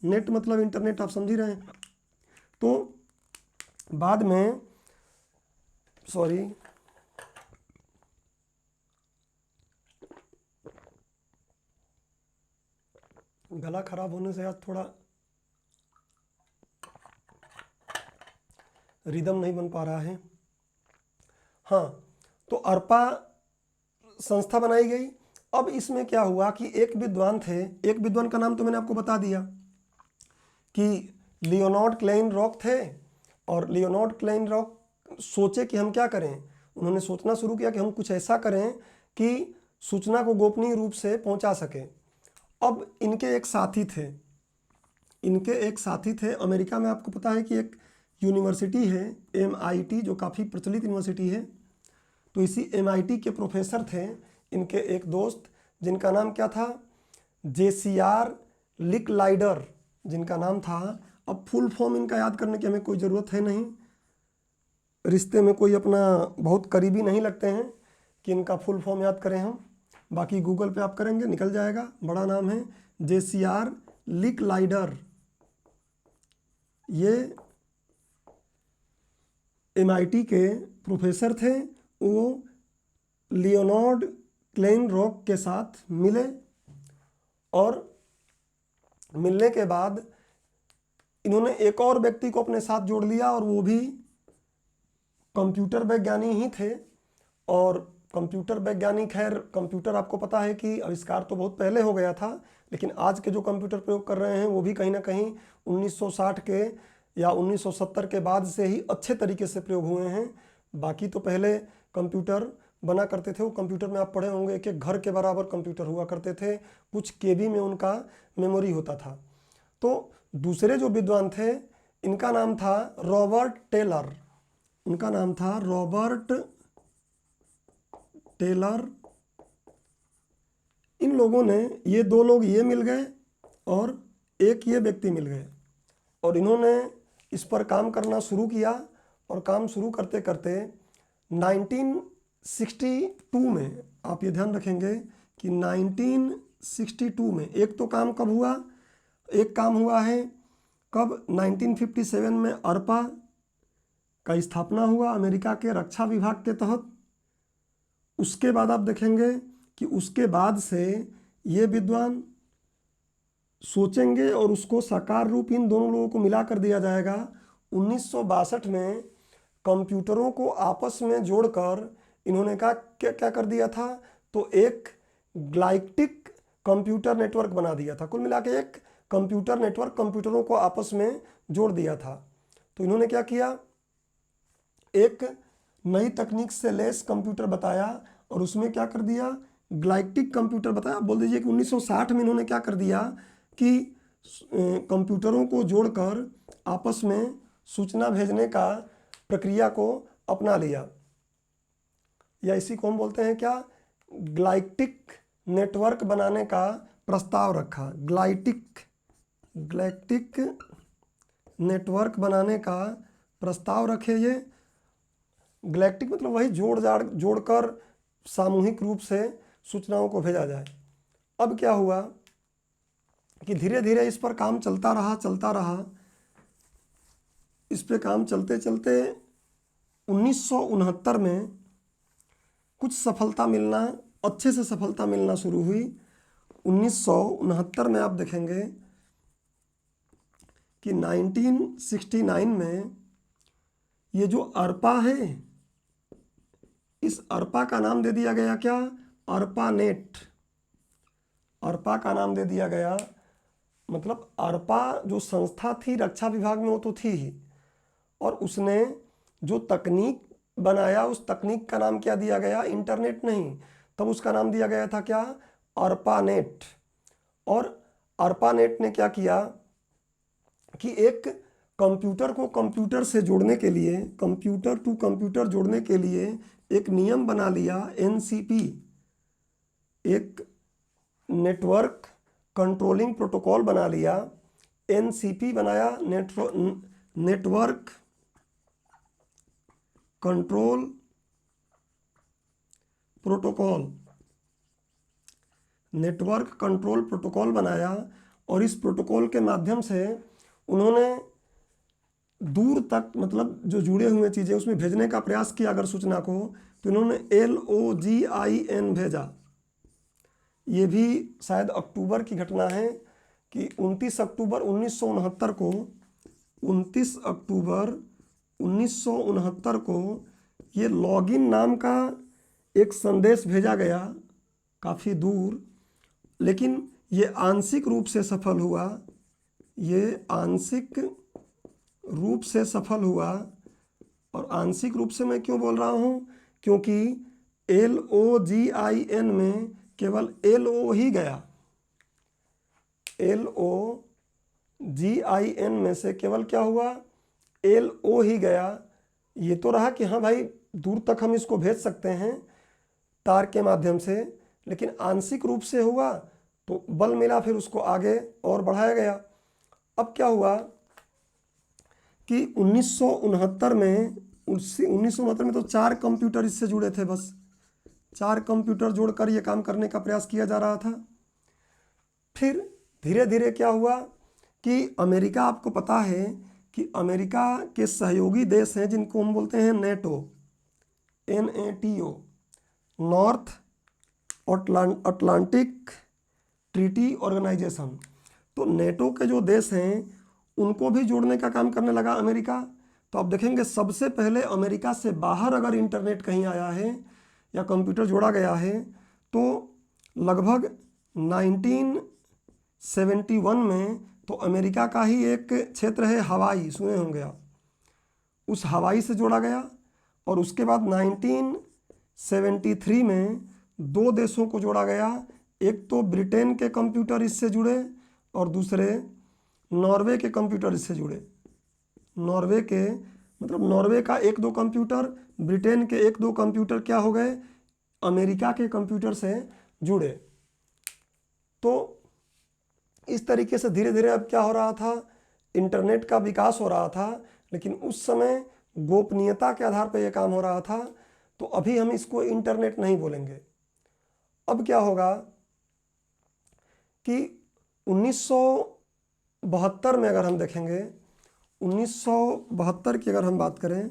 [SPEAKER 1] नेट मतलब इंटरनेट, आप समझ ही रहे हैं। तो बाद में, सॉरी, गला खराब होने से आज थोड़ा रिदम नहीं बन पा रहा है। हाँ, तो अर्पा संस्था बनाई गई। अब इसमें क्या हुआ कि एक विद्वान थे, एक विद्वान का नाम तो मैंने आपको बता दिया कि लियोनार्ड क्लेइनरॉक थे। और लियोनार्ड क्लेइनरॉक सोचे कि हम क्या करें, उन्होंने सोचना शुरू किया कि हम कुछ ऐसा करें कि सूचना को गोपनीय रूप से पहुंचा सकें। अब इनके एक साथी थे अमेरिका में। आपको पता है कि एक यूनिवर्सिटी है MIT, जो काफ़ी प्रचलित यूनिवर्सिटी है। तो इसी MIT के प्रोफेसर थे इनके एक दोस्त, जिनका नाम क्या था, JCR लिकलाइडर जिनका नाम था। अब फुल फॉर्म इनका याद करने की हमें कोई ज़रूरत है नहीं, रिश्ते में कोई अपना बहुत करीबी नहीं लगते हैं कि इनका फुल फॉर्म याद करें हम। बाकी गूगल पे आप करेंगे निकल जाएगा। बड़ा नाम है JCR लिकलाइडर। ये MIT के प्रोफेसर थे। वो लियोनार्ड क्लेइनरॉक के साथ मिले और मिलने के बाद इन्होंने एक और व्यक्ति को अपने साथ जोड़ लिया और वो भी कंप्यूटर वैज्ञानिक ही थे। और कंप्यूटर वैज्ञानिक, खैर कंप्यूटर आपको पता है कि आविष्कार तो बहुत पहले हो गया था, लेकिन आज के जो कंप्यूटर प्रयोग कर रहे हैं वो भी कहीं ना कहीं 1960 के या 1970 के बाद से ही अच्छे तरीके से प्रयोग हुए हैं। बाकी तो पहले कंप्यूटर बना करते थे, वो कंप्यूटर में आप पढ़े होंगे एक घर के बराबर कंप्यूटर हुआ करते थे, कुछ KB में उनका मेमोरी होता था। तो दूसरे जो विद्वान थे, इनका नाम था रॉबर्ट टेलर। उनका नाम था रॉबर्ट टेलर। इन लोगों ने, ये 2 लोग ये मिल गए और एक ये व्यक्ति मिल गए और इन्होंने इस पर काम करना शुरू किया। और काम शुरू करते करते 1962 में, आप ये ध्यान रखेंगे कि 1962 में एक तो काम कब हुआ, एक काम हुआ है कब, 1957 में अर्पा का स्थापना हुआ अमेरिका के रक्षा विभाग के तहत। उसके बाद आप देखेंगे कि उसके बाद से ये विद्वान सोचेंगे और उसको साकार रूप इन दोनों लोगों को मिला कर दिया जाएगा। 1962 में कंप्यूटरों को आपस में जोड़कर इन्होंने क्या कर दिया था, तो एक गैलेक्टिक कंप्यूटर नेटवर्क बना दिया था। कुल मिला के एक कंप्यूटर नेटवर्क कंप्यूटरों को आपस में जोड़ दिया था। तो इन्होंने क्या किया, एक नई तकनीक से लैस कंप्यूटर बताया और उसमें क्या कर दिया, गैलेक्टिक कंप्यूटर बताया। बोल दीजिए कि 1960 में इन्होंने क्या कर दिया कि कंप्यूटरों को जोड़कर आपस में सूचना भेजने का प्रक्रिया को अपना लिया, या इसी को हम बोलते हैं क्या, गैलेक्टिक नेटवर्क बनाने का प्रस्ताव रखा। गैलेक्टिक नेटवर्क बनाने का प्रस्ताव रखे ये। गैलेक्टिक मतलब वही जोड़कर सामूहिक रूप से सूचनाओं को भेजा जाए। अब क्या हुआ कि धीरे धीरे इस पर काम चलता रहा। इस पे काम चलते चलते 1969 में कुछ सफलता मिलना, अच्छे से सफलता मिलना शुरू हुई। 1969 में आप देखेंगे कि 1969 में ये जो अर्पा है, इस अर्पा का नाम दे दिया गया क्या? अर्पानेट। अर्पा का नाम दे दिया गया, मतलब अर्पा जो संस्था थी रक्षा विभाग में वो तो थी ही, और उसने जो तकनीक बनाया उस तकनीक का नाम क्या दिया गया? इंटरनेट नहीं, तब उसका नाम दिया गया था क्या? अर्पानेट। और अर्पानेट ने क्या किया कि एक कंप्यूटर को कंप्यूटर से जोड़ने के लिए, कंप्यूटर टू कंप्यूटर जोड़ने के लिए एक नियम बना लिया, एनसीपी, एक नेटवर्क कंट्रोलिंग प्रोटोकॉल बना लिया। एनसीपी बनाया, network control protocol, network control protocol बनाया। और इस प्रोटोकॉल के माध्यम से उन्होंने दूर तक, मतलब जो जुड़े हुए चीज़ें उसमें भेजने का प्रयास किया अगर सूचना को, तो इन्होंने LOGIN भेजा। ये भी शायद अक्टूबर की घटना है कि 29 अक्टूबर 1969 को, 29 अक्टूबर 1969 को ये लॉगिन नाम का एक संदेश भेजा गया काफ़ी दूर, लेकिन ये आंशिक रूप से सफल हुआ। ये आंशिक रूप से सफल हुआ। और आंशिक रूप से मैं क्यों बोल रहा हूँ? क्योंकि LOGIN में केवल LO ही गया। LOGIN में से केवल क्या हुआ? LO ही गया। ये तो रहा कि हाँ भाई दूर तक हम इसको भेज सकते हैं तार के माध्यम से, लेकिन आंशिक रूप से हुआ तो बल मिला, फिर उसको आगे और बढ़ाया गया। अब क्या हुआ कि 1969 में, 1969 में तो 4 कंप्यूटर इससे जुड़े थे, बस 4 कंप्यूटर जोड़कर ये काम करने का प्रयास किया जा रहा था। फिर धीरे धीरे क्या हुआ कि अमेरिका, आपको पता है कि अमेरिका के सहयोगी देश हैं जिनको हम बोलते हैं NATO, NATO, North Atlantic Treaty Organization. तो नेटो के जो देश हैं उनको भी जोड़ने का काम करने लगा अमेरिका। तो आप देखेंगे सबसे पहले अमेरिका से बाहर अगर इंटरनेट कहीं आया है या कंप्यूटर जोड़ा गया है तो लगभग 1971 में तो अमेरिका का ही एक क्षेत्र है हवाई, सुने होंगे आप, उस हवाई से जोड़ा गया। और उसके बाद 1973 में 2 देशों को जोड़ा गया, एक तो ब्रिटेन के कंप्यूटर इससे जुड़े और दूसरे नॉर्वे के कंप्यूटर इससे जुड़े। नॉर्वे के, मतलब नॉर्वे का 1-2 कंप्यूटर, ब्रिटेन के 1-2 कंप्यूटर क्या हो गए? अमेरिका के कंप्यूटर से जुड़े। तो इस तरीके से धीरे धीरे अब क्या हो रहा था? इंटरनेट का विकास हो रहा था, लेकिन उस समय गोपनीयता के आधार पर यह काम हो रहा था। तो अभी हम इसको इंटरनेट नहीं बोलेंगे। अब क्या होगा कि 1972 में अगर हम देखेंगे, 1972 की अगर हम बात करें,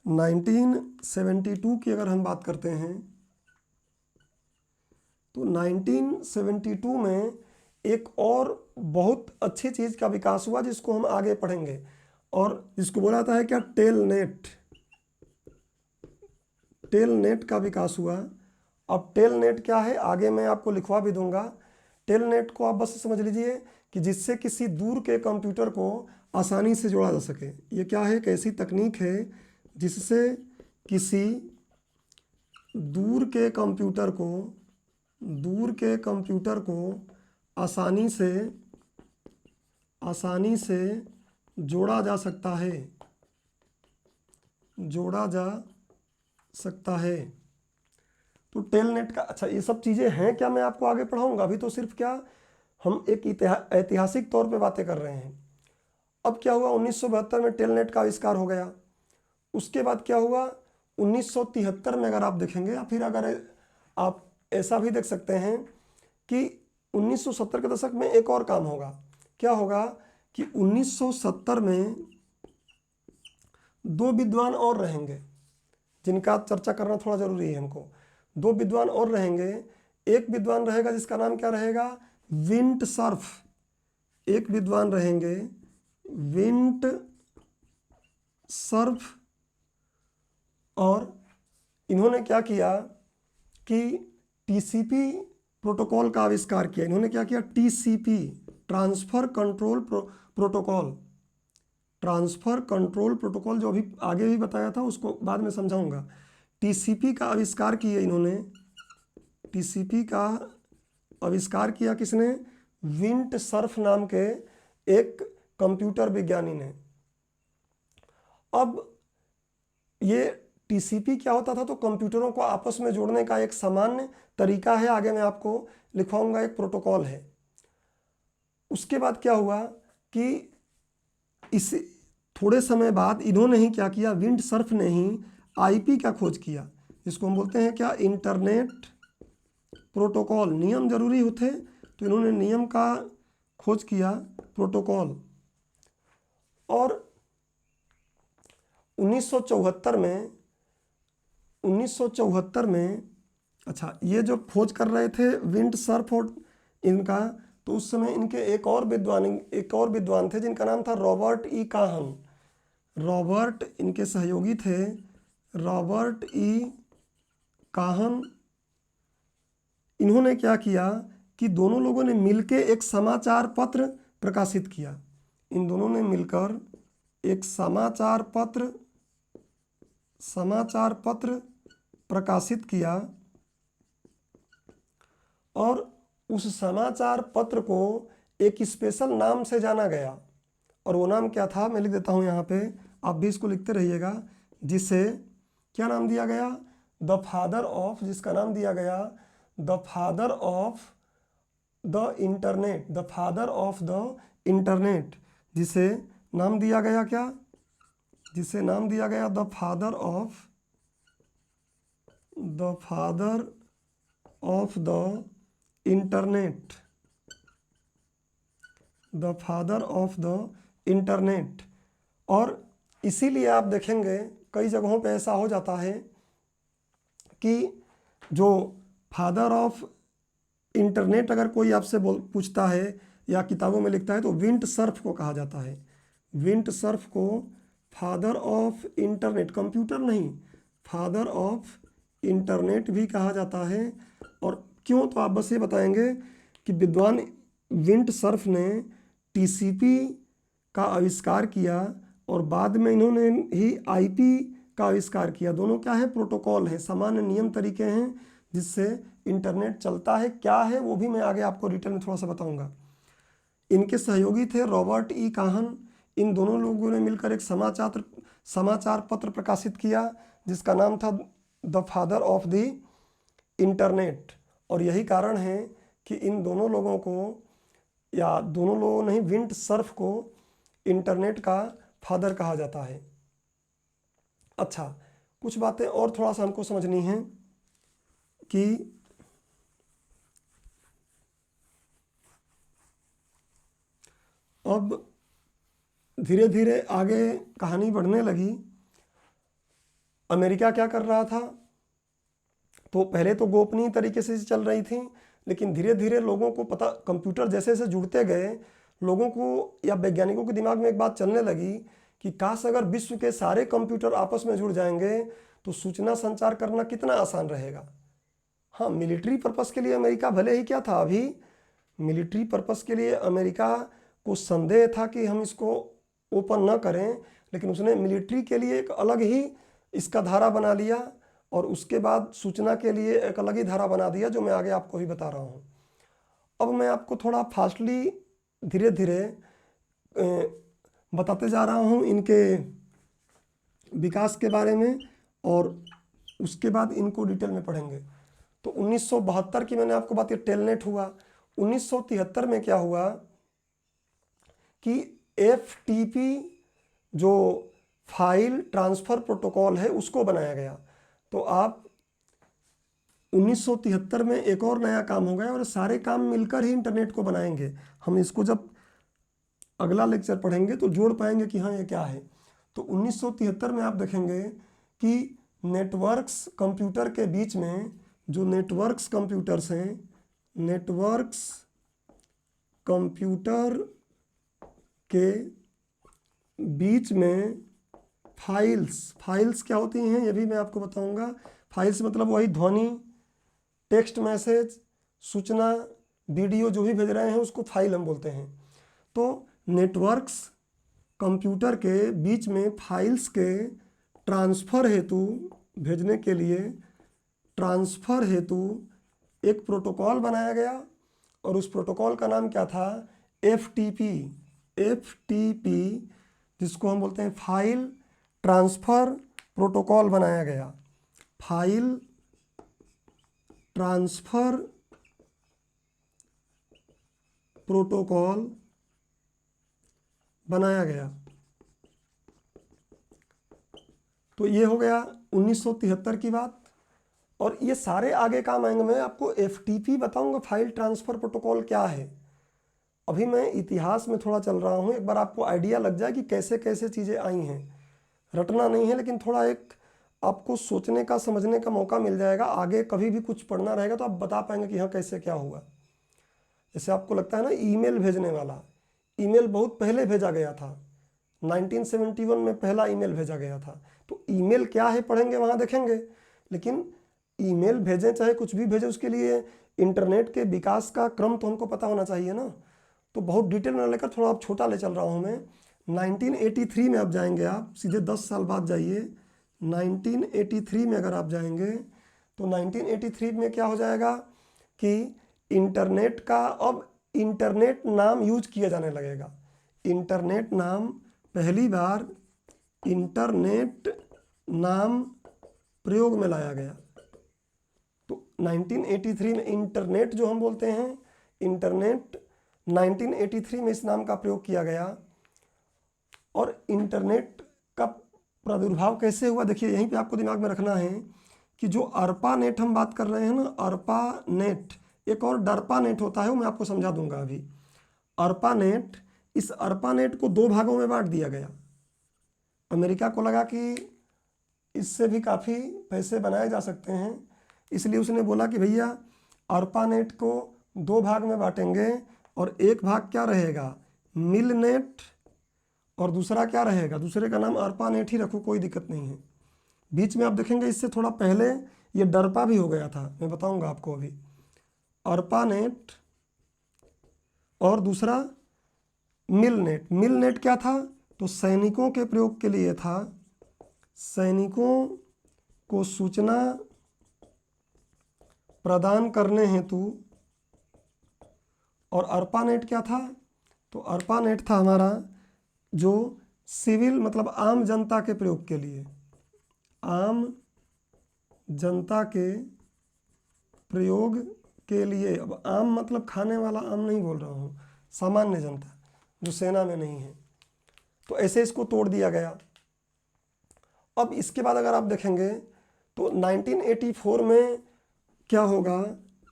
[SPEAKER 1] नाइनटीन 1972 की अगर हम बात करते हैं तो 1972 में एक और बहुत अच्छी चीज़ का विकास हुआ जिसको हम आगे पढ़ेंगे, और जिसको बोला जाता है क्या? टेलनेट का विकास हुआ। अब टेलनेट क्या है आगे मैं आपको लिखवा भी दूंगा। टेलनेट को आप बस समझ लीजिए कि जिससे किसी दूर के कंप्यूटर को आसानी से जोड़ा जा सके। ये क्या है? एक ऐसी तकनीक है जिससे किसी दूर के कंप्यूटर को आसानी से जोड़ा जा सकता है, जोड़ा जा सकता है। तो टेलनेट का, अच्छा ये सब चीज़ें हैं क्या, मैं आपको आगे पढ़ाऊंगा, अभी तो सिर्फ क्या हम एक ऐतिहासिक तौर पे बातें कर रहे हैं। अब क्या हुआ, 1972 में टेलनेट का आविष्कार हो गया। उसके बाद क्या हुआ, 1973 में अगर आप देखेंगे, या फिर अगर आप ऐसा भी देख सकते हैं कि 1970 के दशक में एक और काम होगा। क्या होगा कि 1970 में दो विद्वान और रहेंगे जिनका चर्चा करना थोड़ा जरूरी है हमको। दो विद्वान और रहेंगे। एक विद्वान रहेगा जिसका नाम क्या रहेगा, विंट सर्फ। एक विद्वान रहेंगे विंट सर्फ। और इन्होंने क्या किया कि टीसीपी प्रोटोकॉल का आविष्कार किया। इन्होंने क्या किया, TCP, transfer control protocol. Transfer control protocol जो अभी आगे भी बताया था, उसको बाद में समझाऊंगा। टीसीपी का आविष्कार किया इन्होंने। टीसीपी का आविष्कार किया किसने, विंट सर्फ नाम के एक कंप्यूटर विज्ञानी ने। अब ये टीसीपी क्या होता था, तो कंप्यूटरों को आपस में जोड़ने का एक सामान्य तरीका है, आगे मैं आपको लिखवाऊंगा, एक प्रोटोकॉल है। उसके बाद क्या हुआ कि इस थोड़े समय बाद इन्होंने ही क्या किया, विंड सर्फ ने ही आईपी का खोज किया, जिसको हम बोलते हैं क्या, इंटरनेट प्रोटोकॉल। नियम जरूरी होते, तो इन्होंने नियम का खोज किया, प्रोटोकॉल। और 1974 में अच्छा, ये जो खोज कर रहे थे विंड सर्फ और इनका, तो उस समय इनके एक और विद्वान थे जिनका नाम था रॉबर्ट ई काहन। रॉबर्ट इनके सहयोगी थे, रॉबर्ट ई काहन। इन्होंने क्या किया कि दोनों लोगों ने मिलकर एक समाचार पत्र प्रकाशित किया। इन दोनों ने मिलकर एक समाचार पत्र प्रकाशित किया। और उस समाचार पत्र को एक स्पेशल नाम से जाना गया, और वो नाम क्या था, मैं लिख देता हूँ यहाँ पे, आप भी इसको लिखते रहिएगा। जिसे क्या नाम दिया गया, द फादर ऑफ, जिसका नाम दिया गया the father of the internet, the father of the internet. जिसे नाम दिया गया क्या, जिसे नाम दिया गया the father of the internet, the father of the internet. और इसीलिए आप देखेंगे कई जगहों पे ऐसा हो जाता है कि जो फादर ऑफ इंटरनेट अगर कोई आपसे पूछता है या किताबों में लिखता है, तो विंट सर्फ को कहा जाता है। विंट सर्फ को फादर ऑफ इंटरनेट, कंप्यूटर नहीं, फादर ऑफ इंटरनेट भी कहा जाता है। और क्यों, तो आप बस ये बताएंगे कि विद्वान विंट सर्फ ने टीसीपी का आविष्कार किया, और बाद में इन्होंने ही आईपी का आविष्कार किया। दोनों क्या है, प्रोटोकॉल है, सामान्य नियम तरीके हैं जिससे इंटरनेट चलता है। क्या है वो भी मैं आगे आपको रिटर्न में थोड़ा सा बताऊंगा। इनके सहयोगी थे रॉबर्ट ई काहन। इन दोनों लोगों ने मिलकर एक समाचार पत्र प्रकाशित किया जिसका नाम था the father of the internet. और यही कारण है कि इन दोनों लोगों को, या दोनों लोगों ने ही विंड सर्फ को इंटरनेट का फादर कहा जाता है। अच्छा, कुछ बातें और थोड़ा सा हमको समझनी है कि अब धीरे धीरे आगे कहानी बढ़ने लगी। अमेरिका क्या कर रहा था, तो पहले तो गोपनीय तरीके से चल रही थी, लेकिन धीरे धीरे लोगों को पता, कंप्यूटर जैसे जैसे जुड़ते गए, लोगों को या वैज्ञानिकों के दिमाग में एक बात चलने लगी कि काश अगर विश्व के सारे कंप्यूटर आपस में जुड़ जाएंगे तो सूचना संचार करना कितना आसान रहेगा। हाँ, मिलिट्री पर्पस के लिए अमेरिका भले ही क्या था, अभी मिलिट्री पर्पस के लिए अमेरिका को संदेह था कि हम इसको ओपन न करें, लेकिन उसने मिलिट्री के लिए एक अलग ही इसका धारा बना लिया, और उसके बाद सूचना के लिए एक अलग ही धारा बना दिया, जो मैं आगे आपको ही बता रहा हूँ। अब मैं आपको थोड़ा फास्टली धीरे धीरे बताते जा रहा हूँ इनके विकास के बारे में, और उसके बाद इनको डिटेल में पढ़ेंगे। तो 1972 की मैंने आपको बात, ये टेलनेट हुआ। 1973 में क्या हुआ कि FTP जो फाइल ट्रांसफ़र प्रोटोकॉल है उसको बनाया गया। तो आप 1973 में एक और नया काम हो गया, और सारे काम मिलकर ही इंटरनेट को बनाएंगे। हम इसको जब अगला लेक्चर पढ़ेंगे तो जोड़ पाएंगे कि हाँ ये क्या है। तो 1973 में आप देखेंगे कि नेटवर्क्स कंप्यूटर के बीच में, जो नेटवर्क्स कंप्यूटर्स हैं, नेटवर्क्स कंप्यूटर के बीच में फाइल्स क्या होती हैं ये भी मैं आपको बताऊंगा। फाइल्स मतलब वही ध्वनि, टेक्स्ट मैसेज, सूचना, वीडियो जो भी भेज रहे हैं उसको फाइल हम बोलते हैं। तो नेटवर्क्स कंप्यूटर के बीच में फाइल्स के ट्रांसफ़र हेतु, भेजने के लिए ट्रांसफ़र हेतु एक प्रोटोकॉल बनाया गया, और उस प्रोटोकॉल का नाम क्या था? FTP। जिसको हम बोलते हैं फाइल ट्रांसफ़र प्रोटोकॉल बनाया गया। फाइल ट्रांसफ़र प्रोटोकॉल बनाया गया। तो ये हो गया 1973 की बात। और ये सारे आगे काम आएंगे। मैं आपको FTP बताऊंगा, फाइल ट्रांसफ़र प्रोटोकॉल क्या है। अभी मैं इतिहास में थोड़ा चल रहा हूँ, एक बार आपको आइडिया लग जाए कि कैसे कैसे चीज़ें आई हैं। रटना नहीं है, लेकिन थोड़ा एक आपको सोचने का, समझने का मौका मिल जाएगा। आगे कभी भी कुछ पढ़ना रहेगा तो आप बता पाएंगे कि हाँ कैसे क्या हुआ। जैसे आपको लगता है ना ईमेल भेजने वाला, ईमेल बहुत पहले भेजा गया था, 1971 में पहला ईमेल भेजा गया था। तो ईमेल क्या है पढ़ेंगे, वहाँ देखेंगे। लेकिन ईमेल भेजें चाहे कुछ भी भेजें, उसके लिए इंटरनेट के विकास का क्रम तो हमको पता होना चाहिए ना। तो बहुत डिटेल में लेकर थोड़ा आप छोटा ले चल रहा हूँ मैं। 1983 में आप जाएंगे, आप सीधे 10 साल बाद जाइए। 1983 में अगर आप जाएंगे तो 1983 में क्या हो जाएगा कि इंटरनेट का अब इंटरनेट नाम यूज किया जाने लगेगा। इंटरनेट नाम पहली बार इंटरनेट नाम प्रयोग में लाया गया। तो 1983 में इंटरनेट जो हम बोलते हैं, इंटरनेट 1983 में इस नाम का प्रयोग किया गया। और इंटरनेट का प्रादुर्भाव कैसे हुआ, देखिए यहीं पे आपको दिमाग में रखना है कि जो अर्पा नेट हम बात कर रहे हैं ना, अर्पा नेट, एक और डरपा नेट होता है, वो मैं आपको समझा दूंगा अभी। अर्पा नेट, इस अर्पा नेट को 2 भागों में बांट दिया गया। अमेरिका को लगा कि इससे भी काफ़ी पैसे बनाए जा सकते हैं, इसलिए उसने बोला कि भैया अर्पा नेट को 2 भाग में बांटेंगे, और एक भाग क्या रहेगा, मिल नेट, और दूसरा क्या रहेगा, दूसरे का नाम अर्पा नेट ही रखो, कोई दिक्कत नहीं है। बीच में आप देखेंगे इससे थोड़ा पहले ये डरपा भी हो गया था, मैं बताऊंगा आपको अभी। अर्पा नेट और दूसरा मिल नेट। मिल नेट क्या था, तो सैनिकों के प्रयोग के लिए था, सैनिकों को सूचना प्रदान करने हेतु। और अर्पा नेट क्या था, तो अर्पा नेट था हमारा जो सिविल मतलब आम जनता के प्रयोग के लिए, आम जनता के प्रयोग के लिए। अब आम मतलब खाने वाला आम नहीं बोल रहा हूँ, सामान्य जनता जो सेना में नहीं है। तो ऐसे इसको तोड़ दिया गया। अब इसके बाद अगर आप देखेंगे तो 1984 में क्या होगा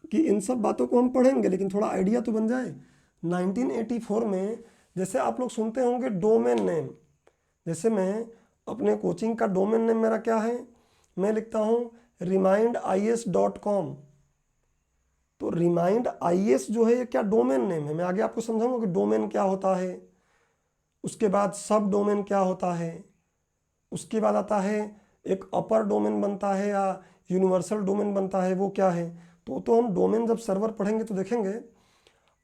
[SPEAKER 1] कि इन सब बातों को हम पढ़ेंगे, लेकिन थोड़ा आइडिया तो बन जाए। 1984 में जैसे आप लोग सुनते होंगे डोमेन नेम, जैसे मैं अपने कोचिंग का डोमेन नेम मेरा क्या है, मैं लिखता हूँ remindis.com। तो remindis जो है ये क्या डोमेन नेम है, मैं आगे आपको समझाऊंगा कि डोमेन क्या होता है। उसके बाद सब डोमेन क्या होता है, उसके बाद आता है एक अपर डोमेन बनता है या यूनिवर्सल डोमेन बनता है, वो क्या है। तो हम डोमेन जब सर्वर पढ़ेंगे तो देखेंगे।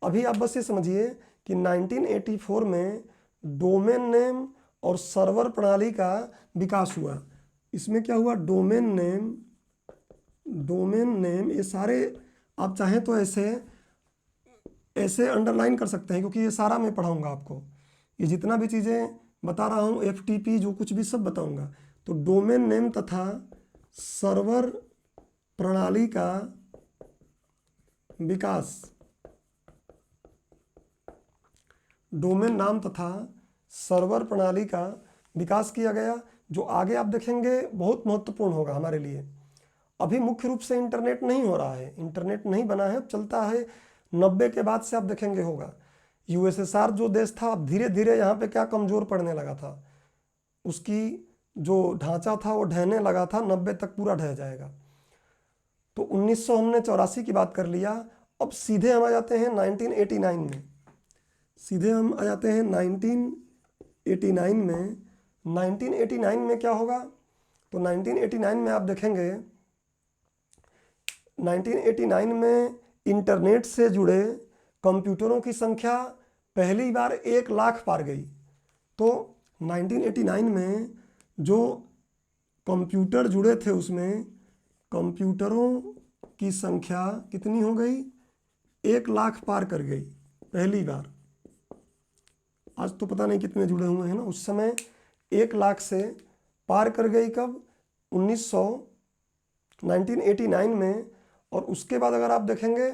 [SPEAKER 1] अभी आप बस ये समझिए कि 1984 में डोमेन नेम और सर्वर प्रणाली का विकास हुआ। इसमें क्या हुआ, डोमेन नेम ये सारे आप चाहें तो ऐसे अंडरलाइन कर सकते हैं, क्योंकि ये सारा मैं पढ़ाऊंगा आपको। ये जितना भी चीज़ें बता रहा हूँ, FTP जो कुछ भी सब बताऊंगा। तो डोमेन नेम तथा सर्वर प्रणाली का विकास, डोमेन नाम तथा सर्वर प्रणाली का विकास किया गया, जो आगे आप देखेंगे बहुत महत्वपूर्ण होगा हमारे लिए। अभी मुख्य रूप से इंटरनेट नहीं हो रहा है, इंटरनेट नहीं बना है, अब चलता है 90 के बाद से आप देखेंगे होगा। USSR जो देश था, अब धीरे धीरे यहाँ पे क्या कमज़ोर पड़ने लगा था, उसकी जो ढांचा था वो ढहने लगा था, 90 तक पूरा ढह जाएगा। तो 1900 हमने 84 की बात कर लिया। अब सीधे हम आ जाते हैं 1989 में, सीधे हम आ जाते हैं 1989 में। 1989 में क्या होगा, तो 1989 में आप देखेंगे 1989 में इंटरनेट से जुड़े कंप्यूटरों की संख्या पहली बार 1 लाख पार गई। तो 1989 में जो कंप्यूटर जुड़े थे उसमें कंप्यूटरों की संख्या कितनी हो गई, 1 लाख पार कर गई पहली बार। आज तो पता नहीं कितने जुड़े हुए हैं ना, उस समय 1 लाख से पार कर गई। कब, 1989 में। और उसके बाद अगर आप देखेंगे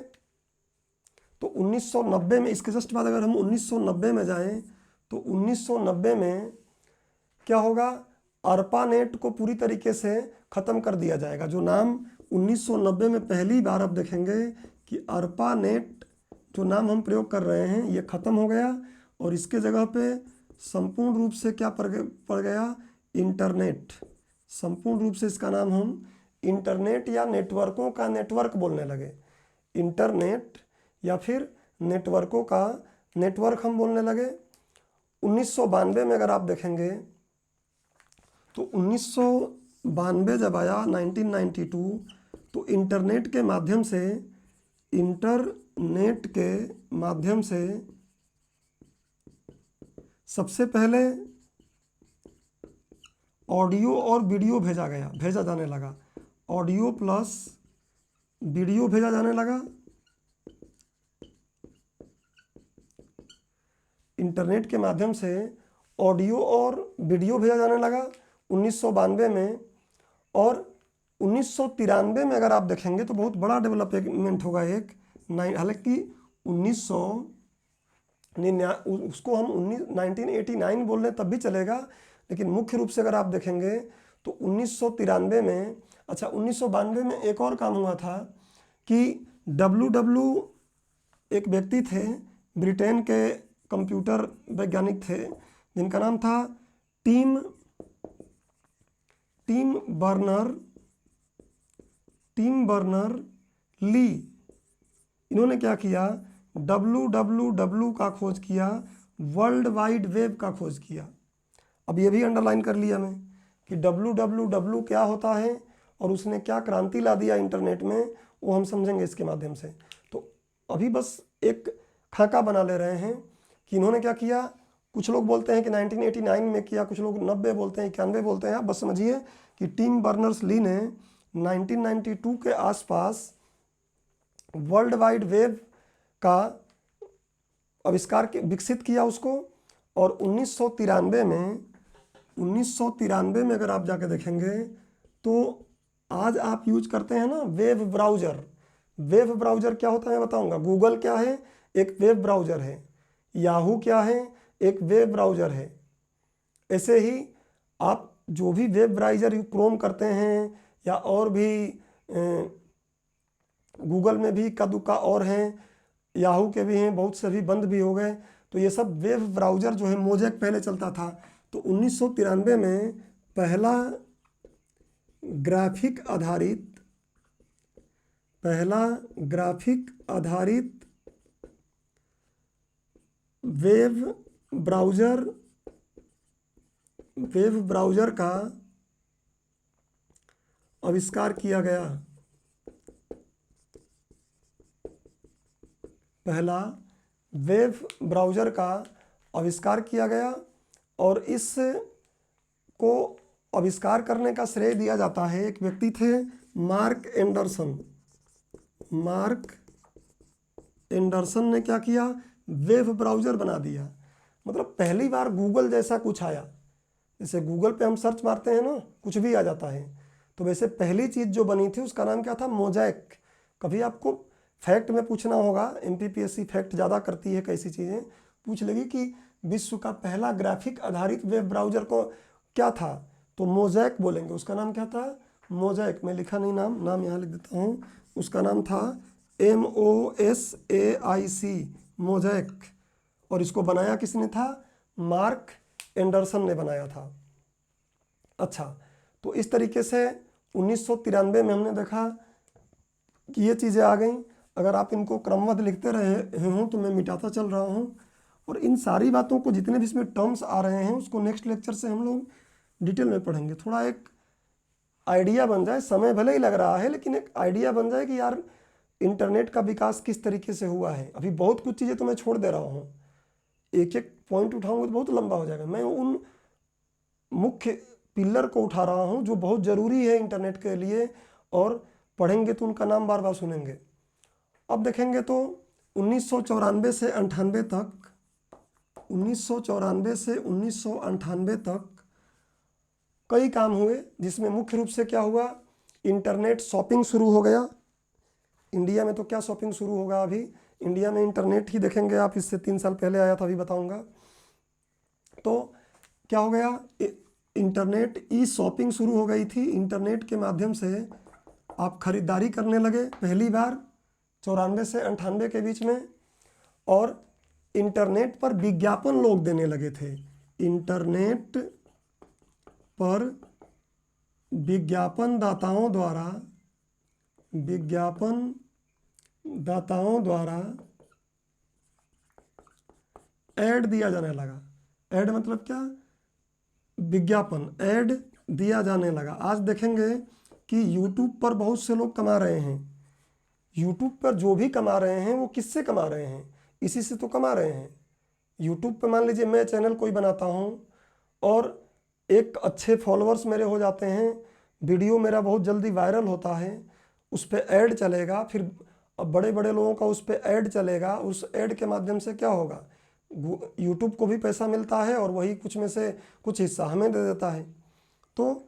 [SPEAKER 1] तो 1990 में, इसके जस्ट बाद अगर हम 1990 में जाएं तो 1990 में क्या होगा, ARPANET को पूरी तरीके से ख़त्म कर दिया जाएगा। जो नाम 1990 में पहली बार आप देखेंगे कि ARPANET जो नाम हम प्रयोग कर रहे हैं ये ख़त्म हो गया, और इसके जगह पे संपूर्ण रूप से क्या पड़ गया, इंटरनेट। संपूर्ण रूप से इसका नाम हम इंटरनेट या नेटवर्कों का नेटवर्क बोलने लगे। इंटरनेट या फिर नेटवर्कों का नेटवर्क हम बोलने लगे। 1992 में अगर आप देखेंगे तो 1992 जब आया, 1992, तो इंटरनेट के माध्यम से सबसे पहले ऑडियो और वीडियो भेजा जाने लगा। ऑडियो प्लस वीडियो भेजा जाने लगा। इंटरनेट के माध्यम से ऑडियो और वीडियो भेजा जाने लगा 1992 में। और 1993 में अगर आप देखेंगे तो बहुत बड़ा डेवलपमेंट होगा एक, हालांकि 1999 उसको हम 1989 बोल रहे तब भी चलेगा, लेकिन मुख्य रूप से अगर आप देखेंगे तो 1993 में, अच्छा 1992 में एक और काम हुआ था कि एक व्यक्ति थे, ब्रिटेन के कंप्यूटर वैज्ञानिक थे, जिनका नाम था टिम बर्नर ली। इन्होंने क्या किया, www का खोज किया, वर्ल्ड वाइड वेब का खोज किया। अब ये भी अंडरलाइन कर लिया मैं कि www क्या होता है और उसने क्या क्रांति ला दिया इंटरनेट में, वो हम समझेंगे इसके माध्यम से। तो अभी बस एक खाका बना ले रहे हैं कि इन्होंने क्या किया। कुछ लोग बोलते हैं कि 1989 में किया, कुछ लोग 90 बोलते हैं, 91 बोलते हैं। आप बस समझिए कि टिम बर्नर्स ली ने 1992 के आसपास वर्ल्ड वाइड वेब का आविष्कार विकसित किया उसको। और 1993 में अगर आप जाके देखेंगे तो आज आप यूज करते हैं ना वेब ब्राउज़र। वेब ब्राउज़र क्या होता है मैं बताऊंगा। गूगल क्या है, एक वेब ब्राउज़र है। याहू क्या है, एक वेब ब्राउज़र है। ऐसे ही आप जो भी वेब ब्राउज़र क्रोम करते हैं या और भी गूगल में भी इक्का दुक्का और हैं, याहू के भी हैं, बहुत से भी बंद भी हो गए। तो ये सब वेब ब्राउज़र जो है, मोजेक पहले चलता था। तो 1993 में पहला ग्राफिक आधारित वेब ब्राउज़र का आविष्कार किया गया। पहला वेब ब्राउज़र का आविष्कार किया गया, और इस को आविष्कार करने का श्रेय दिया जाता है, एक व्यक्ति थे मार्क एंडरसन ने क्या किया, वेब ब्राउज़र बना दिया। मतलब पहली बार गूगल जैसा कुछ आया। जैसे गूगल पे हम सर्च मारते हैं ना, कुछ भी आ जाता है, तो वैसे पहली चीज़ जो बनी थी उसका नाम क्या था? मोज़ेक। कभी आपको फैक्ट में पूछना होगा, एमपीपीएससी फैक्ट ज़्यादा करती है, कैसी चीज़ें पूछ लेगी कि विश्व का पहला ग्राफिक आधारित वेब ब्राउज़र को क्या था, तो मोज़ेक बोलेंगे। उसका नाम क्या था? मोज़ेक। मैं लिखा नहीं नाम यहाँ लिख देता हूँ। उसका नाम था MOSAIC, मोज़ेक। और इसको बनाया किसने था? मार्क एंडरसन ने बनाया था। अच्छा, तो इस तरीके से 1993 में हमने देखा कि ये चीज़ें आ गई। अगर आप इनको क्रमबद्ध लिखते रहे हूँ तो मैं मिटाता चल रहा हूँ, और इन सारी बातों को जितने भी इसमें टर्म्स आ रहे हैं उसको नेक्स्ट लेक्चर से हम लोग डिटेल में पढ़ेंगे। थोड़ा एक आइडिया बन जाए, समय भले ही लग रहा है लेकिन एक आइडिया बन जाए कि यार इंटरनेट का विकास किस तरीके से हुआ है। अभी बहुत कुछ चीज़ें तो मैं छोड़ दे रहा हूँ, एक एक पॉइंट उठाऊंगा तो बहुत लंबा हो जाएगा। मैं उन मुख्य पिलर को उठा रहा हूँ जो बहुत ज़रूरी है इंटरनेट के लिए, और पढ़ेंगे तो उनका नाम बार बार सुनेंगे। अब देखेंगे तो 1994 से 98 तक, 1994 से 1998 तक कई काम हुए, जिसमें मुख्य रूप से क्या हुआ? इंटरनेट शॉपिंग शुरू हो गया। इंडिया में तो क्या शॉपिंग शुरू होगा, अभी इंडिया में इंटरनेट ही देखेंगे आप, इससे 3 साल पहले आया था, अभी बताऊंगा। तो क्या हो गया? इंटरनेट ई शॉपिंग शुरू हो गई थी। इंटरनेट के माध्यम से आप खरीदारी करने लगे पहली बार 94 से 98 के बीच में, और इंटरनेट पर विज्ञापन लोग देने लगे थे। इंटरनेट पर विज्ञापन दाताओं द्वारा ऐड दिया जाने लगा। ऐड मतलब क्या? विज्ञापन, ऐड दिया जाने लगा। आज देखेंगे कि YouTube पर बहुत से लोग कमा रहे हैं। YouTube पर जो भी कमा रहे हैं वो किससे कमा रहे हैं? इसी से तो कमा रहे हैं। YouTube पे मान लीजिए मैं चैनल कोई बनाता हूँ और एक अच्छे फॉलोअर्स मेरे हो जाते हैं, वीडियो मेरा बहुत जल्दी वायरल होता है, उस पर ऐड चलेगा, फिर बड़े बड़े लोगों का उस पर ऐड चलेगा। उस ऐड के माध्यम से क्या होगा? YouTube को भी पैसा मिलता है और वही कुछ में से कुछ हिस्सा हमें दे देता है। तो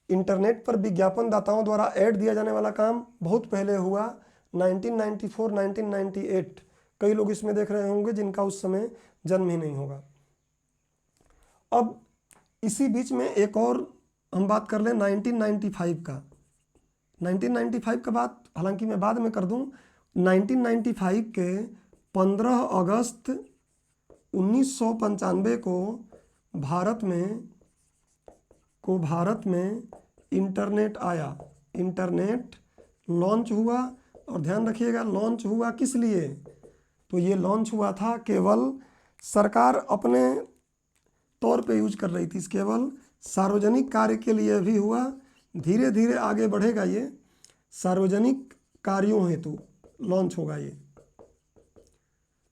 [SPEAKER 1] इंटरनेट पर विज्ञापन दाताओं द्वारा ऐड दिया जाने वाला काम बहुत पहले हुआ, 1994, 1998। कई लोग इसमें देख रहे होंगे जिनका उस समय जन्म ही नहीं होगा। अब इसी बीच में एक और हम बात कर लें 1995 का। 1995 का बात हालांकि मैं बाद में कर दूं। 1995 के 15 अगस्त 1995 को भारत में इंटरनेट आया। इंटरनेट लॉन्च हुआ, और ध्यान रखिएगा लॉन्च हुआ किस लिए? तो ये लॉन्च हुआ था केवल सरकार अपने तौर पे यूज कर रही थी, केवल सार्वजनिक कार्य के लिए भी हुआ। धीरे धीरे आगे बढ़ेगा, ये सार्वजनिक कार्यों हेतु लॉन्च होगा ये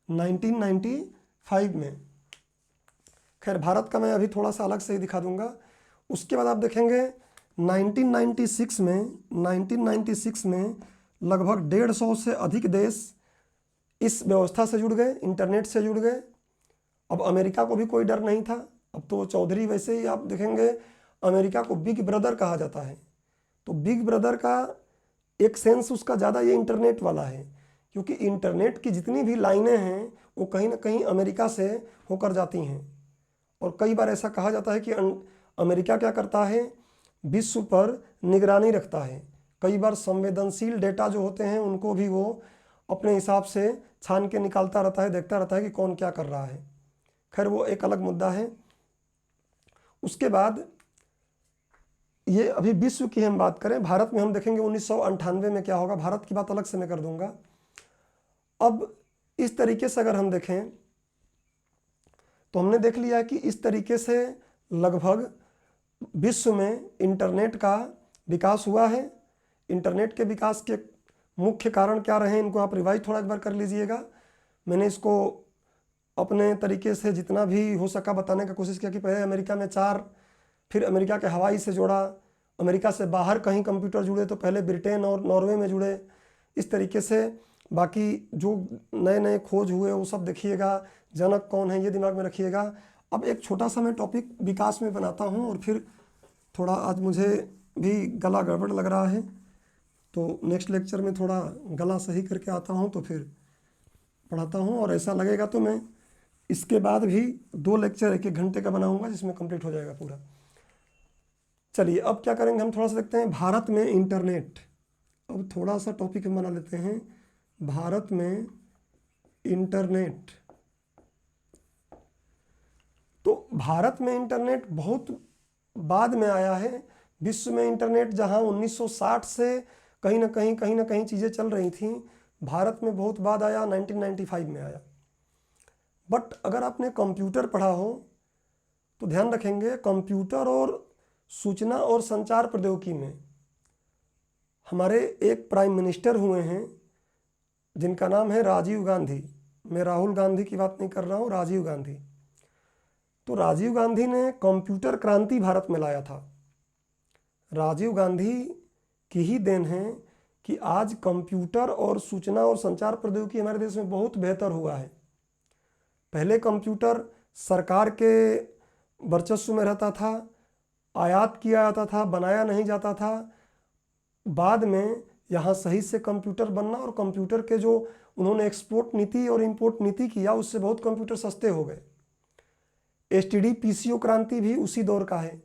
[SPEAKER 1] 1995 में। खैर भारत का मैं अभी थोड़ा सा अलग से ही दिखा दूंगा। उसके बाद आप देखेंगे 1996 में लगभग 150 से अधिक देश इस व्यवस्था से जुड़ गए, इंटरनेट से जुड़ गए। अब अमेरिका को भी कोई डर नहीं था। अब तो चौधरी, वैसे ही आप देखेंगे अमेरिका को बिग ब्रदर कहा जाता है। तो बिग ब्रदर का एक सेंस उसका ज़्यादा ये इंटरनेट वाला है, क्योंकि इंटरनेट की जितनी भी लाइनें हैं वो कहीं ना कहीं अमेरिका से होकर जाती हैं। और कई बार ऐसा कहा जाता है कि अमेरिका क्या करता है? विश्व पर निगरानी रखता है। कई बार संवेदनशील डेटा जो होते हैं उनको भी वो अपने हिसाब से छान के निकालता रहता है, देखता रहता है कि कौन क्या कर रहा है। खैर वो एक अलग मुद्दा है। उसके बाद ये अभी विश्व की हम बात करें, भारत में हम देखेंगे 1998 में क्या होगा। भारत की बात अलग से मैं कर दूंगा। अब इस तरीके से अगर हम देखें तो हमने देख लिया कि इस तरीके से लगभग विश्व में इंटरनेट का विकास हुआ है। इंटरनेट के विकास के मुख्य कारण क्या रहे, इनको आप रिवाइज थोड़ा एक बार कर लीजिएगा। मैंने इसको अपने तरीके से जितना भी हो सका बताने का कोशिश किया कि पहले अमेरिका में 4, फिर अमेरिका के हवाई से जोड़ा, अमेरिका से बाहर कहीं कंप्यूटर जुड़े तो पहले ब्रिटेन और नॉर्वे में जुड़े। इस तरीके से बाकी जो नए नए खोज हुए वो सब देखिएगा, जनक कौन है ये दिमाग में रखिएगा। अब एक छोटा सा मैं टॉपिक विकास में बनाता हूँ, और फिर थोड़ा आज मुझे भी गला गड़बड़ लग रहा है, तो नेक्स्ट लेक्चर में थोड़ा गला सही करके आता हूँ तो फिर पढ़ाता हूँ। और ऐसा लगेगा तो मैं इसके बाद भी 2 लेक्चर 1-1 घंटे का बनाऊंगा, जिसमें कंप्लीट हो जाएगा पूरा। चलिए अब क्या करेंगे, हम थोड़ा सा देखते हैं भारत में इंटरनेट। अब थोड़ा सा टॉपिक हम बना लेते हैं, भारत में इंटरनेट। तो भारत में इंटरनेट बहुत बाद में आया है। विश्व में इंटरनेट जहां 1960 से कहीं ना कहीं चीज़ें चल रही थी, भारत में बहुत बाद आया, 1995 में आया। बट अगर आपने कंप्यूटर पढ़ा हो तो ध्यान रखेंगे, कंप्यूटर और सूचना और संचार प्रौद्योगिकी में हमारे एक प्राइम मिनिस्टर हुए हैं जिनका नाम है राजीव गांधी। मैं राहुल गांधी की बात नहीं कर रहा हूँ, राजीव गांधी। तो राजीव गांधी ने कंप्यूटर क्रांति भारत में लाया था। राजीव गांधी की ही देन है कि आज कंप्यूटर और सूचना और संचार प्रौद्योगिकी हमारे देश में बहुत बेहतर हुआ है। पहले कंप्यूटर सरकार के वर्चस्व में रहता था, आयात किया जाता था, बनाया नहीं जाता था। बाद में यहाँ सही से कंप्यूटर बनना और कंप्यूटर के जो उन्होंने एक्सपोर्ट नीति और इंपोर्ट नीति किया, उससे बहुत कंप्यूटर सस्ते हो गए। एसटीडी पीसीओ क्रांति भी उसी दौर का है।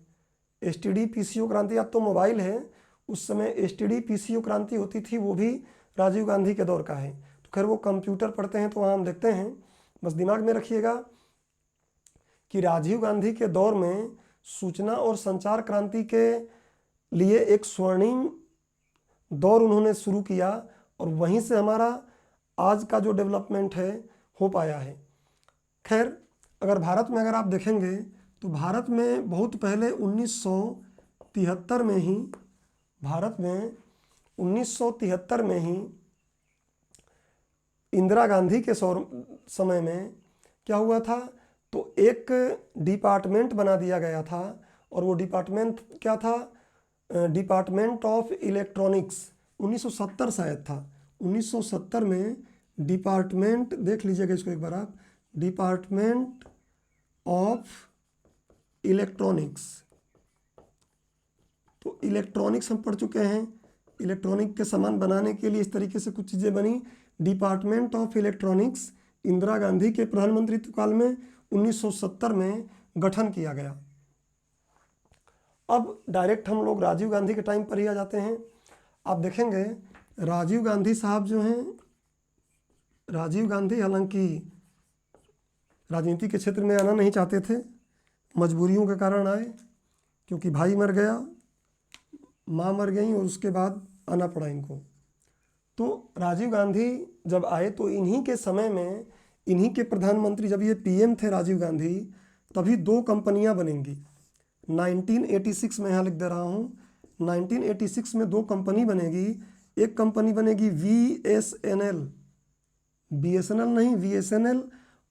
[SPEAKER 1] एसटीडी पीसीओ क्रांति, अब तो मोबाइल है, उस समय एसटीडी पीसीओ क्रांति होती थी, वो भी राजीव गांधी के दौर का है। तो खैर वो कंप्यूटर पढ़ते हैं तो वहाँ हम देखते हैं। बस दिमाग में रखिएगा कि राजीव गांधी के दौर में सूचना और संचार क्रांति के लिए एक स्वर्णिम दौर उन्होंने शुरू किया, और वहीं से हमारा आज का जो डेवलपमेंट है हो पाया है। खैर अगर भारत में अगर आप देखेंगे तो भारत में बहुत पहले 1973 में ही, भारत में 1973 में ही इंदिरा गांधी के समय में क्या हुआ था, तो एक डिपार्टमेंट बना दिया गया था, और वो डिपार्टमेंट क्या था, डिपार्टमेंट ऑफ इलेक्ट्रॉनिक्स। 1970 शायद था, 1970 में डिपार्टमेंट, देख लीजिएगा इसको एक बार आप, डिपार्टमेंट ऑफ इलेक्ट्रॉनिक्स। तो इलेक्ट्रॉनिक्स हम पढ़ चुके हैं, इलेक्ट्रॉनिक के सामान बनाने के लिए इस तरीके से कुछ चीज़ें बनी। Department of electronics Indira Gandhi के प्रधानमंत्रित्व काल में 1970 में गठन किया गया। अब डायरेक्ट हम लोग राजीव गांधी के टाइम पर ही आ जाते हैं। आप देखेंगे राजीव गांधी साहब जो हैं, राजीव गांधी हालांकि राजनीति के क्षेत्र में आना नहीं चाहते थे, मजबूरियों के कारण आए, क्योंकि भाई मर गया, माँ मर गई, और उसके बाद आना पड़ा इनको। तो राजीव गांधी जब आए तो इन्हीं के समय में, इन्हीं के प्रधानमंत्री, जब ये पीएम थे राजीव गांधी, तभी 2 कंपनियां बनेंगी। 1986 में यहाँ लिख दे रहा हूँ, 1986 में 2 कंपनी बनेगी। एक कंपनी बनेगी VSNL, BSNL नहीं, VSNL,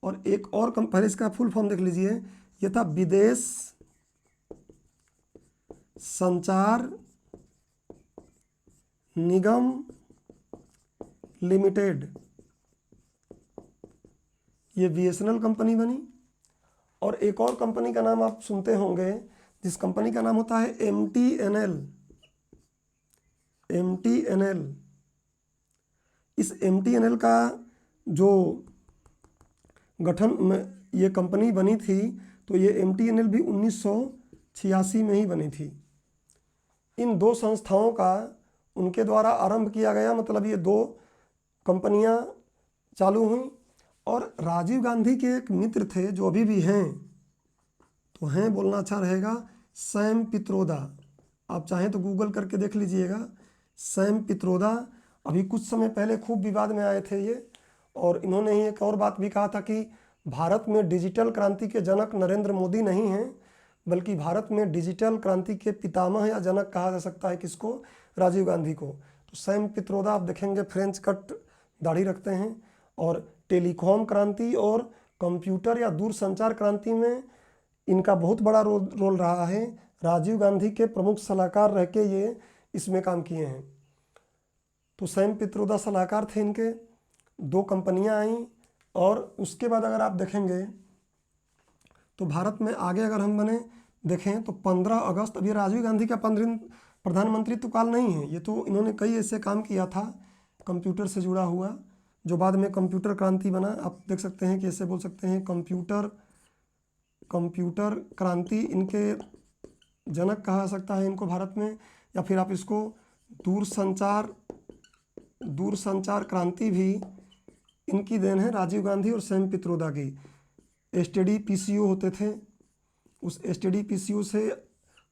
[SPEAKER 1] और एक और पहले इसका फुल फॉर्म देख लीजिए, ये था विदेश संचार निगम लिमिटेड। ये VSNL कंपनी बनी। और एक और कंपनी का नाम आप सुनते होंगे, जिस कंपनी का नाम होता है MTNL। MTNL, इस MTNL का जो गठन में ये कंपनी बनी थी, तो ये MTNL भी 1986 में ही बनी थी। इन 2 संस्थाओं का उनके द्वारा आरंभ किया गया, मतलब ये 2 कंपनियां चालू हुई। और राजीव गांधी के एक मित्र थे जो अभी भी हैं, तो हैं बोलना अच्छा रहेगा, सैम पित्रोदा। आप चाहें तो गूगल करके देख लीजिएगा, सैम पित्रोदा। अभी कुछ समय पहले खूब विवाद में आए थे ये, और इन्होंने ही एक और बात भी कहा था कि भारत में डिजिटल क्रांति के जनक नरेंद्र मोदी नहीं हैं, बल्कि भारत में डिजिटल क्रांति के पितामह या जनक कहा जा सकता है किसको, राजीव गांधी को। तो सैम पित्रोदा आप देखेंगे फ्रेंच कट दाढ़ी रखते हैं, और टेलीकॉम क्रांति और कंप्यूटर या दूरसंचार क्रांति में इनका बहुत बड़ा रोल रहा है। राजीव गांधी के प्रमुख सलाहकार रह के ये इसमें काम किए हैं। तो सैम पित्रोदा सलाहकार थे इनके। 2 कंपनियां आई, और उसके बाद अगर आप देखेंगे तो भारत में आगे अगर हम बने देखें तो 15 अगस्त, अब ये राजीव गांधी का 15 प्रधानमंत्री तो काल नहीं है, ये तो इन्होंने कई ऐसे काम किया था कंप्यूटर से जुड़ा हुआ जो बाद में कंप्यूटर क्रांति बना। आप देख सकते हैं कि ऐसे बोल सकते हैं कंप्यूटर क्रांति इनके जनक कहा सकता है इनको भारत में, या फिर आप इसको दूरसंचार क्रांति भी इनकी देन है, राजीव गांधी और सैम पित्रोदा की। एसटीडी पीसीओ होते थे, उस एसटीडी पीसीओ से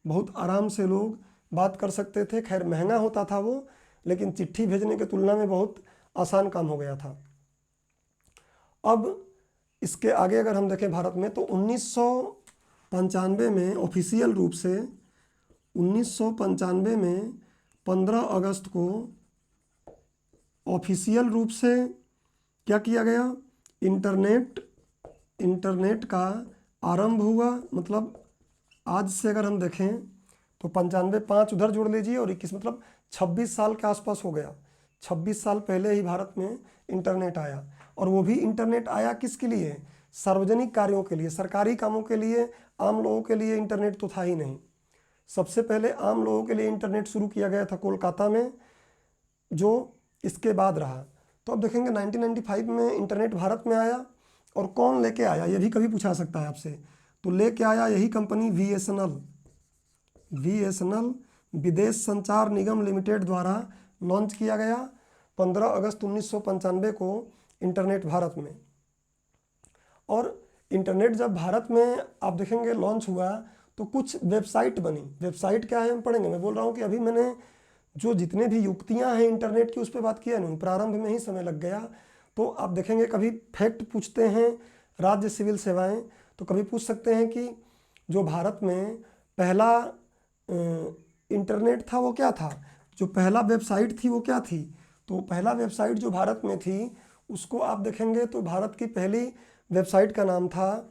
[SPEAKER 1] बहुत आराम से लोग बात कर सकते थे। खैर महंगा होता था वो, लेकिन चिट्ठी भेजने की तुलना में बहुत आसान काम हो गया था। अब इसके आगे अगर हम देखें भारत में तो 1995 में ऑफिशियल रूप से 1995 में 15 अगस्त को ऑफिशियल रूप से क्या किया गया, इंटरनेट का आरंभ हुआ। मतलब आज से अगर हम देखें तो 95, 5 उधर जोड़ लीजिए और 21, मतलब 26 साल के आसपास हो गया। 26 साल पहले ही भारत में इंटरनेट आया, और वो भी इंटरनेट आया किसके लिए, सार्वजनिक कार्यों के लिए, सरकारी कामों के लिए। आम लोगों के लिए इंटरनेट तो था ही नहीं। सबसे पहले आम लोगों के लिए इंटरनेट शुरू किया गया था कोलकाता में, जो इसके बाद रहा। तो अब देखेंगे 1995 में इंटरनेट भारत में आया, और कौन लेके आया ये भी कभी पूछा सकता है आपसे। तो लेके आया यही कंपनी बीएसएनएल विदेश संचार निगम लिमिटेड द्वारा लॉन्च किया गया 15 अगस्त 1995 को इंटरनेट भारत में। और इंटरनेट जब भारत में आप देखेंगे लॉन्च हुआ तो कुछ वेबसाइट बनी। वेबसाइट क्या है हम पढ़ेंगे। मैं बोल रहा हूँ कि अभी मैंने जो जितने भी युक्तियाँ हैं इंटरनेट की उस पर बात किया नहीं, प्रारंभ में ही समय लग गया। तो आप देखेंगे कभी फैक्ट पूछते हैं राज्य सिविल सेवाएं, तो कभी पूछ सकते हैं कि जो भारत में पहला इंटरनेट था वो क्या था, जो पहला वेबसाइट थी वो क्या थी। तो पहला वेबसाइट जो भारत में थी उसको आप देखेंगे तो भारत की पहली वेबसाइट का नाम था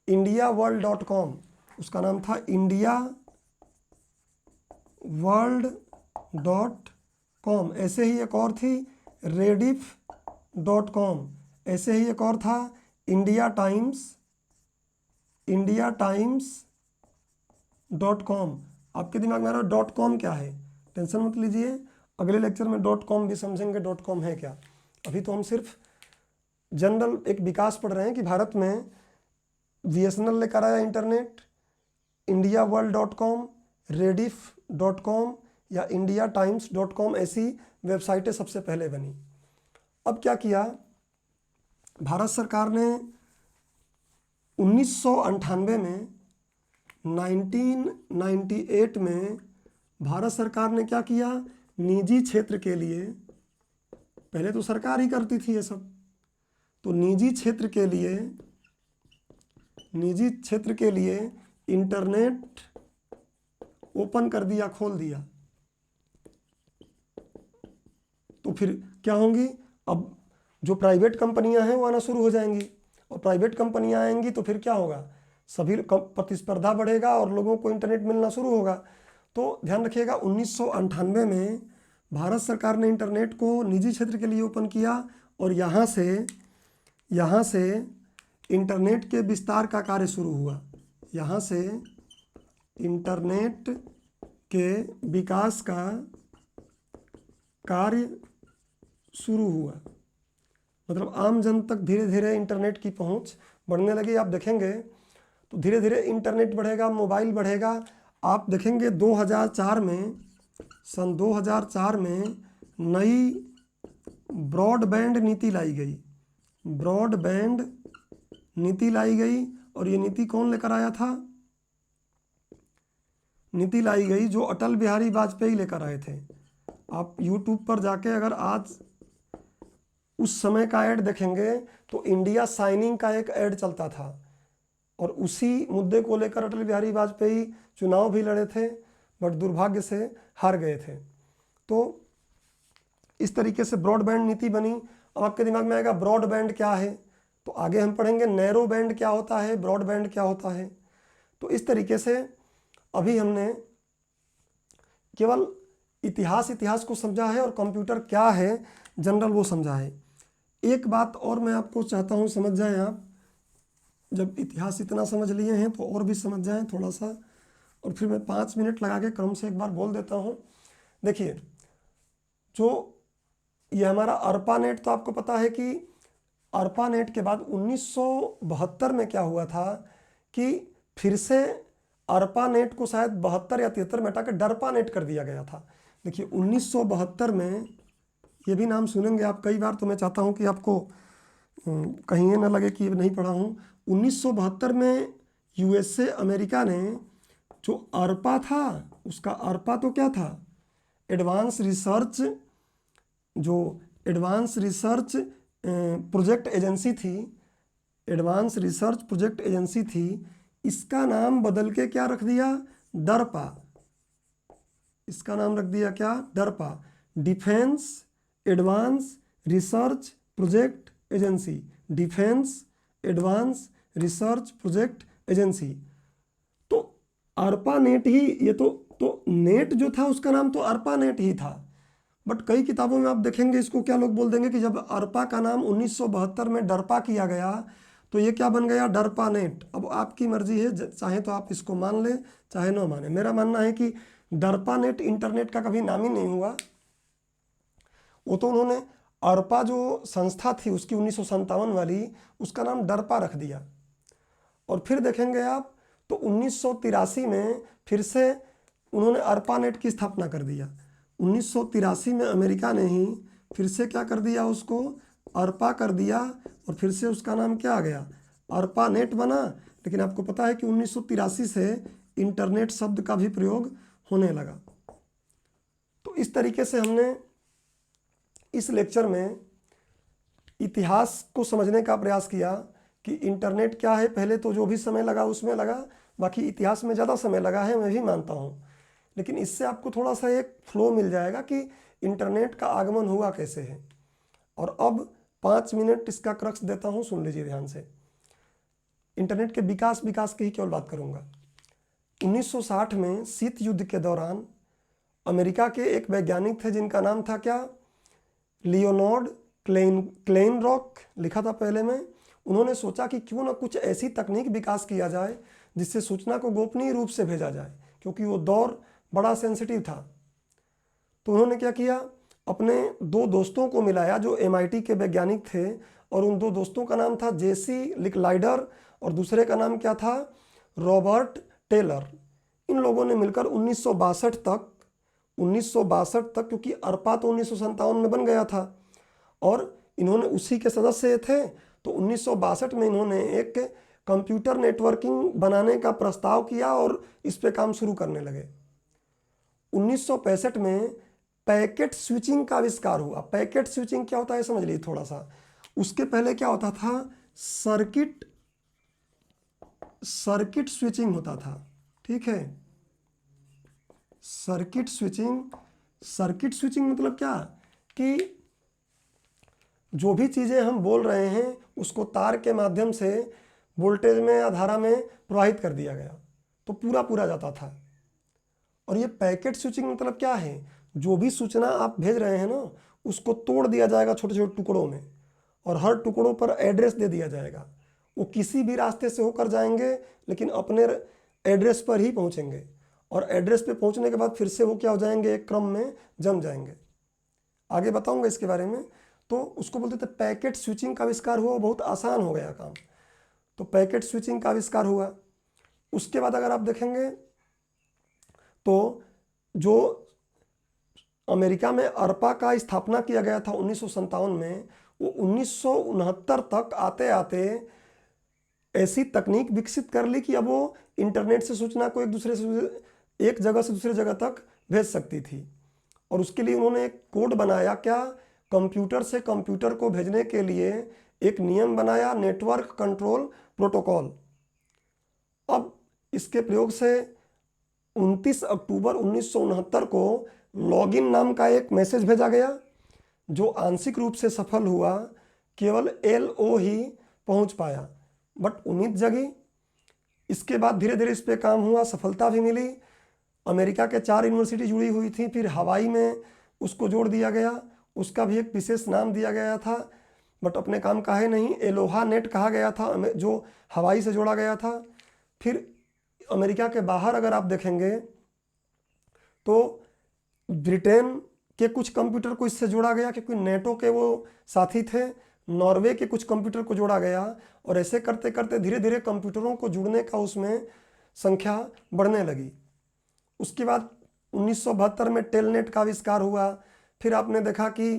[SPEAKER 1] indiaworld.com। उसका नाम था indiaworld.com। ऐसे ही एक और थी rediff.com। ऐसे ही एक और था indiatimes.com। आपके दिमाग में आ रहा है .com क्या है, टेंशन मत लीजिए, अगले लेक्चर में .com भी समझेंगे .com है क्या। अभी तो हम सिर्फ जनरल एक विकास पढ़ रहे हैं कि भारत में बीएसएनएल लेकर आया इंटरनेट, indiaworld.com, rediff.com या indiatimes.com ऐसी वेबसाइटें सबसे पहले बनी। अब क्या किया भारत सरकार ने 1998 में 1998 में भारत सरकार ने क्या किया, निजी क्षेत्र के लिए, पहले तो सरकार ही करती थी ये सब, तो निजी क्षेत्र के लिए इंटरनेट ओपन कर दिया, खोल दिया। तो फिर क्या होंगी, अब जो प्राइवेट कंपनियां हैं वो आना शुरू हो जाएंगी, और प्राइवेट कंपनियां आएंगी तो फिर क्या होगा, सभी प्रतिस्पर्धा बढ़ेगा और लोगों को इंटरनेट मिलना शुरू होगा। तो ध्यान रखिएगा 1998 में भारत सरकार ने इंटरनेट को निजी क्षेत्र के लिए ओपन किया, और यहाँ से इंटरनेट के विस्तार का कार्य शुरू हुआ। यहाँ से इंटरनेट के विकास का कार्य शुरू हुआ, मतलब आम जन तक धीरे धीरे इंटरनेट की पहुंच बढ़ने लगी। आप देखेंगे तो धीरे धीरे इंटरनेट बढ़ेगा, मोबाइल बढ़ेगा। आप देखेंगे 2004 में, सन 2004 में नई ब्रॉडबैंड नीति लाई गई। ब्रॉडबैंड नीति लाई गई, और ये नीति कौन लेकर आया था, नीति लाई गई जो अटल बिहारी वाजपेयी लेकर आए थे। आप YouTube पर जाके अगर आज उस समय का ऐड देखेंगे तो इंडिया साइनिंग का एक ऐड चलता था, और उसी मुद्दे को लेकर अटल बिहारी वाजपेयी चुनाव भी लड़े थे, बट दुर्भाग्य से हार गए थे। तो इस तरीके से ब्रॉडबैंड नीति बनी। अब आपके दिमाग में आएगा ब्रॉडबैंड क्या है, तो आगे हम पढ़ेंगे नैरो बैंड क्या होता है, ब्रॉडबैंड क्या होता है। तो इस तरीके से अभी हमने केवल इतिहास को समझा है, और कंप्यूटर क्या है जनरल वो समझा है। एक बात और मैं आपको चाहता हूँ समझ जाएं आप, जब इतिहास इतना समझ लिए हैं तो और भी समझ जाएं थोड़ा सा, और फिर मैं 5 मिनट लगा के क्रम से एक बार बोल देता हूँ। देखिए, जो ये हमारा अर्पानेट, तो आपको पता है कि अर्पानेट के बाद 1972 में क्या हुआ था कि फिर से अर्पानेट को शायद 72 या 73 में हटा के डरपानेट कर दिया गया था। देखिए 1972 में, ये भी नाम सुनेंगे आप कई बार, तो मैं चाहता हूँ कि आपको कहीं ये ना लगे कि नहीं पढ़ा हूँ। 1972 में यूएसए अमेरिका ने जो अर्पा था, उसका अर्पा तो क्या था, एडवांस रिसर्च, जो एडवांस रिसर्च प्रोजेक्ट एजेंसी थी, एडवांस रिसर्च प्रोजेक्ट एजेंसी थी, इसका नाम बदल के क्या रख दिया, डरपा। इसका नाम रख दिया क्या, DARPA, defence advance research project agency, defence advance research project agency. तो अर्पा नेट ही, ये तो नेट जो था उसका नाम तो अर्पा नेट ही था, बट कई किताबों में आप देखेंगे इसको क्या लोग बोल देंगे कि जब अर्पा का नाम 1972 में डरपा किया गया तो ये क्या बन गया, डरपा नेट। अब आपकी मर्जी है, चाहे तो आप इसको मान लें चाहे ना माने। मेरा मानना है कि डरपा नेट इंटरनेट का कभी नाम ही नहीं हुआ, वो तो उन्होंने अर्पा जो संस्था थी उसकी 1957 वाली, उसका नाम डरपा रख दिया। और फिर देखेंगे आप तो 1983 में फिर से उन्होंने अर्पा नेट की स्थापना कर दिया। 1983 में अमेरिका ने ही फिर से क्या कर दिया, उसको अर्पा कर दिया, और फिर से उसका नाम क्या आ गया, अर्पा नेट बना। लेकिन आपको पता है कि 1983 से इंटरनेट शब्द का भी प्रयोग होने लगा। तो इस तरीके से हमने इस लेक्चर में इतिहास को समझने का प्रयास किया कि इंटरनेट क्या है। पहले तो जो भी समय लगा उसमें लगा, बाकी इतिहास में ज़्यादा समय लगा है, मैं भी मानता हूँ, लेकिन इससे आपको थोड़ा सा एक फ्लो मिल जाएगा कि इंटरनेट का आगमन हुआ कैसे है। और अब 5 मिनट इसका क्रक्स देता हूँ, सुन लीजिए ध्यान से। इंटरनेट के विकास की ही केवल बात करूँगा। 1960 में शीत युद्ध के दौरान अमेरिका के एक वैज्ञानिक थे जिनका नाम था क्या, लियोनार्ड क्लेनरॉक लिखा था पहले में। उन्होंने सोचा कि क्यों ना कुछ ऐसी तकनीक विकास किया जाए जिससे सूचना को गोपनीय रूप से भेजा जाए, क्योंकि वो दौर बड़ा सेंसिटिव था। तो उन्होंने क्या किया, अपने 2 दोस्तों को मिलाया जो MIT के वैज्ञानिक थे, और उन 2 दोस्तों का नाम था जेसी लिकलाइडर और दूसरे का नाम क्या था, रॉबर्ट टेलर। इन लोगों ने मिलकर 1962 तक, क्योंकि अर्पा तो 1957 में बन गया था और इन्होंने उसी के सदस्य थे, तो 1962 में इन्होंने एक कंप्यूटर नेटवर्किंग बनाने का प्रस्ताव किया और इस पे काम शुरू करने लगे। 1965 में पैकेट स्विचिंग का आविष्कार हुआ। पैकेट स्विचिंग क्या होता है समझ लीजिए थोड़ा सा। उसके पहले क्या होता था, सर्किट स्विचिंग होता था, ठीक है। सर्किट स्विचिंग मतलब क्या कि जो भी चीज़ें हम बोल रहे हैं उसको तार के माध्यम से वोल्टेज में या धारा में प्रवाहित कर दिया गया तो पूरा जाता था। और ये पैकेट स्विचिंग मतलब क्या है, जो भी सूचना आप भेज रहे हैं ना उसको तोड़ दिया जाएगा छोटे छोटे टुकड़ों में, और हर टुकड़ों पर एड्रेस दे दिया जाएगा। वो किसी भी रास्ते से होकर जाएंगे लेकिन अपने एड्रेस पर ही पहुंचेंगे, और एड्रेस पे पहुंचने के बाद फिर से वो क्या हो जाएंगे, एक क्रम में जम जाएंगे। आगे बताऊंगा इसके बारे में। तो उसको बोलते थे पैकेट स्विचिंग का आविष्कार हुआ, बहुत आसान हो गया काम। तो पैकेट स्विचिंग का आविष्कार हुआ। उसके बाद अगर आप देखेंगे तो जो अमेरिका में अर्पा का स्थापना किया गया था 1957 में, वो 1969 तक आते आते ऐसी तकनीक विकसित कर ली कि अब वो इंटरनेट से सूचना को एक जगह से दूसरे जगह तक भेज सकती थी। और उसके लिए उन्होंने एक कोड बनाया, क्या, कंप्यूटर से कंप्यूटर को भेजने के लिए एक नियम बनाया, नेटवर्क कंट्रोल प्रोटोकॉल। अब इसके प्रयोग से 29 अक्टूबर 1969 को लॉगिन नाम का एक मैसेज भेजा गया जो आंशिक रूप से सफल हुआ, केवल LO ही पहुंच पाया, बट उम्मीद जगी। इसके बाद धीरे धीरे इस पे काम हुआ, सफलता भी मिली। अमेरिका के 4 यूनिवर्सिटी जुड़ी हुई थी, फिर हवाई में उसको जोड़ दिया गया, उसका भी एक विशेष नाम दिया गया था बट अपने काम का है नहीं। एलोहा नेट कहा गया था जो हवाई से जोड़ा गया था। फिर अमेरिका के बाहर अगर आप देखेंगे तो ब्रिटेन के कुछ कंप्यूटर को इससे जोड़ा गया, क्योंकि नेटो के वो साथी थे। नॉर्वे के कुछ कंप्यूटर को जोड़ा गया और ऐसे करते करते धीरे धीरे कंप्यूटरों को जुड़ने का उसमें संख्या बढ़ने लगी। उसके बाद 1972 में टेलनेट का आविष्कार हुआ। फिर आपने देखा कि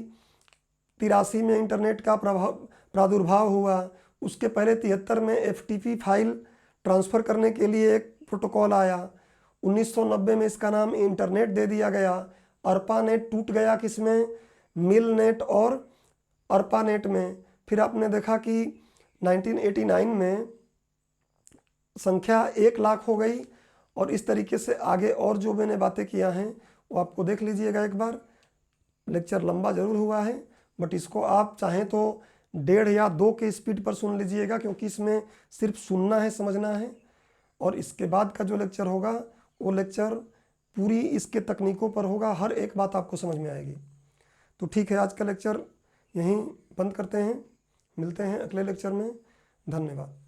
[SPEAKER 1] 83 में इंटरनेट का प्रादुर्भाव हुआ। उसके पहले 73 में FTP फाइल ट्रांसफ़र करने के लिए एक प्रोटोकॉल आया। 1990 में इसका नाम इंटरनेट दे दिया गया। अर्पानेट टूट गया किसमें? मिलनेट और अर्पानेट में। फिर आपने देखा कि 1989 में संख्या 1 लाख हो गई। और इस तरीके से आगे और जो मैंने बातें किया हैं वो आपको देख लीजिएगा एक बार। लेक्चर लंबा ज़रूर हुआ है, बट इसको आप चाहें तो 1.5 या 2 के स्पीड पर सुन लीजिएगा, क्योंकि इसमें सिर्फ सुनना है, समझना है। और इसके बाद का जो लेक्चर होगा वो लेक्चर पूरी इसके तकनीकों पर होगा, हर एक बात आपको समझ में आएगी। तो ठीक है, आज का लेक्चर यहीं बंद करते हैं। मिलते हैं अगले लेक्चर में। धन्यवाद।